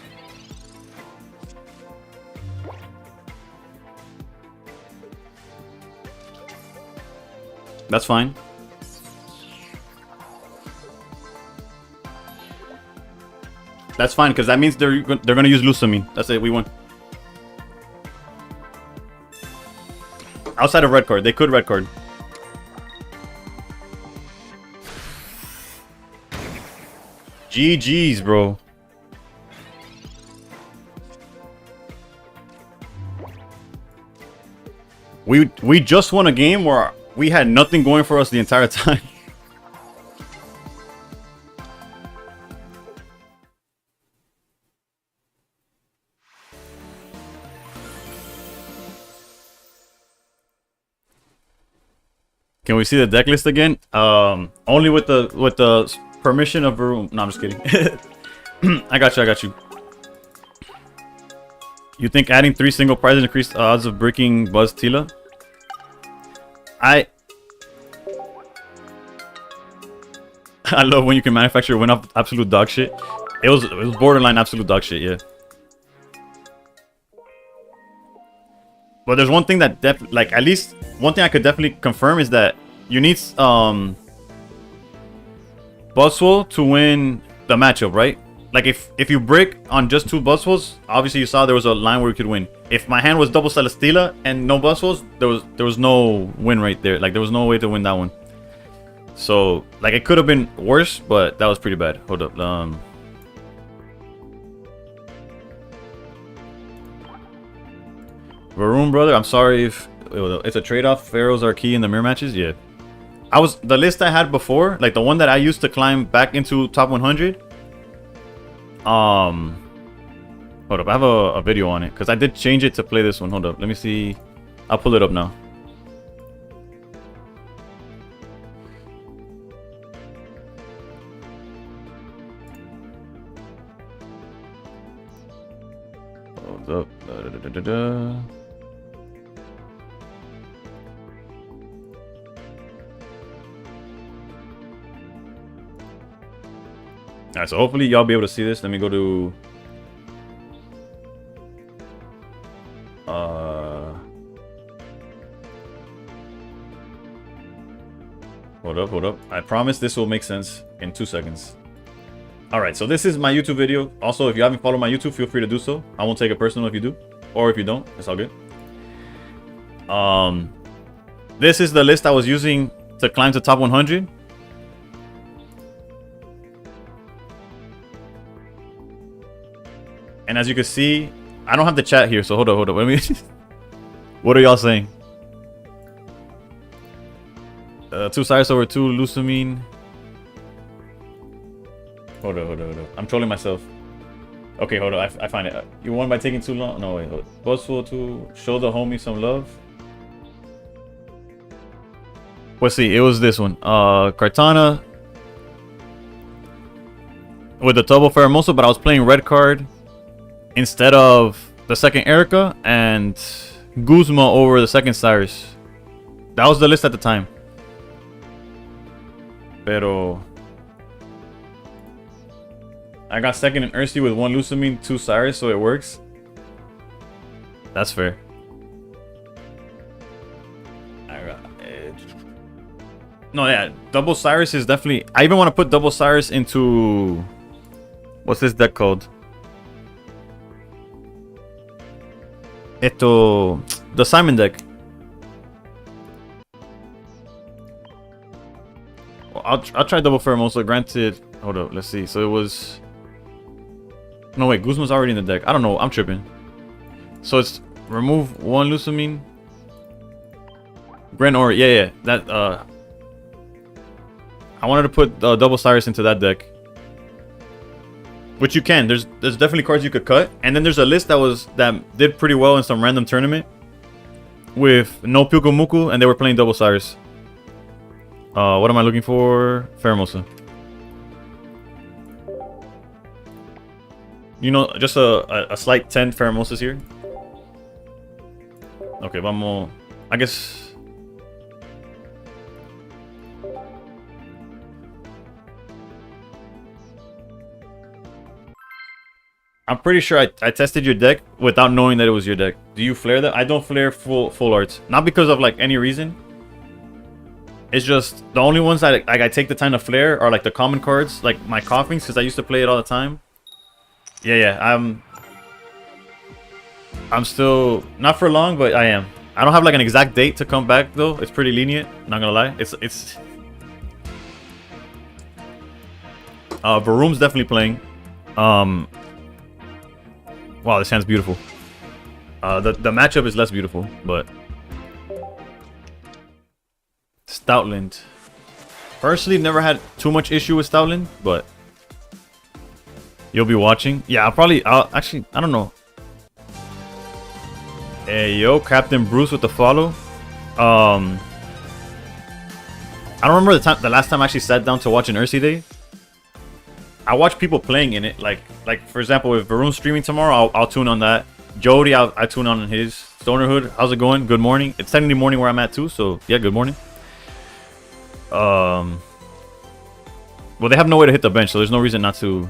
That's fine. That's fine, because that means they're gonna use Lusamine. That's it, we won. Outside of red card, they could red card. GG's, bro. We just won a game where we had nothing going for us the entire time. Can we see the deck list again? Only with the permission of Varoom. No, I'm just kidding. I got you. You think adding 3 single prizes increased odds of breaking Buzz Tila? I love when you can manufacture win off absolute dog shit. It was borderline absolute dog shit, yeah. But there's one thing that like at least one thing I could definitely confirm is that you need Buzzwole to win the matchup, right? Like if you break on just 2 Buzzwoles, obviously you saw there was a line where you could win. If my hand was double Celesteela and no Buzzwoles, there was no win right there. Like there was no way to win that one. So like it could have been worse, but that was pretty bad. Hold up. Varun, brother, I'm sorry if it's a trade-off. Pharaohs are key in the mirror matches. Yeah, the list I had before, like the one that I used to climb back into top 100. Hold up, I have a video on it because I did change it to play this one. Hold up, let me see. I'll pull it up now. Hold up. Alright, so hopefully y'all be able to see this. Let me go to hold up. I promise this will make sense in 2 seconds. Alright, so this is my YouTube video. Also, if you haven't followed my YouTube, feel free to do so. I won't take it personal if you do. Or if you don't, it's all good. This is the list I was using to climb to top 100. And as you can see, I don't have the chat here, so hold up. Let me. What are y'all saying? 2 Cyrus over 2 Lusamine. Hold up. I'm trolling myself. Okay, hold up. I find it. You won by taking too long. No, wait. Buzzwole to show the homie some love. Let's see. It was this one. Kartana with the double Pheromosa, but I was playing red card instead of the second Erica and Guzma over the second Cyrus. That was the list at the time. Pero I got second in Ursi with 1 Lusamine, 2 Cyrus, so it works. That's fair. No, yeah, double Cyrus is definitely. I even want to put double Cyrus into. What's this deck called? The Simon deck. Well, I'll try double Pheromosa. Granted, hold up, let's see. So it was. No wait, Guzma's already in the deck. I don't know. I'm tripping. So it's remove 1 Lusamine. Grand Ori. Yeah. That I wanted to put double Cyrus into that deck. Which you can. There's definitely cards you could cut. And then there's a list that did pretty well in some random tournament with no Pyukumuku, and they were playing double Cyrus. What am I looking for? Pheromosa. You know, just a slight 10 Pheromosas here. Okay, vamos. I guess. I'm pretty sure I tested your deck without knowing that it was your deck. Do you flare that? I don't flare full arts. Not because of like any reason. It's just the only ones that I take the time to flare are like the common cards, like my Coughings, because I used to play it all the time. Yeah. I'm still not for long, but I am. I don't have like an exact date to come back though. It's pretty lenient. Not gonna lie. It's. Varum's definitely playing. Wow, this hand's beautiful. The matchup is less beautiful, but Stoutland. Personally, never had too much issue with Stoutland, but you'll be watching. Yeah, I'll actually, I don't know. Hey, yo, Captain Bruce with the follow. I don't remember the last time I actually sat down to watch an Ursi Day. I watch people playing in it, like for example, if Varun's streaming tomorrow, I'll tune on that. Jody, I tune on his. Stonerhood, how's it going? Good morning. It's technically morning where I'm at too, so yeah, good morning. Well, they have no way to hit the bench, so there's no reason not to.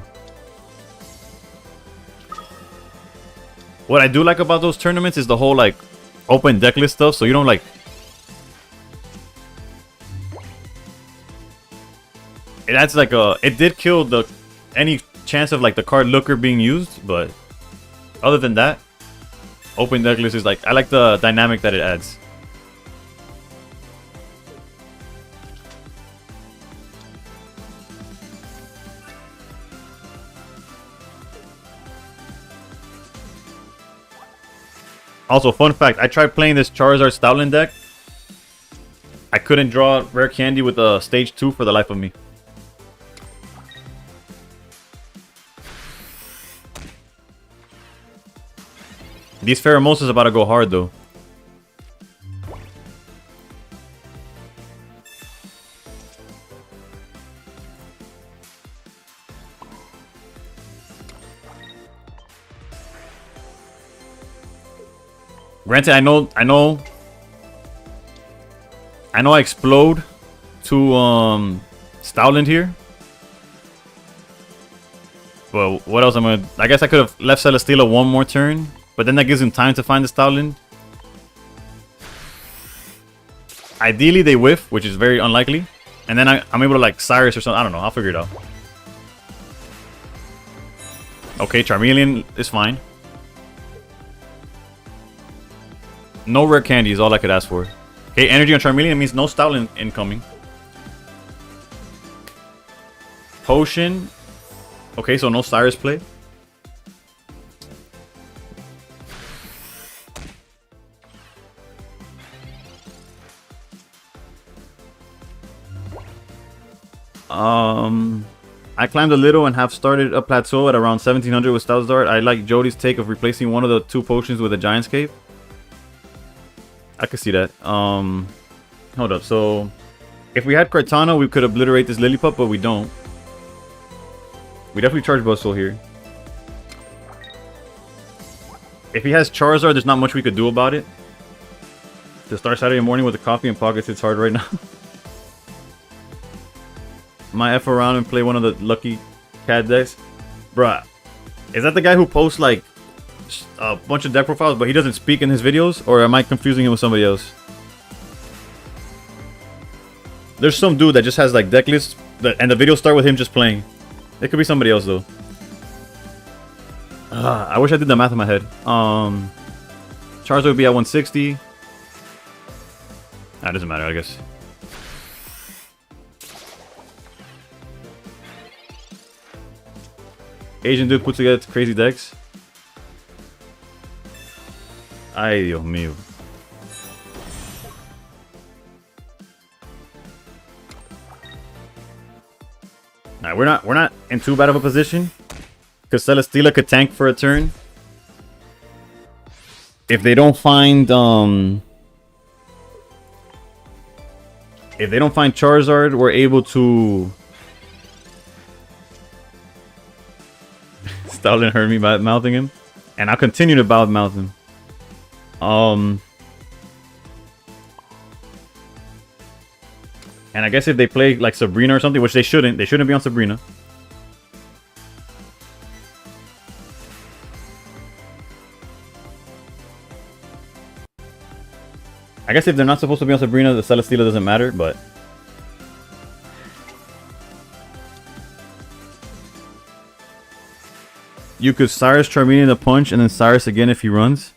What I do like about those tournaments is the whole like open deck list stuff, so you don't like. It adds like a. It did kill the any chance of like the card looker being used, but other than that, open deck list is like, I like the dynamic that it adds. Also, fun fact, I tried playing this Charizard Stoutland deck. I couldn't draw rare candy with a stage 2 for the life of me. These Pheromoses about to go hard though. Granted, I know I explode to Stoutland here. But what else am I guess I could have left Celesteela one more turn, but then that gives him time to find the Stoutland. Ideally they whiff, which is very unlikely. And then I'm able to like Cyrus or something. I don't know, I'll figure it out. Okay, Charmeleon is fine. No rare candy is all I could ask for. Okay, energy on Charmeleon means no Stoutland incoming. Potion. Okay, so no Cyrus play. I climbed a little and have started a plateau at around 1700 with Stout's Dart. I like Jody's take of replacing one of the 2 potions with a Giant's Cape. I could see that. Hold up. So, if we had Kartana, we could obliterate this Lillipup, but we don't. We definitely charge Buzzwole here. If he has Charizard, there's not much we could do about it. To start Saturday morning with a coffee and pockets, it's hard right now. Might F around and play one of the Lucky Cat decks. Bruh, is that the guy who posts like a bunch of deck profiles, but he doesn't speak in his videos? Or am I confusing him with somebody else? There's some dude that just has like deck lists, and the videos start with him just playing. It could be somebody else though. I wish I did the math in my head. Charizard would be at 160. That doesn't matter, I guess. Asian dude puts together crazy decks. Ay, Dios mío. Alright, we're not in too bad of a position, because Celesteela could tank for a turn. If they don't find Charizard, we're able to. Stoutland heard me by mouthing him, and I'll continue to mouth him. And I guess if they play like Sabrina or something, which they shouldn't be on Sabrina. I guess if they're not supposed to be on Sabrina, the Celesteela doesn't matter, but you could Cyrus Charmeleon the punch and then Cyrus again if he runs.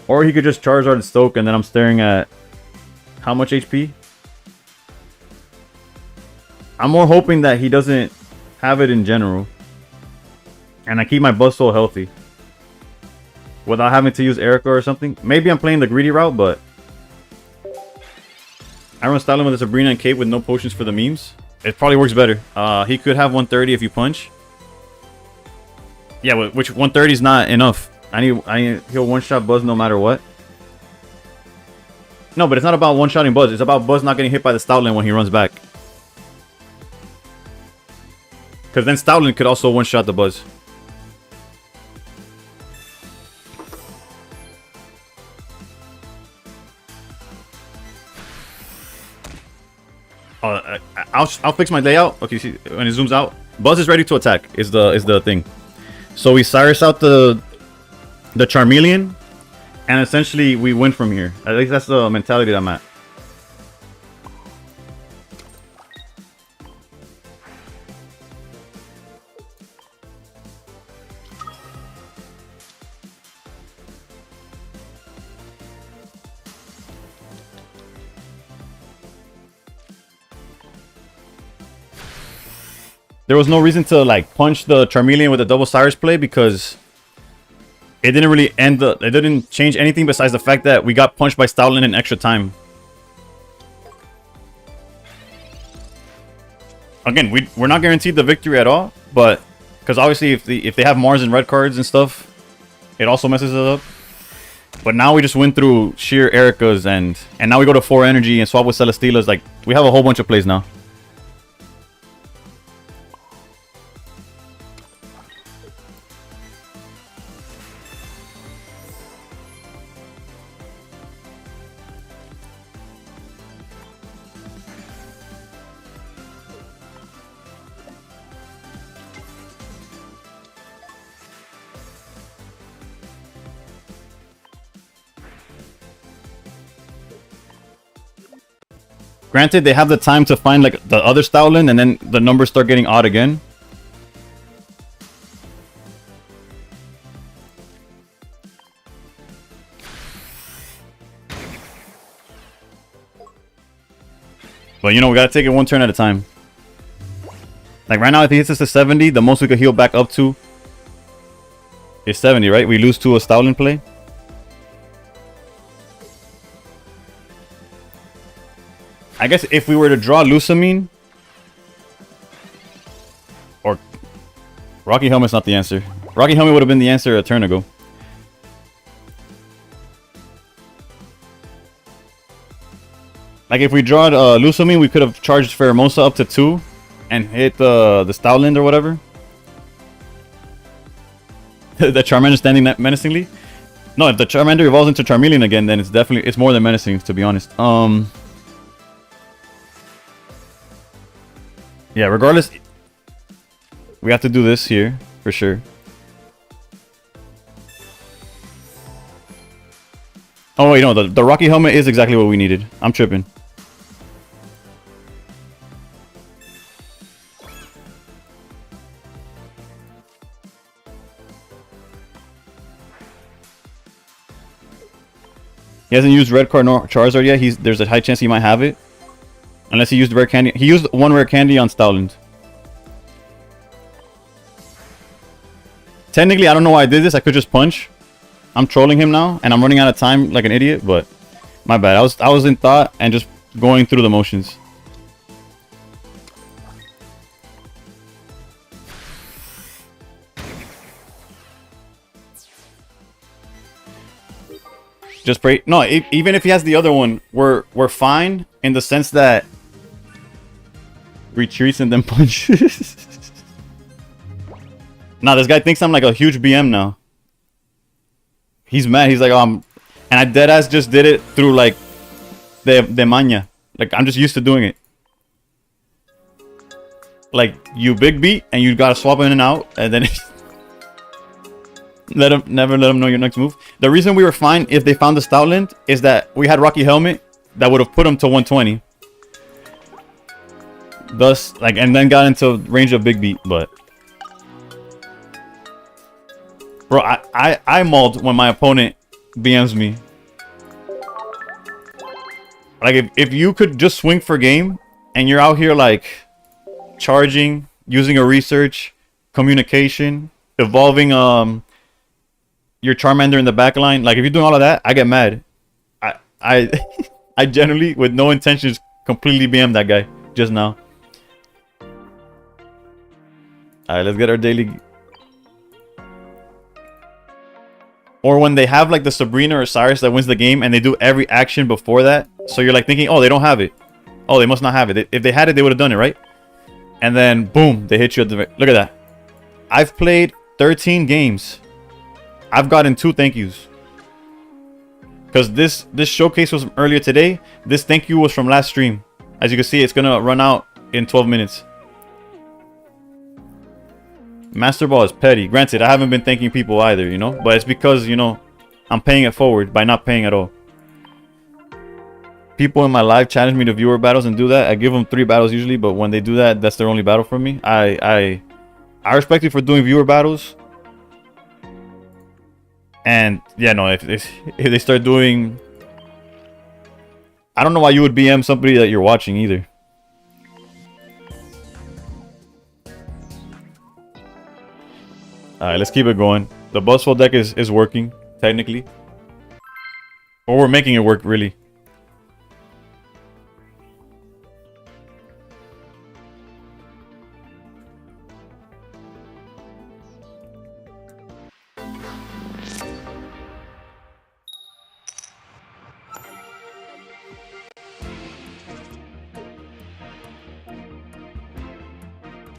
Or he could just Charizard and Stoke, and then I'm staring at how much HP? I'm more hoping that he doesn't have it in general. And I keep my Buzzwole healthy. Without having to use Erica or something. Maybe I'm playing the greedy route, but I run Stoutland with a Sabrina and Cape with no potions for the memes. It probably works better. He could have 130 if you punch. Yeah, which 130 is not enough. He'll one-shot Buzz no matter what. No, but it's not about one-shotting Buzz. It's about Buzz not getting hit by the Stoutland when he runs back. Because then Stoutland could also one-shot the Buzz. I'll fix my layout. Okay, see when it zooms out, Buzz is ready to attack. Is the thing. So we Cyrus out the Charmeleon, And essentially, we win from here. At least that's the mentality that I'm at. There was no reason to like punch the Charmeleon with a double Cyrus play because it didn't really end the. It didn't change anything besides the fact that we got punched by Stoutland in extra time. Again, we're not guaranteed the victory at all, but because obviously if they have Mars and red cards and stuff, it also messes it up. But now we just went through sheer Ericas and now we go to 4 energy and swap with Celesteela's. Like we have a whole bunch of plays now. Granted, they have the time to find like the other Stoutland and then the numbers start getting odd again. But you know, we gotta take it one turn at a time. Like right now, if he hits us to 70, the most we could heal back up to is 70, right? We lose to a Stoutland play. I guess if we were to draw Lusamine or Rocky Helmet's not the answer. Rocky Helmet would have been the answer a turn ago. Like if we draw Lusamine, we could have charged Pheromosa up to 2 and hit the Stoutland or whatever. The Charmander standing menacingly. No, if the Charmander evolves into Charmeleon again, then it's more than menacing, to be honest. Yeah, regardless, we have to do this here for sure. Oh wait, no, the Rocky Helmet is exactly what we needed. I'm tripping. He hasn't used red card nor Charizard yet. There's a high chance he might have it. Unless he used rare candy. He used one rare candy on Stoutland. Technically, I don't know why I did this. I could just punch. I'm trolling him now, and I'm running out of time like an idiot, but my bad. I was in thought and just going through the motions. Just pray. No, even if he has the other one, we're fine in the sense that retreats and then punches. Nah, this guy thinks I'm like a huge BM now. He's mad. He's like, and I deadass just did it through like the maña. Like I'm just used to doing it. Like you big beat and you gotta swap in and out, and then never let him know your next move. The reason we were fine if they found the Stoutland is that we had Rocky Helmet that would have put him to 120. Thus, like, and then got into range of big beat, but bro, I mauled when my opponent BMs me. Like if you could just swing for game and you're out here like charging, using a research, communication, evolving your Charmander in the back line, like if you're doing all of that, I get mad. I generally, with no intentions, completely BM that guy just now. Alright, let's get our daily. Or when they have like the Sabrina or Cyrus that wins the game and they do every action before that. So you're like thinking, oh, they don't have it. Oh, they must not have it. If they had it, they would have done it, right? And then boom, they hit you at the... Look at that. I've played 13 games. I've gotten 2 thank yous. Because this showcase was from earlier today. This thank you was from last stream. As you can see, it's going to run out in 12 minutes. Master Ball is petty. Granted, I haven't been thanking people either, you know? But it's because, you know, I'm paying it forward by not paying at all. People in my live challenge me to viewer battles and do that. I give them 3 battles usually, but when they do that, that's their only battle for me. I respect you for doing viewer battles. And yeah, no, if they start doing, I don't know why you would BM somebody that you're watching either. Alright, let's keep it going. The Buzzwole deck is working, technically. Or we're making it work, really.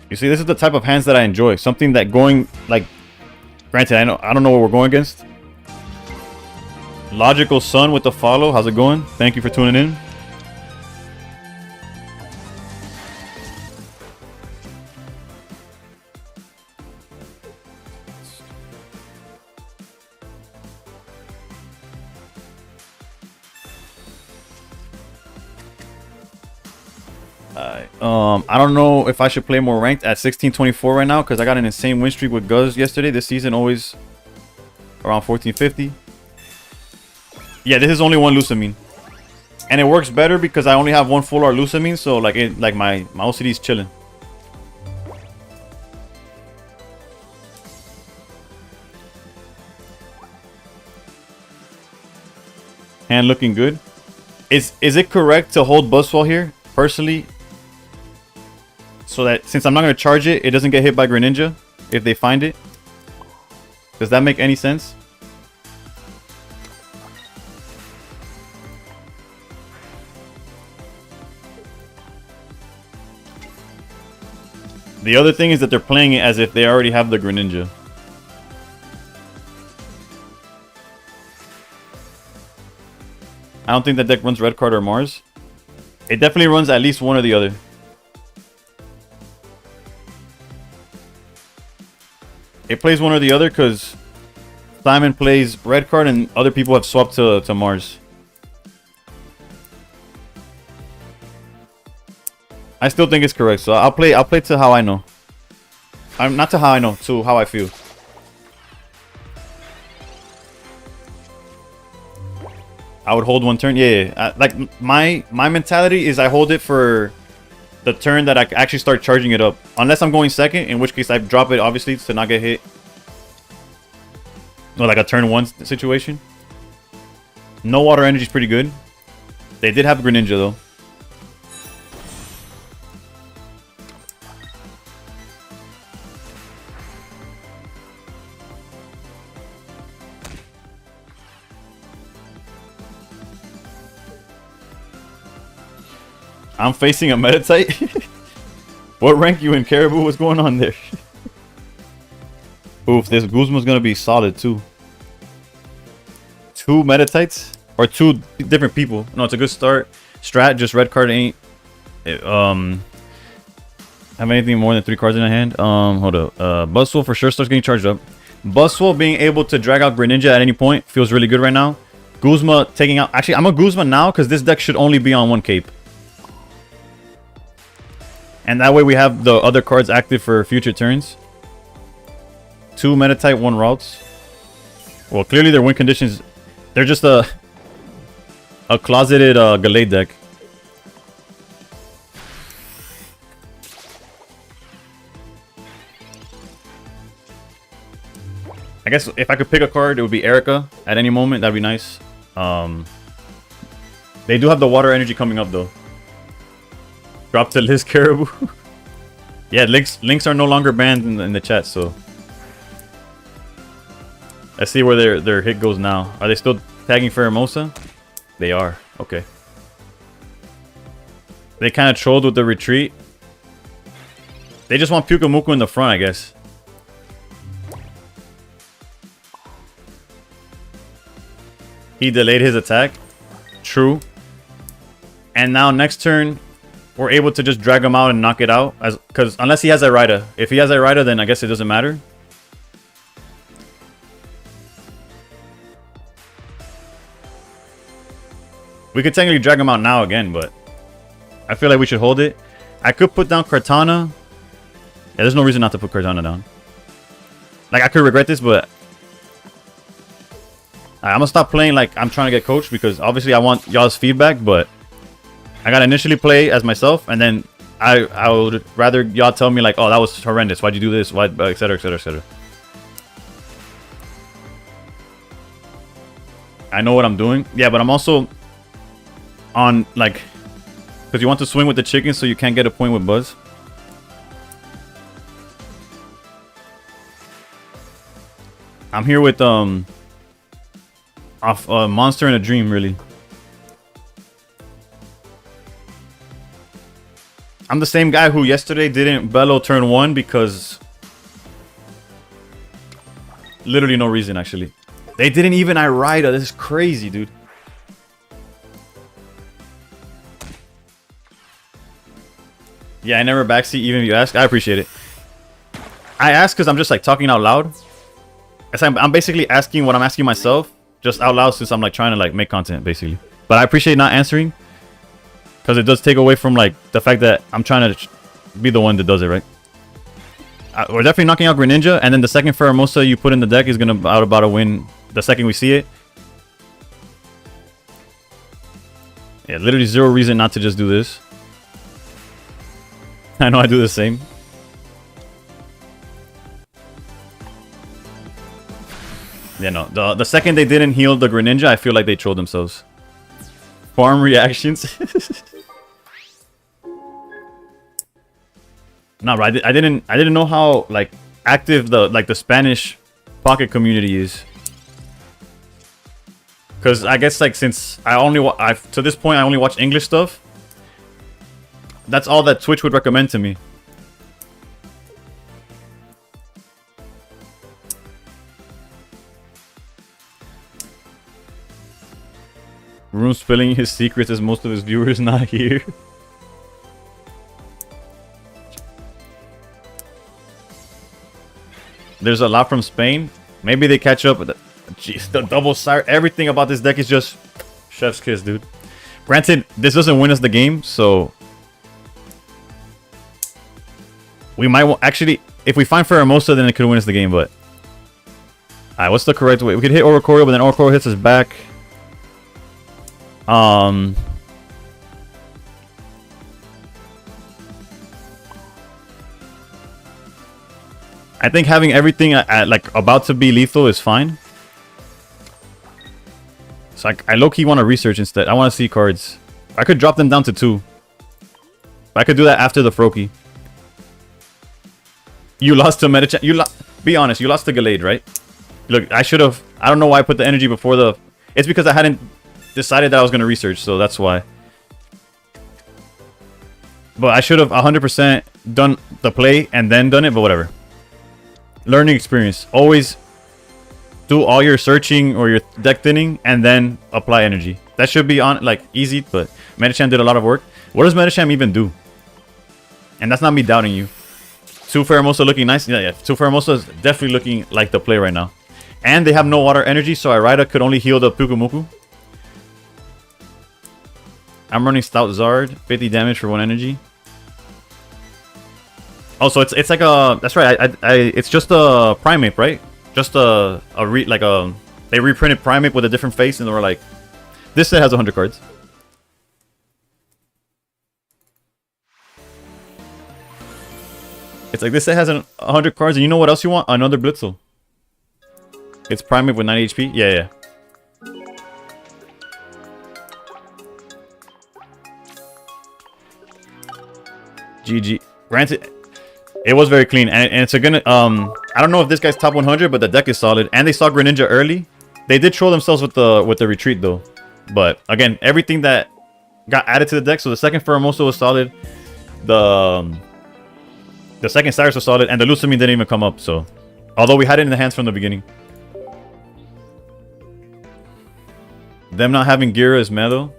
You see, this is the type of hands that I enjoy. Something that going, like, granted, I don't know what we're going against. Logical Sun with the follow. How's it going? Thank you for tuning in. I don't know if I should play more ranked at 1624 right now because I got an insane win streak with Guz yesterday. This season always around 1450. Yeah, this is only one Lusamine, and it works better because I only have one full art Lusamine, so like my OCD is chilling. Hand looking good. Is it correct to hold Buzzwole here personally? So that since I'm not going to charge it, it doesn't get hit by Greninja if they find it. Does that make any sense? The other thing is that they're playing it as if they already have the Greninja. I don't think that deck runs Red Card or Mars. It definitely runs at least one or the other. It plays one or the other because Simon plays Red Card and other people have swapped to Mars. I still think it's correct, so I'll play to how I know. I'm not to how I know, to how I feel. I would hold one turn. Yeah. Like my mentality is I hold it for the turn that I actually start charging it up. Unless I'm going second, in which case I drop it obviously to not get hit. No, like a turn 1 situation. No water energy is pretty good. They did have Greninja though. I'm facing a Meditite? What rank you in, Caribou? What's going on there? Oof, this Guzma's gonna be solid too. 2 Meditites? Or 2 different people. No, it's a good start. Strat, just Red Card ain't... have anything more than 3 cards in the hand? Hold up. Buzzwole for sure starts getting charged up. Buzzwole being able to drag out Greninja at any point feels really good right now. Guzma taking out... Actually, I'm a Guzma now because this deck should only be on 1 cape. And that way we have the other cards active for future turns. 2 Meditite, 1 routes. Well, clearly their win conditions... They're just a closeted Gallade deck. I guess if I could pick a card, it would be Erica at any moment. That'd be nice. They do have the water energy coming up though. Drop to Liz Caribou. Yeah, links are no longer banned in the chat, so let's see where their hit goes now. Are they still tagging Pheromosa? They are. Okay. They kind of trolled with the retreat. They just want Pyukumuku in the front, I guess. He delayed his attack. True. And now next turn, we're able to just drag him out and knock it out. Because unless he has Irida. If he has Irida, then I guess it doesn't matter. We could technically drag him out now again, but I feel like we should hold it. I could put down Cortana. Yeah, there's no reason not to put Cortana down. Like, I could regret this, but I'm gonna stop playing like I'm trying to get coached, because obviously I want y'all's feedback, but I gotta initially play as myself, and then I would rather y'all tell me like, oh, that was horrendous. Why'd you do this? Why, etc, etc, etc. I know what I'm doing. Yeah, but I'm also on like, because you want to swing with the chicken, so you can't get a point with Buzz. I'm here with off Monster in a Dream, really. I'm the same guy who yesterday didn't bellow turn 1 because literally no reason, actually. They didn't even Irida. This is crazy, dude. Yeah, I never backseat, even if you ask. I appreciate it. I ask because I'm just like talking out loud. I'm basically asking what I'm asking myself just out loud, since I'm like trying to like make content, basically. But I appreciate not answering, because it does take away from like the fact that I'm trying to be the one that does it, right? We're definitely knocking out Greninja, and then the second Pheromosa you put in the deck is gonna about to win the second we see it. Yeah, literally zero reason not to just do this. I know I do the same. Yeah, no. The second they didn't heal the Greninja, I feel like they trolled themselves. Farm reactions. No, bro, I didn't know how like active the Spanish Pocket community is. Cause I guess like since to this point I only watch English stuff. That's all that Twitch would recommend to me. Room spilling his secrets as most of his viewers not here. There's a lot from Spain. Maybe they catch up with the... Jeez, the double sire. Everything about this deck is just chef's kiss, dude. Granted, this doesn't win us the game, so... We might actually... If we find Pheromosa, then it could win us the game, but... Alright, what's the correct way? We could hit Oricorio, but then Oricorio hits us back. I think having everything like about to be lethal is fine. So I low-key want to research instead. I want to see cards. I could drop them down to 2. I could do that after the Froakie. You lost to Medicham. Be honest, you lost to Gallade, right? Look, I should have... I don't know why I put the energy before the... It's because I hadn't decided that I was going to research, so that's why. But I should have 100% done the play and then done it, but whatever. Learning experience. Always do all your searching or your deck thinning and then apply energy. That should be on like easy, but Medicham did a lot of work. What does Medicham even do? And that's not me doubting you. 2 Pheromosa looking nice. Yeah. 2 Pheromosa is definitely looking like the play right now. And they have no water energy, so Irida could only heal the Pyukumuku. I'm running Stout Zard, 50 damage for 1 energy. Oh, so it's like a... That's right, it's just a Primeape, right? Just they reprinted Primeape with a different face, and they were like... This set has 100 cards. It's like this set has 100 cards, and you know what else you want? Another Blitzel. It's Primeape with 90 HP? Yeah. GG. Granted, it was very clean, and it's a gonna I don't know if this guy's top 100, but the deck is solid, and they saw Greninja early. They did troll themselves with the retreat though, but again, everything that got added to the deck. So the second Pheromosa was solid, the second Cyrus was solid, and the Lusamine didn't even come up. So although we had it in the hands from the beginning, them not having Gira is metal.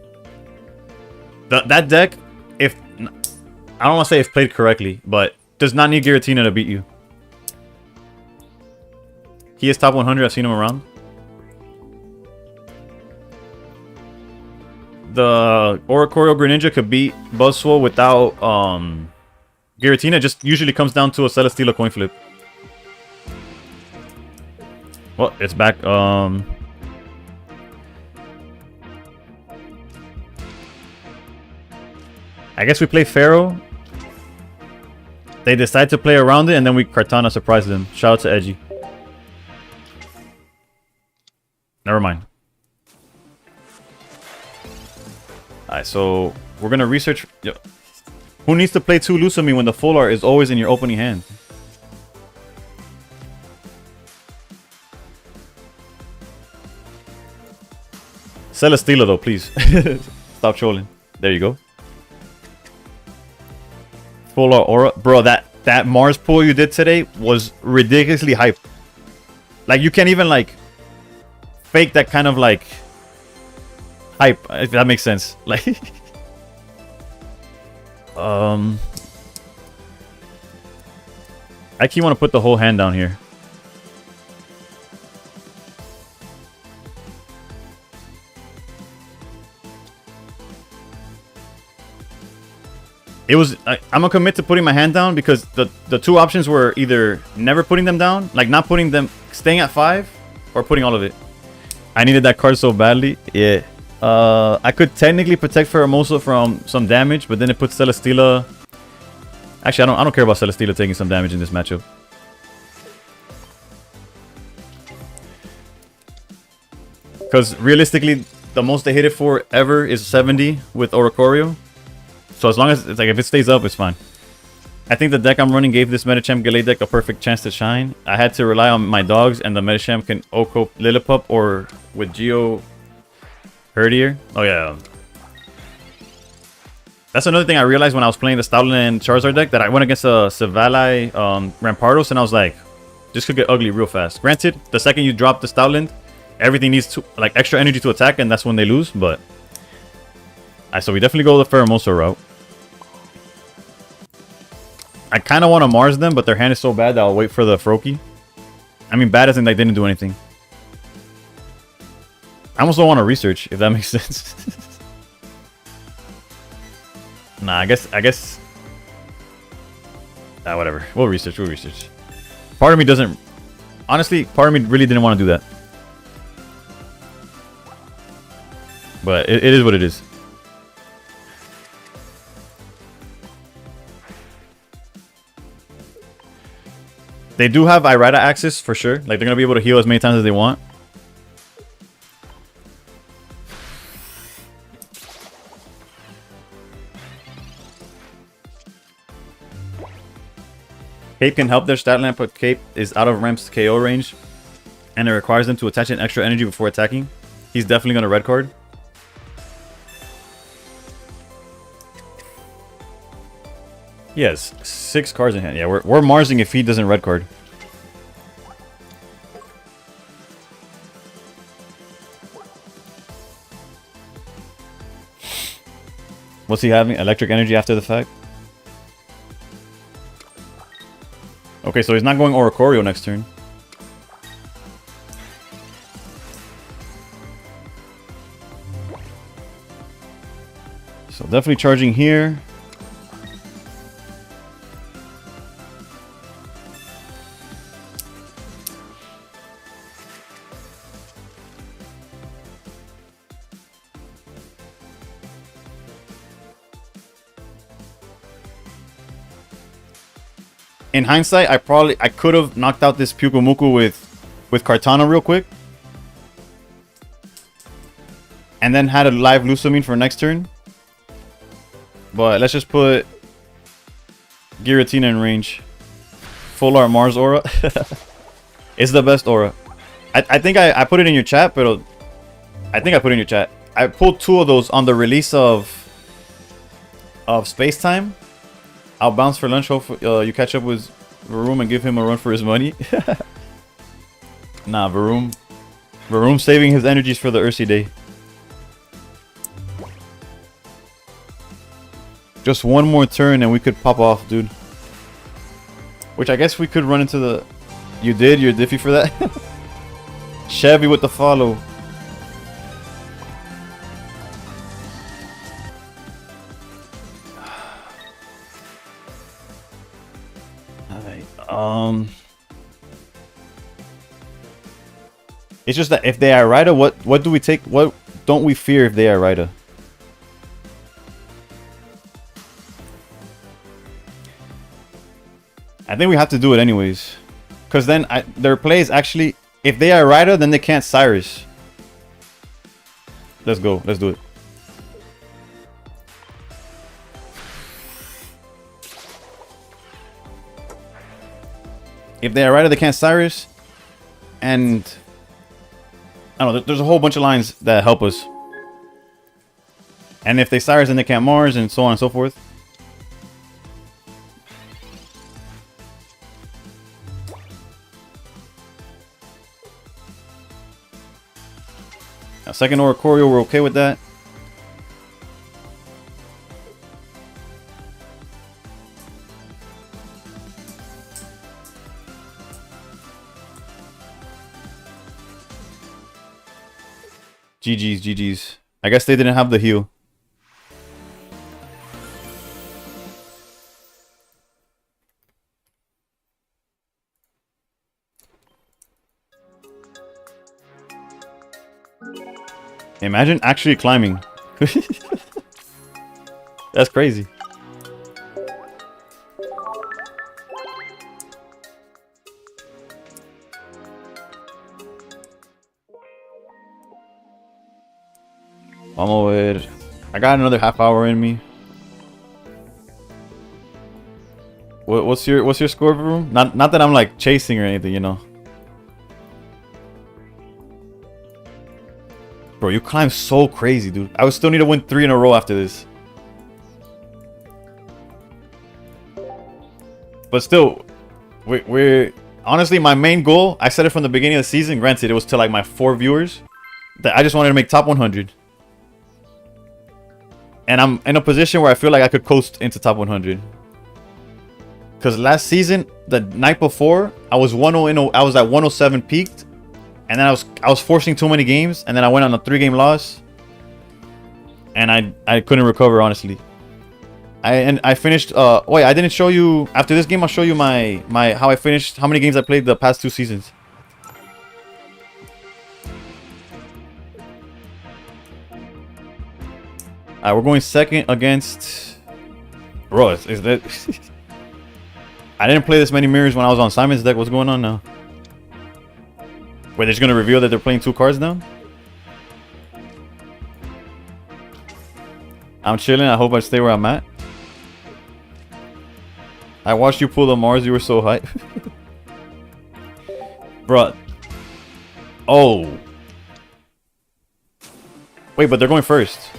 That deck, if I don't want to say if played correctly, but does not need Giratina to beat you. He is top 100. I've seen him around. the Oricorio Greninja could beat Buzzwole without Giratina. It just usually comes down to a Celesteela coin flip. Well, it's back. I guess we play Pharaoh. They decide to play around it, and then we Kartana surprise them. Shout out to Edgy. Never mind. Alright, so we're gonna research. Yo, who needs to play 2 Lusamine when the full art is always in your opening hand? Celesteela though, please. Stop trolling. There you go. Full art aura. Bro, that Mars pull you did today was ridiculously hype. Like, you can't even, like, fake that kind of, like, hype, if that makes sense. Like, I actually want to put the whole hand down here. It was, I'm gonna commit to putting my hand down because the 2 options were either never putting them down, like not putting them, staying at 5, or putting all of it. I needed that card so badly. Yeah. I could technically protect Pheromosa from some damage, but then it puts Celesteela. Actually, I don't care about Celesteela taking some damage in this matchup. Because realistically, the most they hit it for ever is 70 with Oricorio. So as long as it's like, if it stays up, it's fine. I think the deck I'm running gave this Medicham Gallade deck a perfect chance to shine. I had to rely on my dogs, and the Medicham can Oko Lillipup or with Geo Herdier. Oh yeah. That's another thing I realized when I was playing the Stoutland and Charizard deck, that I went against a Savali Rampardos, and I was like, this could get ugly real fast. Granted, the second you drop the Stoutland, everything needs to, like, extra energy to attack, and that's when they lose, but so we definitely go the Pheromosa route. I kind of want to Mars them, but their hand is so bad that I'll wait for the Froakie. I mean, bad as in they didn't do anything. I almost don't want to research, if that makes sense. Nah, I guess. Whatever. We'll research. Part of me doesn't. Honestly, part of me really didn't want to do that. But it is what it is. They do have Irida access for sure. Like, they're gonna be able to heal as many times as they want. Cape can help their stat lamp, but Cape is out of Ramp's KO range, and it requires them to attach an extra energy before attacking. He's definitely gonna red card. Yes, 6 cards in hand. Yeah, we're Marsing if he doesn't red card. What's he having? Electric energy after the fact? Okay, so he's not going Oricorio next turn. So definitely charging here. In hindsight, I could have knocked out this Pyukumuku with Kartana real quick. And then had a live Lusamine for next turn. But let's just put Giratina in range. Full art Mars aura. It's the best aura. I think I put it in your chat, but I think I put it in your chat. I pulled 2 of those on the release of Space Time. I'll bounce for lunch. Hope you catch up with Varoom and give him a run for his money. Nah, Varoom saving his energies for the Ursi day. Just one more turn and we could pop off, dude. Which I guess we could run into the... You did? You're Diffy for that? Chevy with the follow. It's just that if they are Raida, what do we take? What don't we fear if they are Raida? I think we have to do it anyways. Because then their plays actually... If they are Raida, then they can't Cyrus. Let's go. Let's do it. If they are Raida, they can't Cyrus. And... I don't know. There's a whole bunch of lines that help us. And if they Cyrus, then they can't Mars, and so on and so forth. Now, second Oricorio, we're okay with that. GG's, GG's. I guess they didn't have the heal. Imagine actually climbing. That's crazy. Vamos ver. I got another half hour in me. What's your score, bro? Not that I'm like chasing or anything, you know. Bro, you climb so crazy, dude. I would still need to win 3 in a row after this. But still, we're honestly, my main goal, I said it from the beginning of the season. Granted, it was to like my 4 viewers. That I just wanted to make top 100. And I'm in a position where I feel like I could coast into top 100. Because last season, the night before, I was 1-0. I was at 107 peaked. And then I was forcing too many games, and then I went on a 3-game loss, and I couldn't recover, honestly. I finished. Wait, I didn't show you after this game. I'll show you my how I finished, how many games I played the past 2 seasons. Alright, we're going second against. Bro, is that? I didn't play this many mirrors when I was on Simon's deck. What's going on now? Wait, they're just gonna reveal that they're playing 2 cards now? I'm chilling. I hope I stay where I'm at. I watched you pull the Mars. You were so hype. Bruh. Oh. Wait, but they're going first.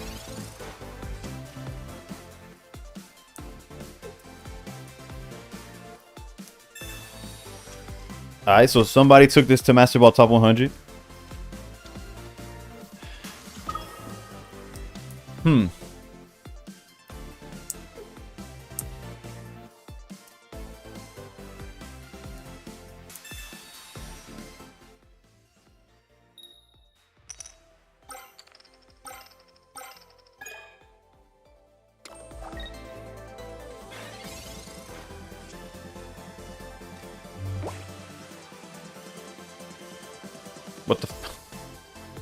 Alright, so somebody took this to Master Ball Top 100.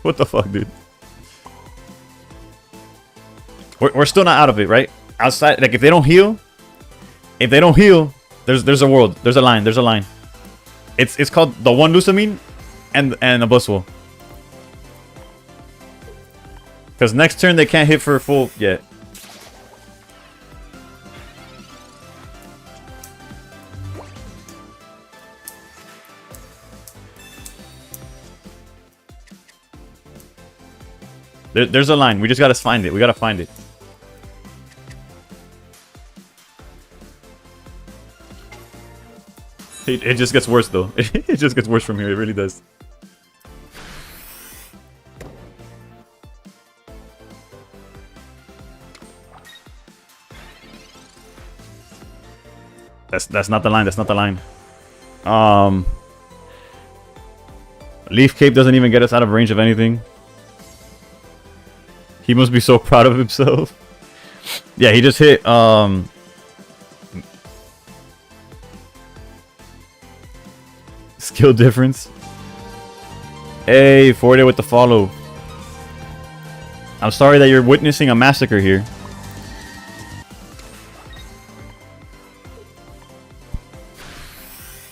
What the fuck, dude? We're still not out of it, right? Outside, like if they don't heal, there's a world, there's a line. It's called the 1 Lusamine and a Buswell. Because next turn they can't hit for full yet. There's a line. We just gotta find it. We gotta find it. It just gets worse though. It just gets worse from here. It really does. That's not the line. That's not the line. Leaf Cape doesn't even get us out of range of anything. He must be so proud of himself. Yeah, he just hit skill difference. Hey, Forte with the follow. I'm sorry that you're witnessing a massacre here.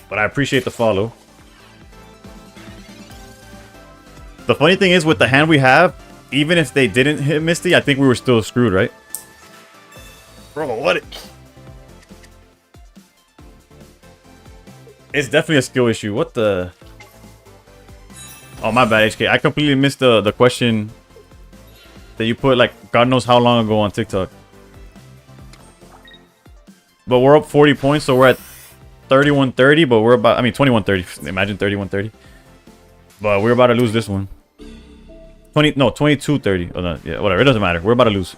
But I appreciate the follow. The funny thing is, with the hand we have, even if they didn't hit Misty, I think we were still screwed, right? Bro, what? It's definitely a skill issue. What the... Oh, my bad, HK. I completely missed the question that you put, like, God knows how long ago on TikTok. But we're up 40 points, so we're at 31-30, but we're about... I mean, 21-30. Imagine 31-30. But we're about to lose this one. 22-30. Oh, no, yeah, whatever. It doesn't matter. We're about to lose.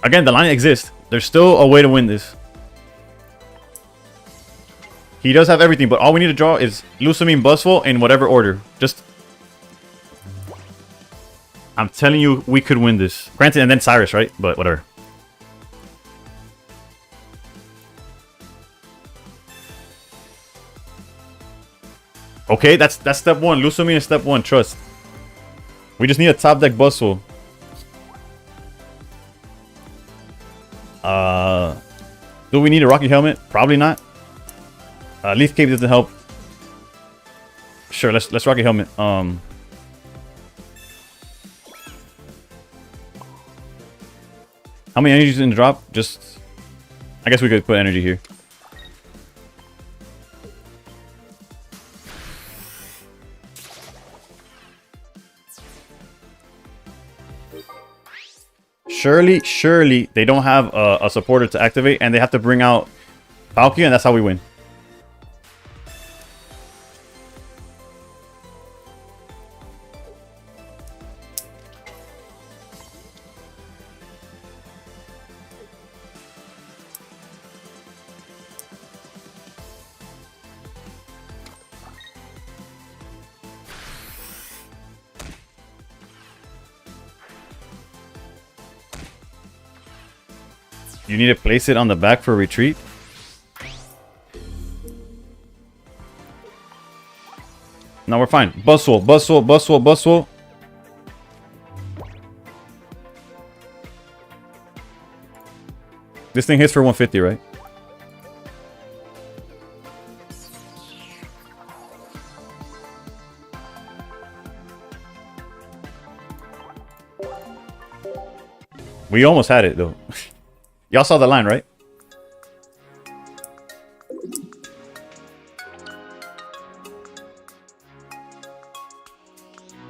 Again, the line exists. There's still a way to win this. He does have everything, but all we need to draw is Lusamine, Buzzwole in whatever order. Just... I'm telling you, we could win this. Granted, and then Cyrus, right? But whatever. Okay, that's step one. Lusamine is step one. Trust. We just need a top deck Buzzwole. Do we need a Rocky Helmet? Probably not. Leaf Cape doesn't help. Sure, let's Rocky Helmet. How many energies in the drop? Just... I guess we could put energy here. Surely, they don't have a supporter to activate, and they have to bring out Palkia, and that's how we win. You need to place it on the back for retreat. No, we're fine. Buzzwole, Buzzwole, Buzzwole, Buzzwole. This thing hits for 150, right? We almost had it, though. Y'all saw the line, right?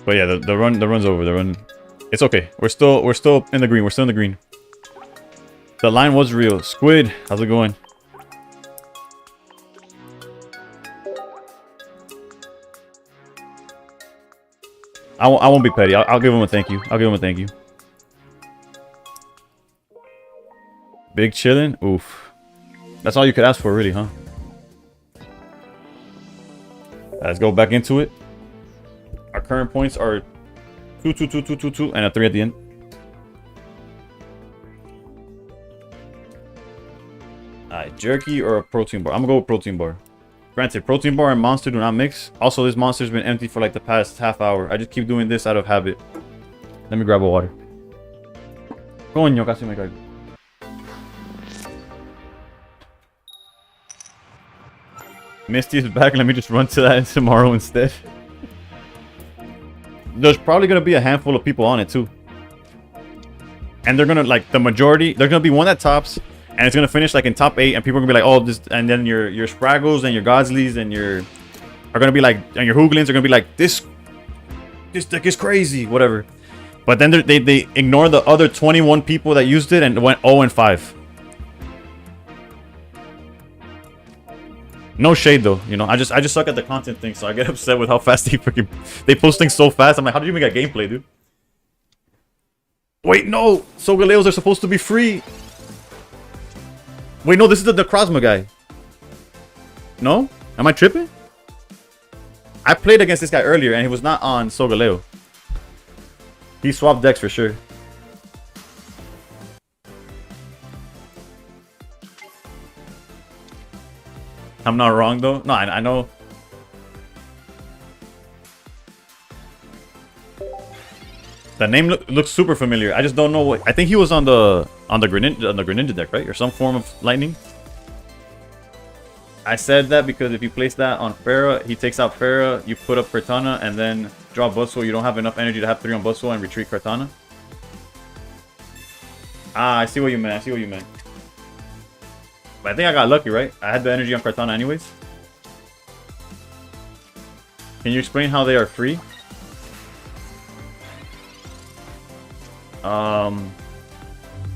But yeah, the run's over. The run, it's okay. We're still in the green. We're still in the green. The line was real. Squid, how's it going? I won't be petty. I'll give him a thank you. I'll give him a thank you. Big chillin'? Oof. That's all you could ask for, really, huh? Let's go back into it. Our current points are 2, 2, 2, 2, 2, 2, and a 3 at the end. Alright, jerky or a protein bar? I'm gonna go with protein bar. Granted, protein bar and monster do not mix. Also, this monster's been empty for like the past half hour. I just keep doing this out of habit. Let me grab a water. Coño, casi me caigo. Misty is back. Let me just run to that tomorrow instead. There's probably going to be a handful of people on it too. And they're going to, like, the majority, there's going to be one that tops. And it's going to finish, like, in top 8. And people are going to be like, oh, this. And then your Spraggles and your Godsleys and your... Are going to be like... And your Hooglins are going to be like, this deck is crazy. Whatever. But then they ignore the other 21 people that used it and went 0-5. No shade though, you know. I just suck at the content thing, so I get upset with how fast they post things so fast. I'm like, how did you make a gameplay, dude? Wait, no, Solgaleos are supposed to be free. Wait, no, this is the Necrozma guy. No, am I tripping? I played against this guy earlier, and he was not on Solgaleo. He swapped decks for sure. I'm not wrong though. No, I know. The name looks super familiar. I just don't know what. I think he was on the Greninja deck, right? Or some form of lightning. I said that because if you place that on Farah, he takes out Farah, you put up Cortana, and then draw Buzzwole. You don't have enough energy to have 3 on Buzzwole and retreat Cortana. Ah, I see what you meant. I see what you meant. But I think I got lucky, right? I had the energy on Cortana anyways. Can you explain how they are free?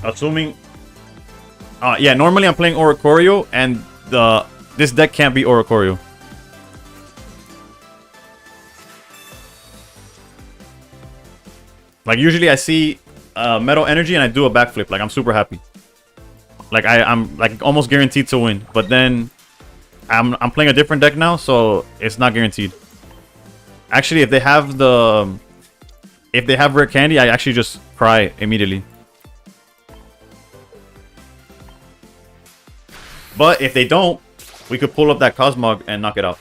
Assuming... yeah, normally I'm playing Oricorio, and this deck can't beat Oricorio. Like, usually I see Metal Energy and I do a backflip. Like, I'm super happy. Like, I'm like almost guaranteed to win. But then I'm playing a different deck now, so it's not guaranteed. Actually, if they have rare candy, I actually just cry immediately. But if they don't, we could pull up that Cosmog and knock it out.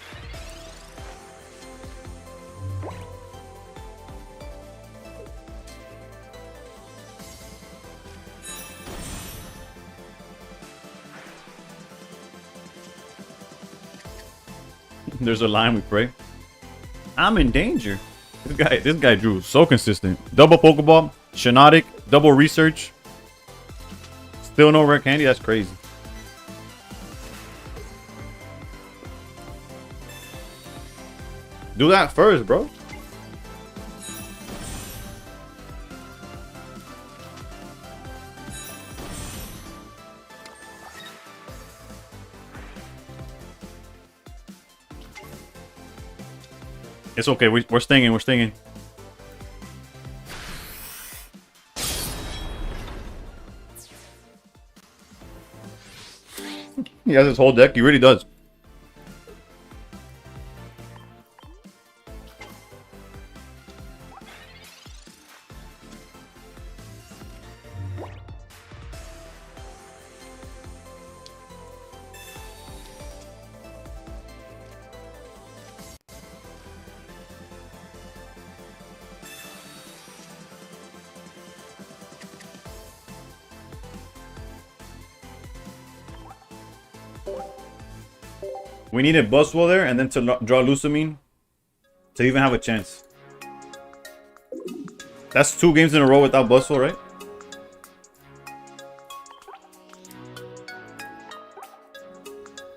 There's a line we pray. I'm in danger. This guy drew so consistent. Double Pokeball, Shiinotic, double Research. Still no rare candy. That's crazy. Do that first, bro. It's okay. We're staying in. We're staying in. He has his whole deck. He really does. We needed Buzzwole there, and then to draw Lusamine to even have a chance. That's 2 games in a row without Buzzwole, right?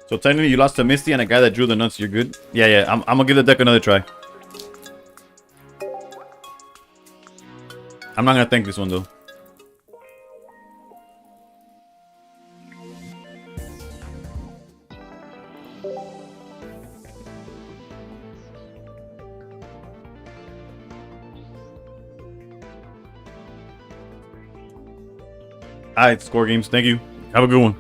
So technically you lost to Misty and a guy that drew the nuts. You're good. Yeah. I'm gonna give the deck another try. I'm not gonna thank this one though. Alright, Score Games. Thank you. Have a good one.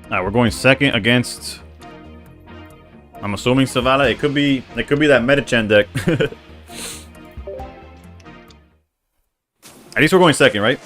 Alright, we're going second against, I'm assuming, Zavala. It could be that Metachan deck. At least we're going second, right?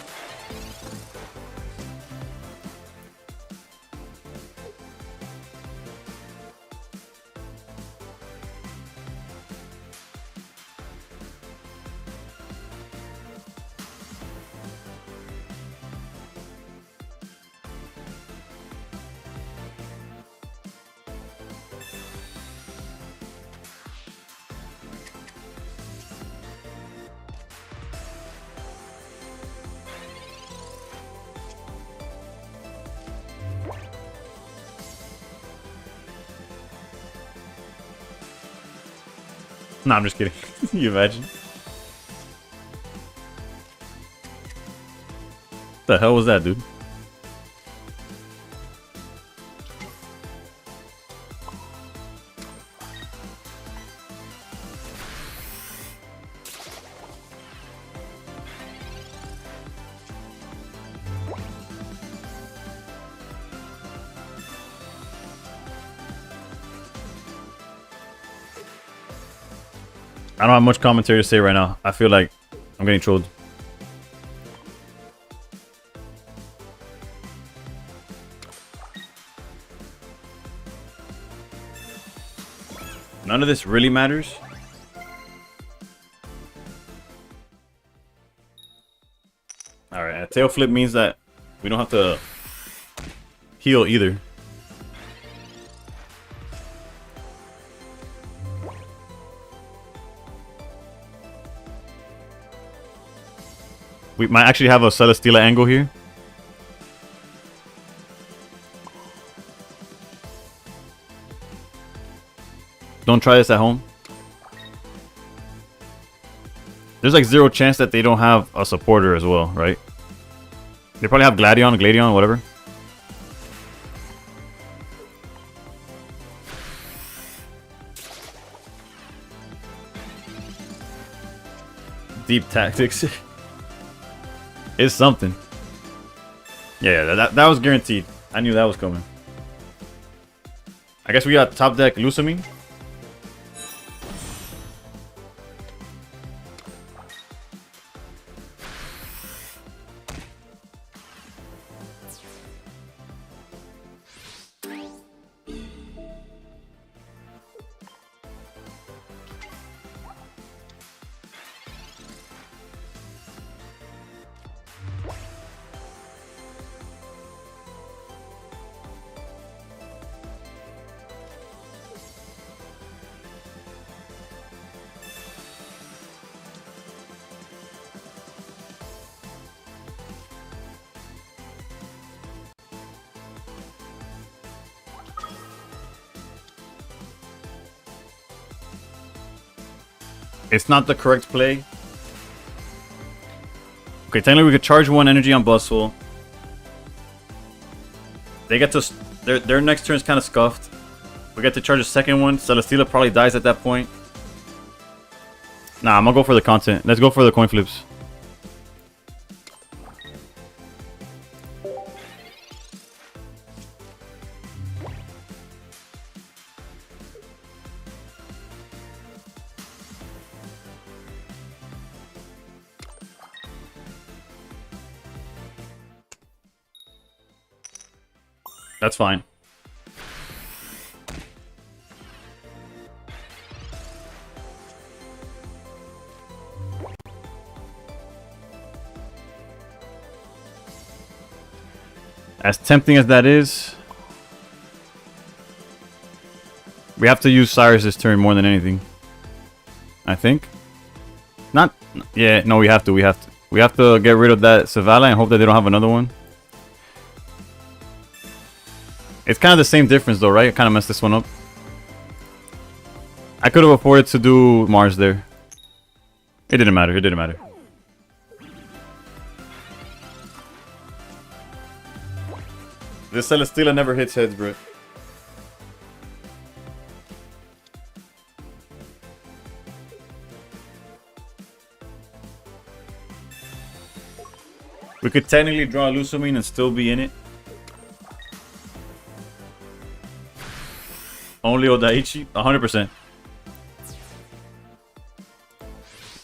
Nah, I'm just kidding. Can you imagine? What the hell was that, dude? I don't have much commentary to say right now. I feel like I'm getting trolled. None of this really matters. Alright, a tail flip means that we don't have to heal either. We might actually have a Celesteela angle here. Don't try this at home. There's like 0 chance that they don't have a supporter as well, right? They probably have Gladion, whatever. Deep tactics. Is something. Yeah, that was guaranteed. I knew that was coming. I guess we got top deck Lusamine. It's not the correct play. Okay, technically we could charge 1 energy on Bustle. They get to... Their next turn is kind of scuffed. We get to charge a second one. Celesteela probably dies at that point. Nah, I'm gonna go for the content. Let's go for the coin flips. That's fine. As tempting as that is, we have to use Cyrus this turn more than anything. I think. Not... Yeah, no, we have to. We have to get rid of that Zavala and hope that they don't have another one. It's kind of the same difference though, right? I kind of messed this one up. I could have afforded to do Mars there. It didn't matter. It didn't matter. This Celesteela never hits heads, bro. We could technically draw Lusamine and still be in it. Only Odaichi? 100%.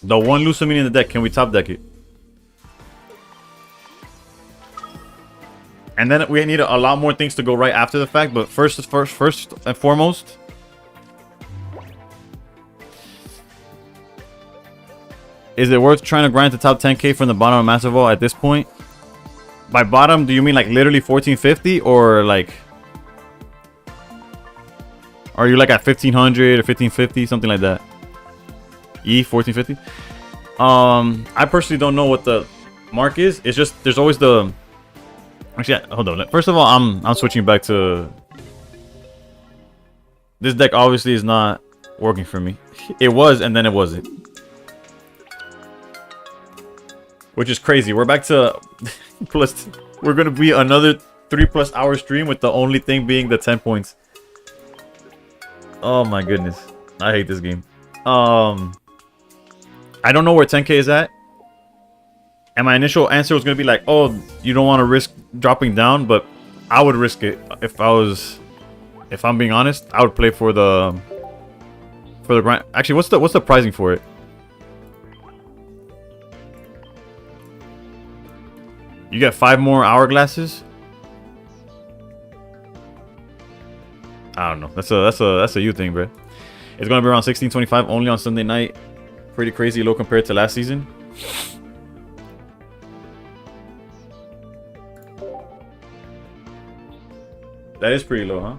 The one Lusamine in the deck, can we top deck it? And then we need a lot more things to go right after the fact, but first and foremost, is it worth trying to grind the top 10k from the bottom of Massive Ball at this point? By bottom, do you mean like literally 1450 or like... Are you like at 1500 or 1550, something like that? 1450? I personally don't know what the mark is. It's just there's always the... Actually, hold on. First of all, I'm switching back to... This deck obviously is not working for me. It was, and then it wasn't. Which is crazy. We're back to... plus... We're going to be another 3+ hour stream with the only thing being the 10 points. Oh my goodness. I hate this game. I don't know where 10k is at. And my initial answer was going to be like, oh, you don't want to risk dropping down, but I would risk it if I'm being honest. I would play for the For the grind. Actually, what's the pricing for it? You get 5 more hourglasses. I don't know. That's a you thing, bro. It's gonna be around 16.25 only on Sunday night. Pretty crazy low compared to last season. That is pretty low, huh?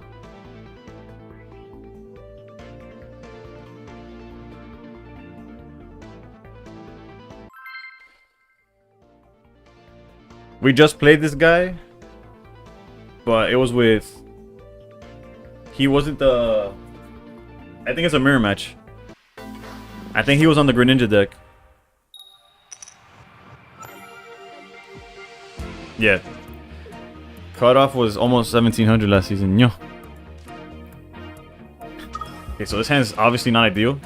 We just played this guy, but it was with... He wasn't the... I think it's a mirror match. I think he was on the Greninja deck. Yeah. Cutoff was almost 1700 last season. Yo. Okay, so this hand is obviously not ideal.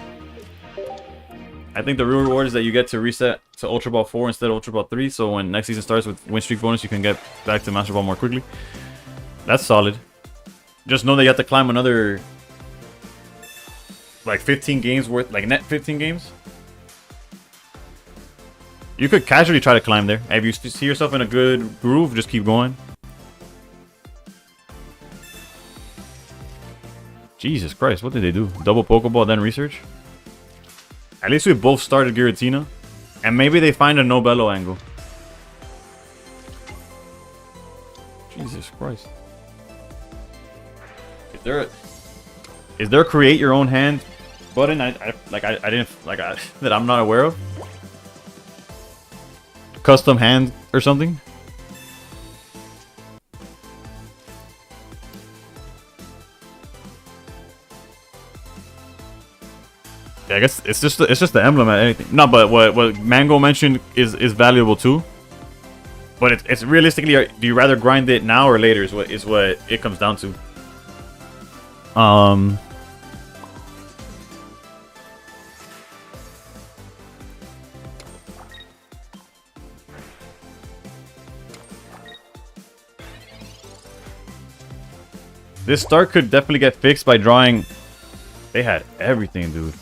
I think the real reward is that you get to reset to Ultra Ball 4 instead of Ultra Ball 3. So when next season starts with win streak bonus, you can get back to Master Ball more quickly. That's solid. Just know that you have to climb another... like 15 games worth, like net 15 games. You could casually try to climb there. If you see yourself in a good groove, just keep going. Jesus Christ, what did they do? Double Pokeball, then research? At least we both started Giratina. And maybe they find a Nobelo angle. Jesus Christ. Is there a create your own hand button? I didn't that I'm not aware of. Custom hand or something. Yeah, I guess it's just the emblem at anything. No, but what Mango mentioned is valuable too. But it's realistically, do you rather grind it now or later? Is what it comes down to. This start could definitely get fixed by drawing. They had everything, dude.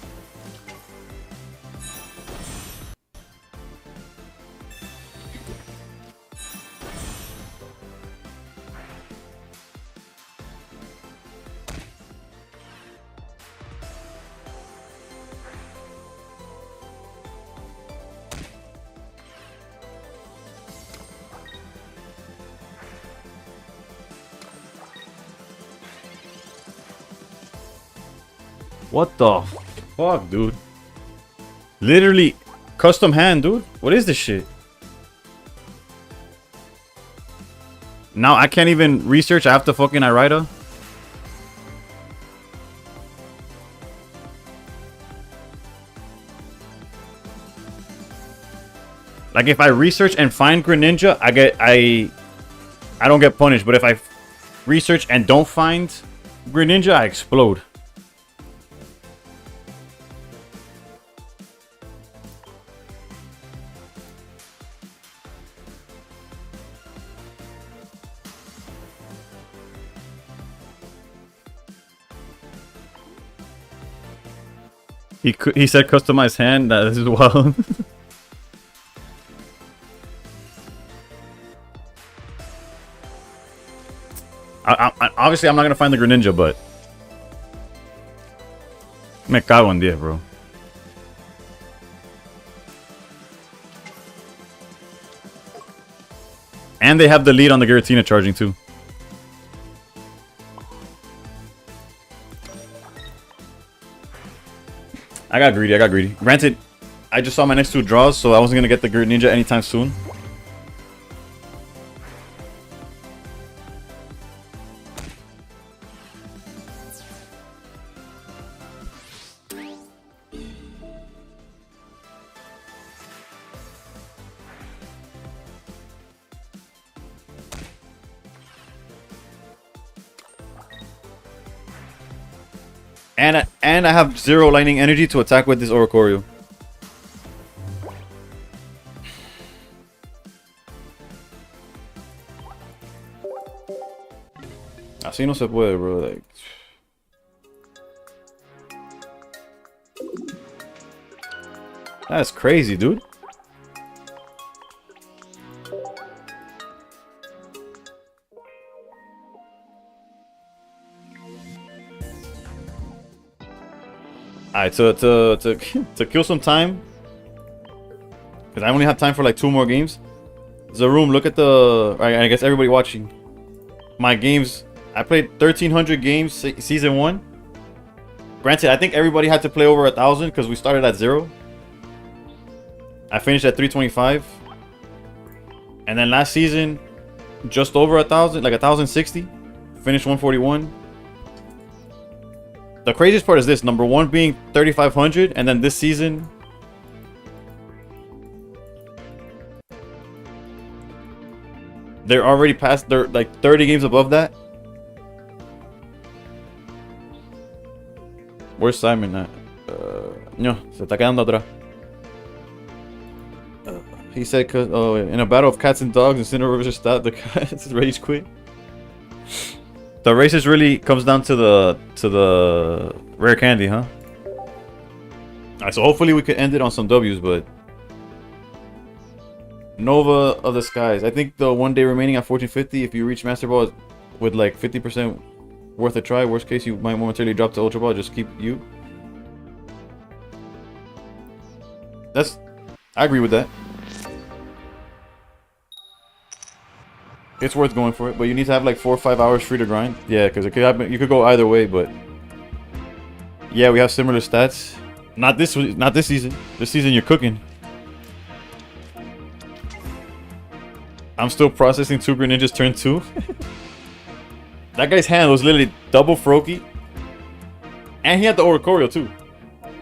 What the fuck, dude? Literally custom hand, dude. What is this shit? Now I can't even research after fucking Irida. Like if I research and find Greninja, I don't get punished. But if I research and don't find Greninja, I explode. He said customized hand. That is wild. Obviously, I'm not gonna find the Greninja, but me cago en 10, bro. And they have the lead on the Giratina charging too. I got greedy. Granted, I just saw my next 2 draws, so I wasn't gonna get the Greninja anytime soon. And I have 0 lightning energy to attack with this Oricorio. Así no se puede, bro. Like, That's crazy, dude. Alright, to kill some time, because I only have time for like 2 more games. Zaroom, look at the... I guess everybody watching. My games... I played 1,300 games season 1. Granted, I think everybody had to play over 1,000 because we started at 0. I finished at 325. And then last season, just over 1,000, like 1,060. Finished 141. The craziest part is this. Number 1 being 3,500. And then this season... they're already past... they're like 30 games above that. Where's Simon at? No, se está quedando atrás. He said, "Oh, in a battle of cats and dogs, Incineroar versus Stat, the cats rage quit." The races really comes down to the rare candy, huh? Alright, so hopefully we could end it on some W's, but Nova of the Skies. I think the 1 day remaining at 1450. If you reach Master Ball with like 50% worth a try. Worst case, you might momentarily drop to Ultra Ball. Just keep you. I agree with that. It's worth going for it, but you need to have like 4 or 5 hours free to grind. Yeah, because it could happen. You could go either way, but yeah, we have similar stats. Not this season. This season you're cooking. I'm still processing 2 Greninjas turn 2. That guy's hand was literally double Froakie. And he had the Oricorio too.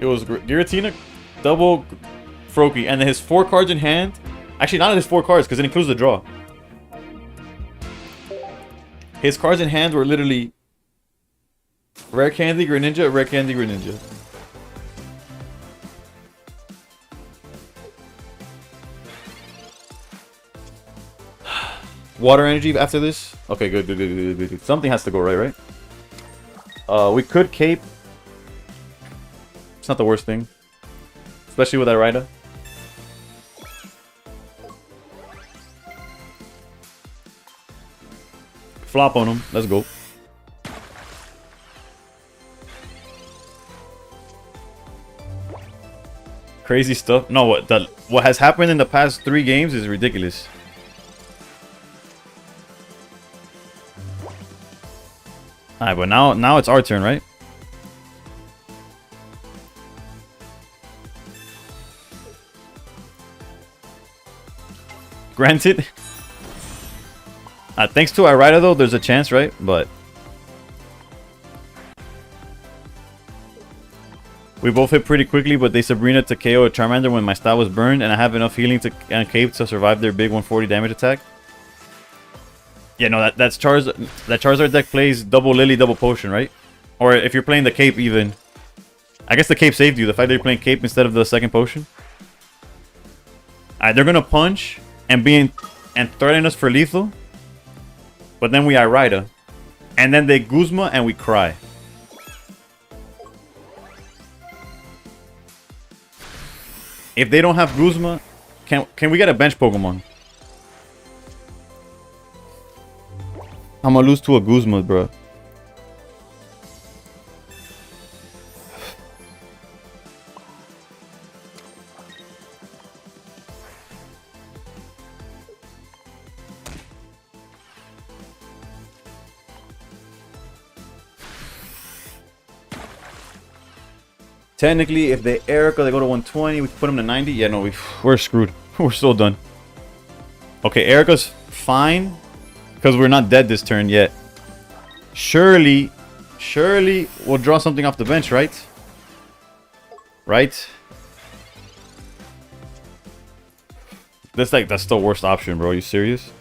It was Giratina, double Froakie, and then his 4 cards in hand. Actually, not his 4 cards, because it includes the draw. His cards in hand were literally Rare Candy Greninja, Rare Candy Greninja. Water energy after this? Okay, good. Something has to go right? We could cape. It's not the worst thing. Especially with Irida. Flop on him. Let's go. Crazy stuff. No, what has happened in the past 3 games is ridiculous. Alright, but now it's our turn, right? Granted. Thanks to Irida though, there's a chance, right? But we both hit pretty quickly, but they Sabrina to KO a Charmander when my stat was burned, and I have enough healing to and cape to survive their big 140 damage attack. Yeah, no, that's Charizard. That Charizard deck plays double Lily, double Potion, right? Or if you're playing the Cape, even. I guess the Cape saved you. The fact that you're playing Cape instead of the second Potion. Alright, they're gonna punch and threaten us for lethal. But then we Irida. And then they Guzma and we cry. If they don't have Guzma, can we get a bench Pokemon? I'm gonna lose to a Guzma, bro. Technically, if they Erica, they go to 120. We can put them to 90. Yeah, no, we're screwed. We're so done. Okay, Erica's fine. Because we're not dead this turn yet. Surely we'll draw something off the bench, right? Right? That's the worst option, bro. Are you serious?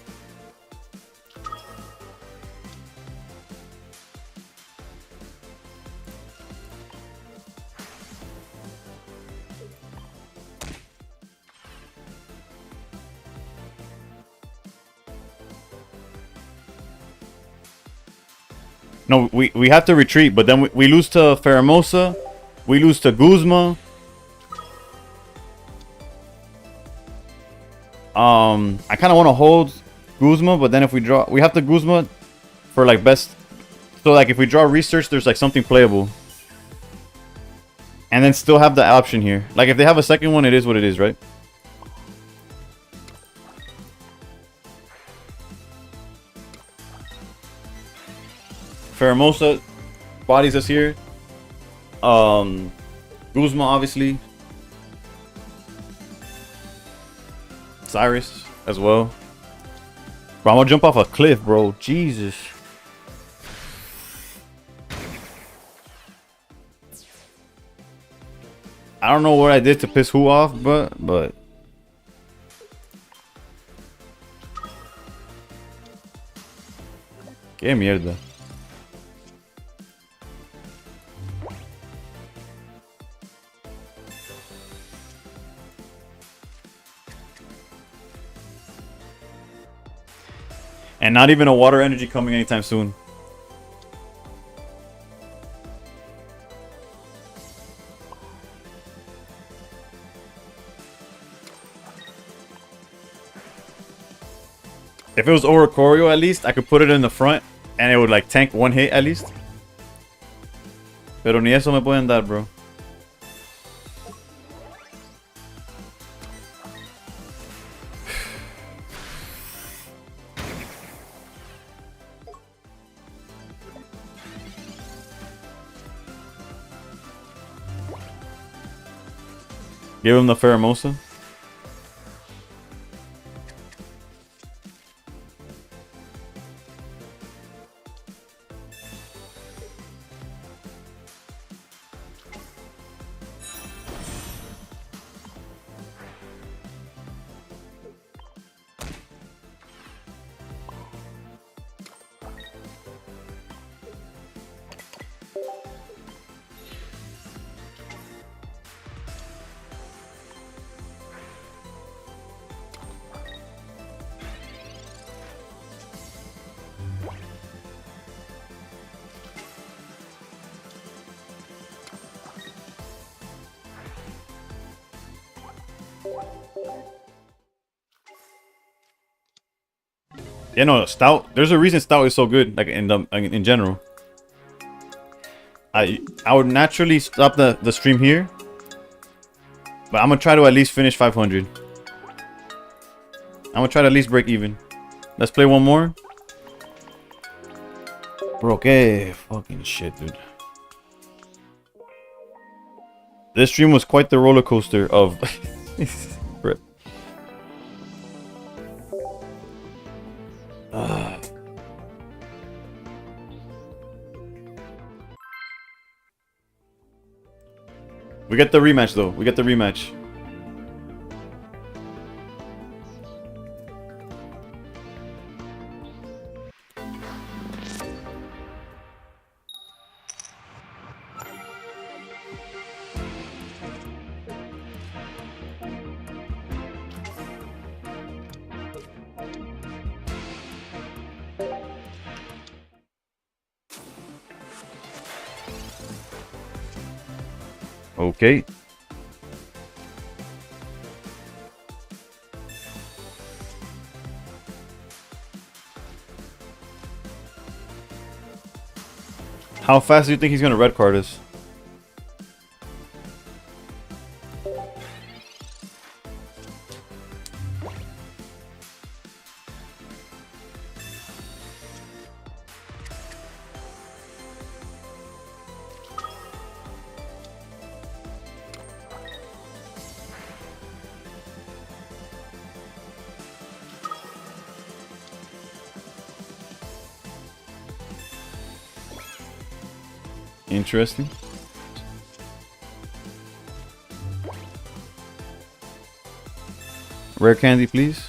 No, we have to retreat, but then we lose to Pheromosa. We lose to Guzma. I kind of want to hold Guzma, but then if we draw, we have to Guzma for like best. So like if we draw research, there's like something playable. And then still have the option here. Like if they have a second one, it is what it is, right? Pheromosa bodies us here. Guzma obviously. Cyrus as well. Bro, I'm gonna jump off a cliff, bro. Jesus. I don't know what I did to piss who off, but qué mierda. And not even a water energy coming anytime soon. If it was Oricorio at least, I could put it in the front and it would like tank one hit at least. Pero ni eso me pueden dar, bro. Give him the Pheromosa. Yeah, no, Stout. There's a reason Stout is so good, like in general. I would naturally stop the stream here, but I'm gonna try to at least finish 500. I'm gonna try to at least break even. Let's play one more. Bro, okay, fucking shit, dude. This stream was quite the roller coaster of. We get the rematch though. We get the rematch. Okay. How fast do you think he's gonna red card us? Interesting. Rare candy, please.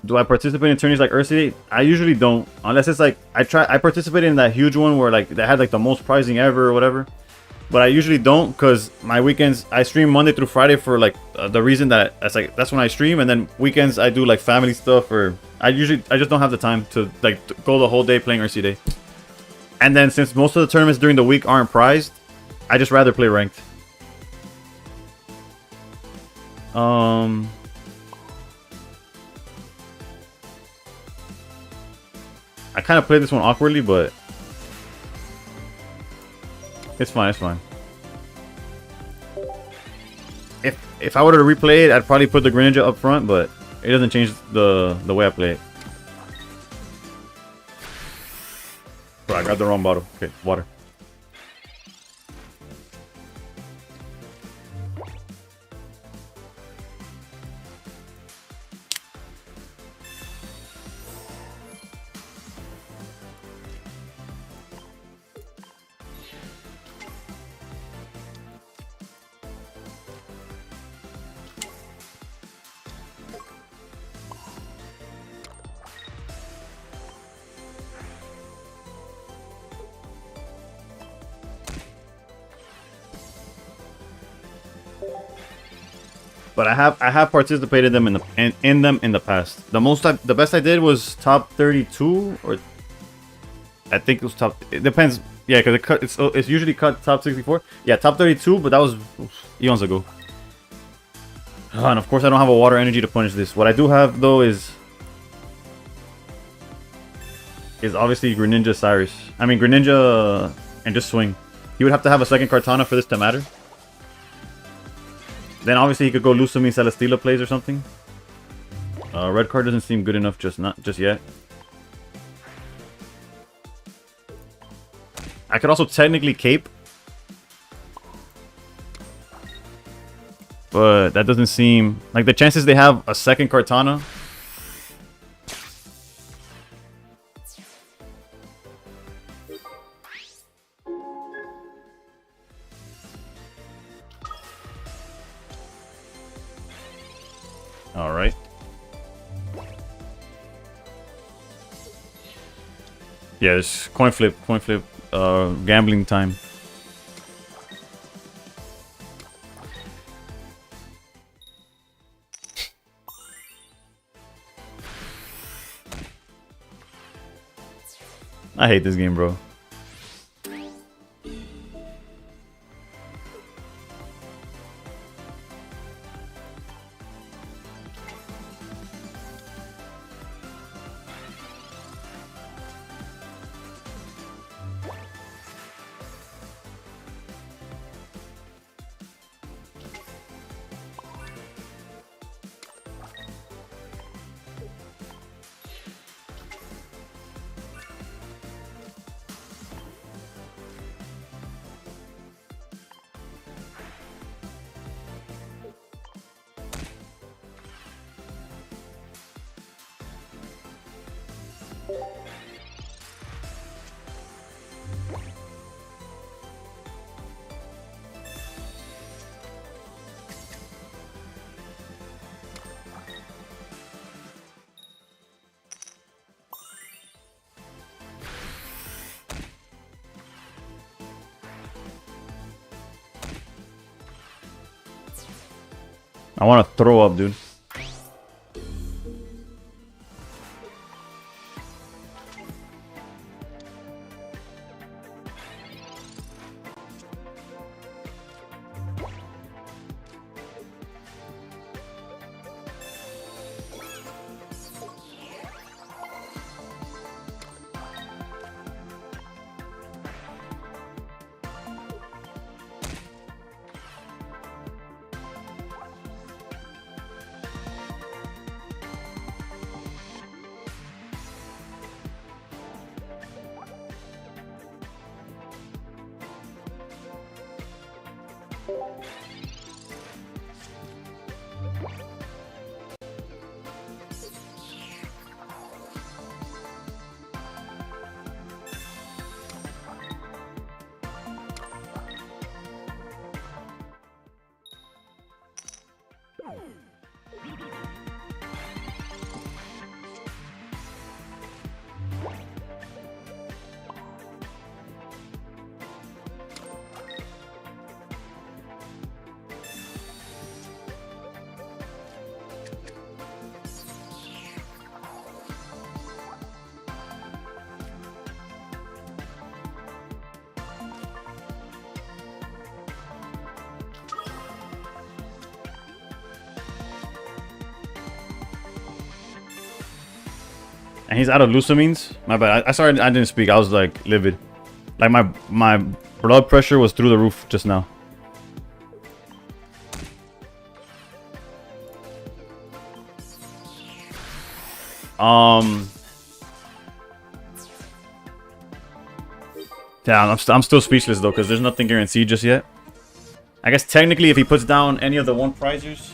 Do I participate in tourneys like Earthsea? I usually don't, unless it's like I participated in that huge one where like they had like the most prizing ever or whatever. But I usually don't, because my weekends I stream Monday through Friday for like the reason that that's when I stream, and then weekends I do like family stuff, or I just don't have the time to like go the whole day playing Earthsea Day. And then since most of the tournaments during the week aren't prized, I just rather play ranked. I kind of played this one awkwardly, but it's fine, it's fine. If I were to replay it, I'd probably put the Greninja up front, but it doesn't change the way I play it. Bro, I grabbed the wrong bottle. Okay, water. But I have participated in them in the past. The best I did was top 32, or I think it was top. It depends. Yeah, because it's usually cut top 64. Yeah, top 32, but that was eons ago. And of course, I don't have a water energy to punish this. What I do have though is obviously Greninja Cyrus. I mean Greninja and just swing. He would have to have a second Kartana for this to matter. Then obviously he could go Lusami Celesteela plays or something. Red card doesn't seem good enough just yet. I could also technically cape, but that doesn't seem like the chances they have a second Kartana. All right. Yeah, it's coin flip, gambling time. I hate this game, bro. I want to throw up, dude. And he's out of Lusamines. My bad. I sorry I didn't speak. I was like livid. Like my blood pressure was through the roof just now. Yeah, I'm still speechless though, because there's nothing guaranteed just yet. I guess technically if he puts down any of the one prizers.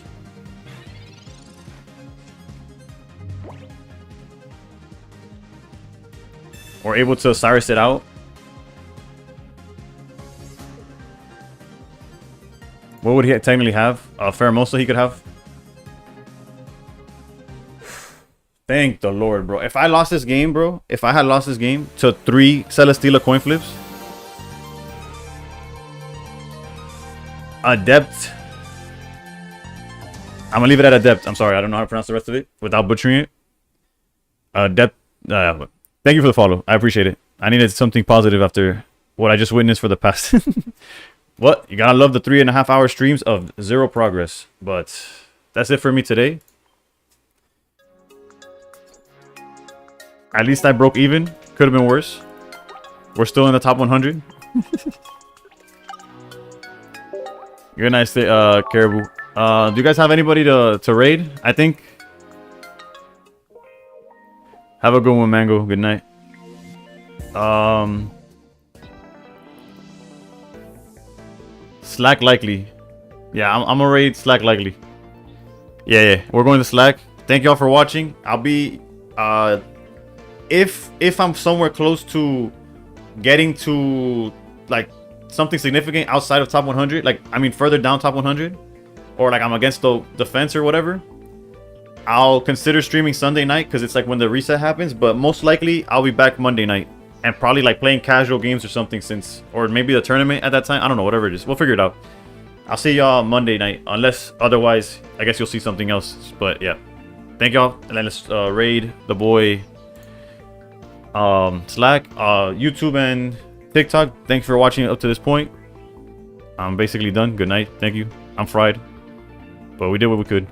Or able to Cyrus it out. What would he technically have? Pheromosa he could have. Thank the Lord, bro. If I lost this game, bro. If I had lost this game to 3 Celesteela coin flips. Adept. I'm gonna leave it at Adept. I'm sorry, I don't know how to pronounce the rest of it without butchering it. Adept. Thank you for the follow. I appreciate it. I needed something positive after what I just witnessed for the past. What? You gotta love the 3.5 hour streams of 0 progress. But that's it for me today. At least I broke even. Could have been worse. We're still in the top 100. Good night, Caribou. Do you guys have anybody to raid? I think. Have a good one, Mango. Good night. Slack likely. Yeah, I'm gonna raid Slack likely. Yeah. We're going to Slack. Thank y'all for watching. I'll be if I'm somewhere close to getting to like something significant outside of top 100, like I mean further down top 100, or like I'm against the fence or whatever, I'll consider streaming Sunday night because it's like when the reset happens. But most likely I'll be back Monday night and probably like playing casual games or something or maybe the tournament at that time. I don't know, whatever it is. We'll figure it out. I'll see y'all Monday night unless otherwise I guess you'll see something else. But yeah, thank y'all, and then let's raid the boy Slack, YouTube and TikTok. Thanks for watching up to this point. I'm basically done. Good night. Thank you. I'm fried, but we did what we could.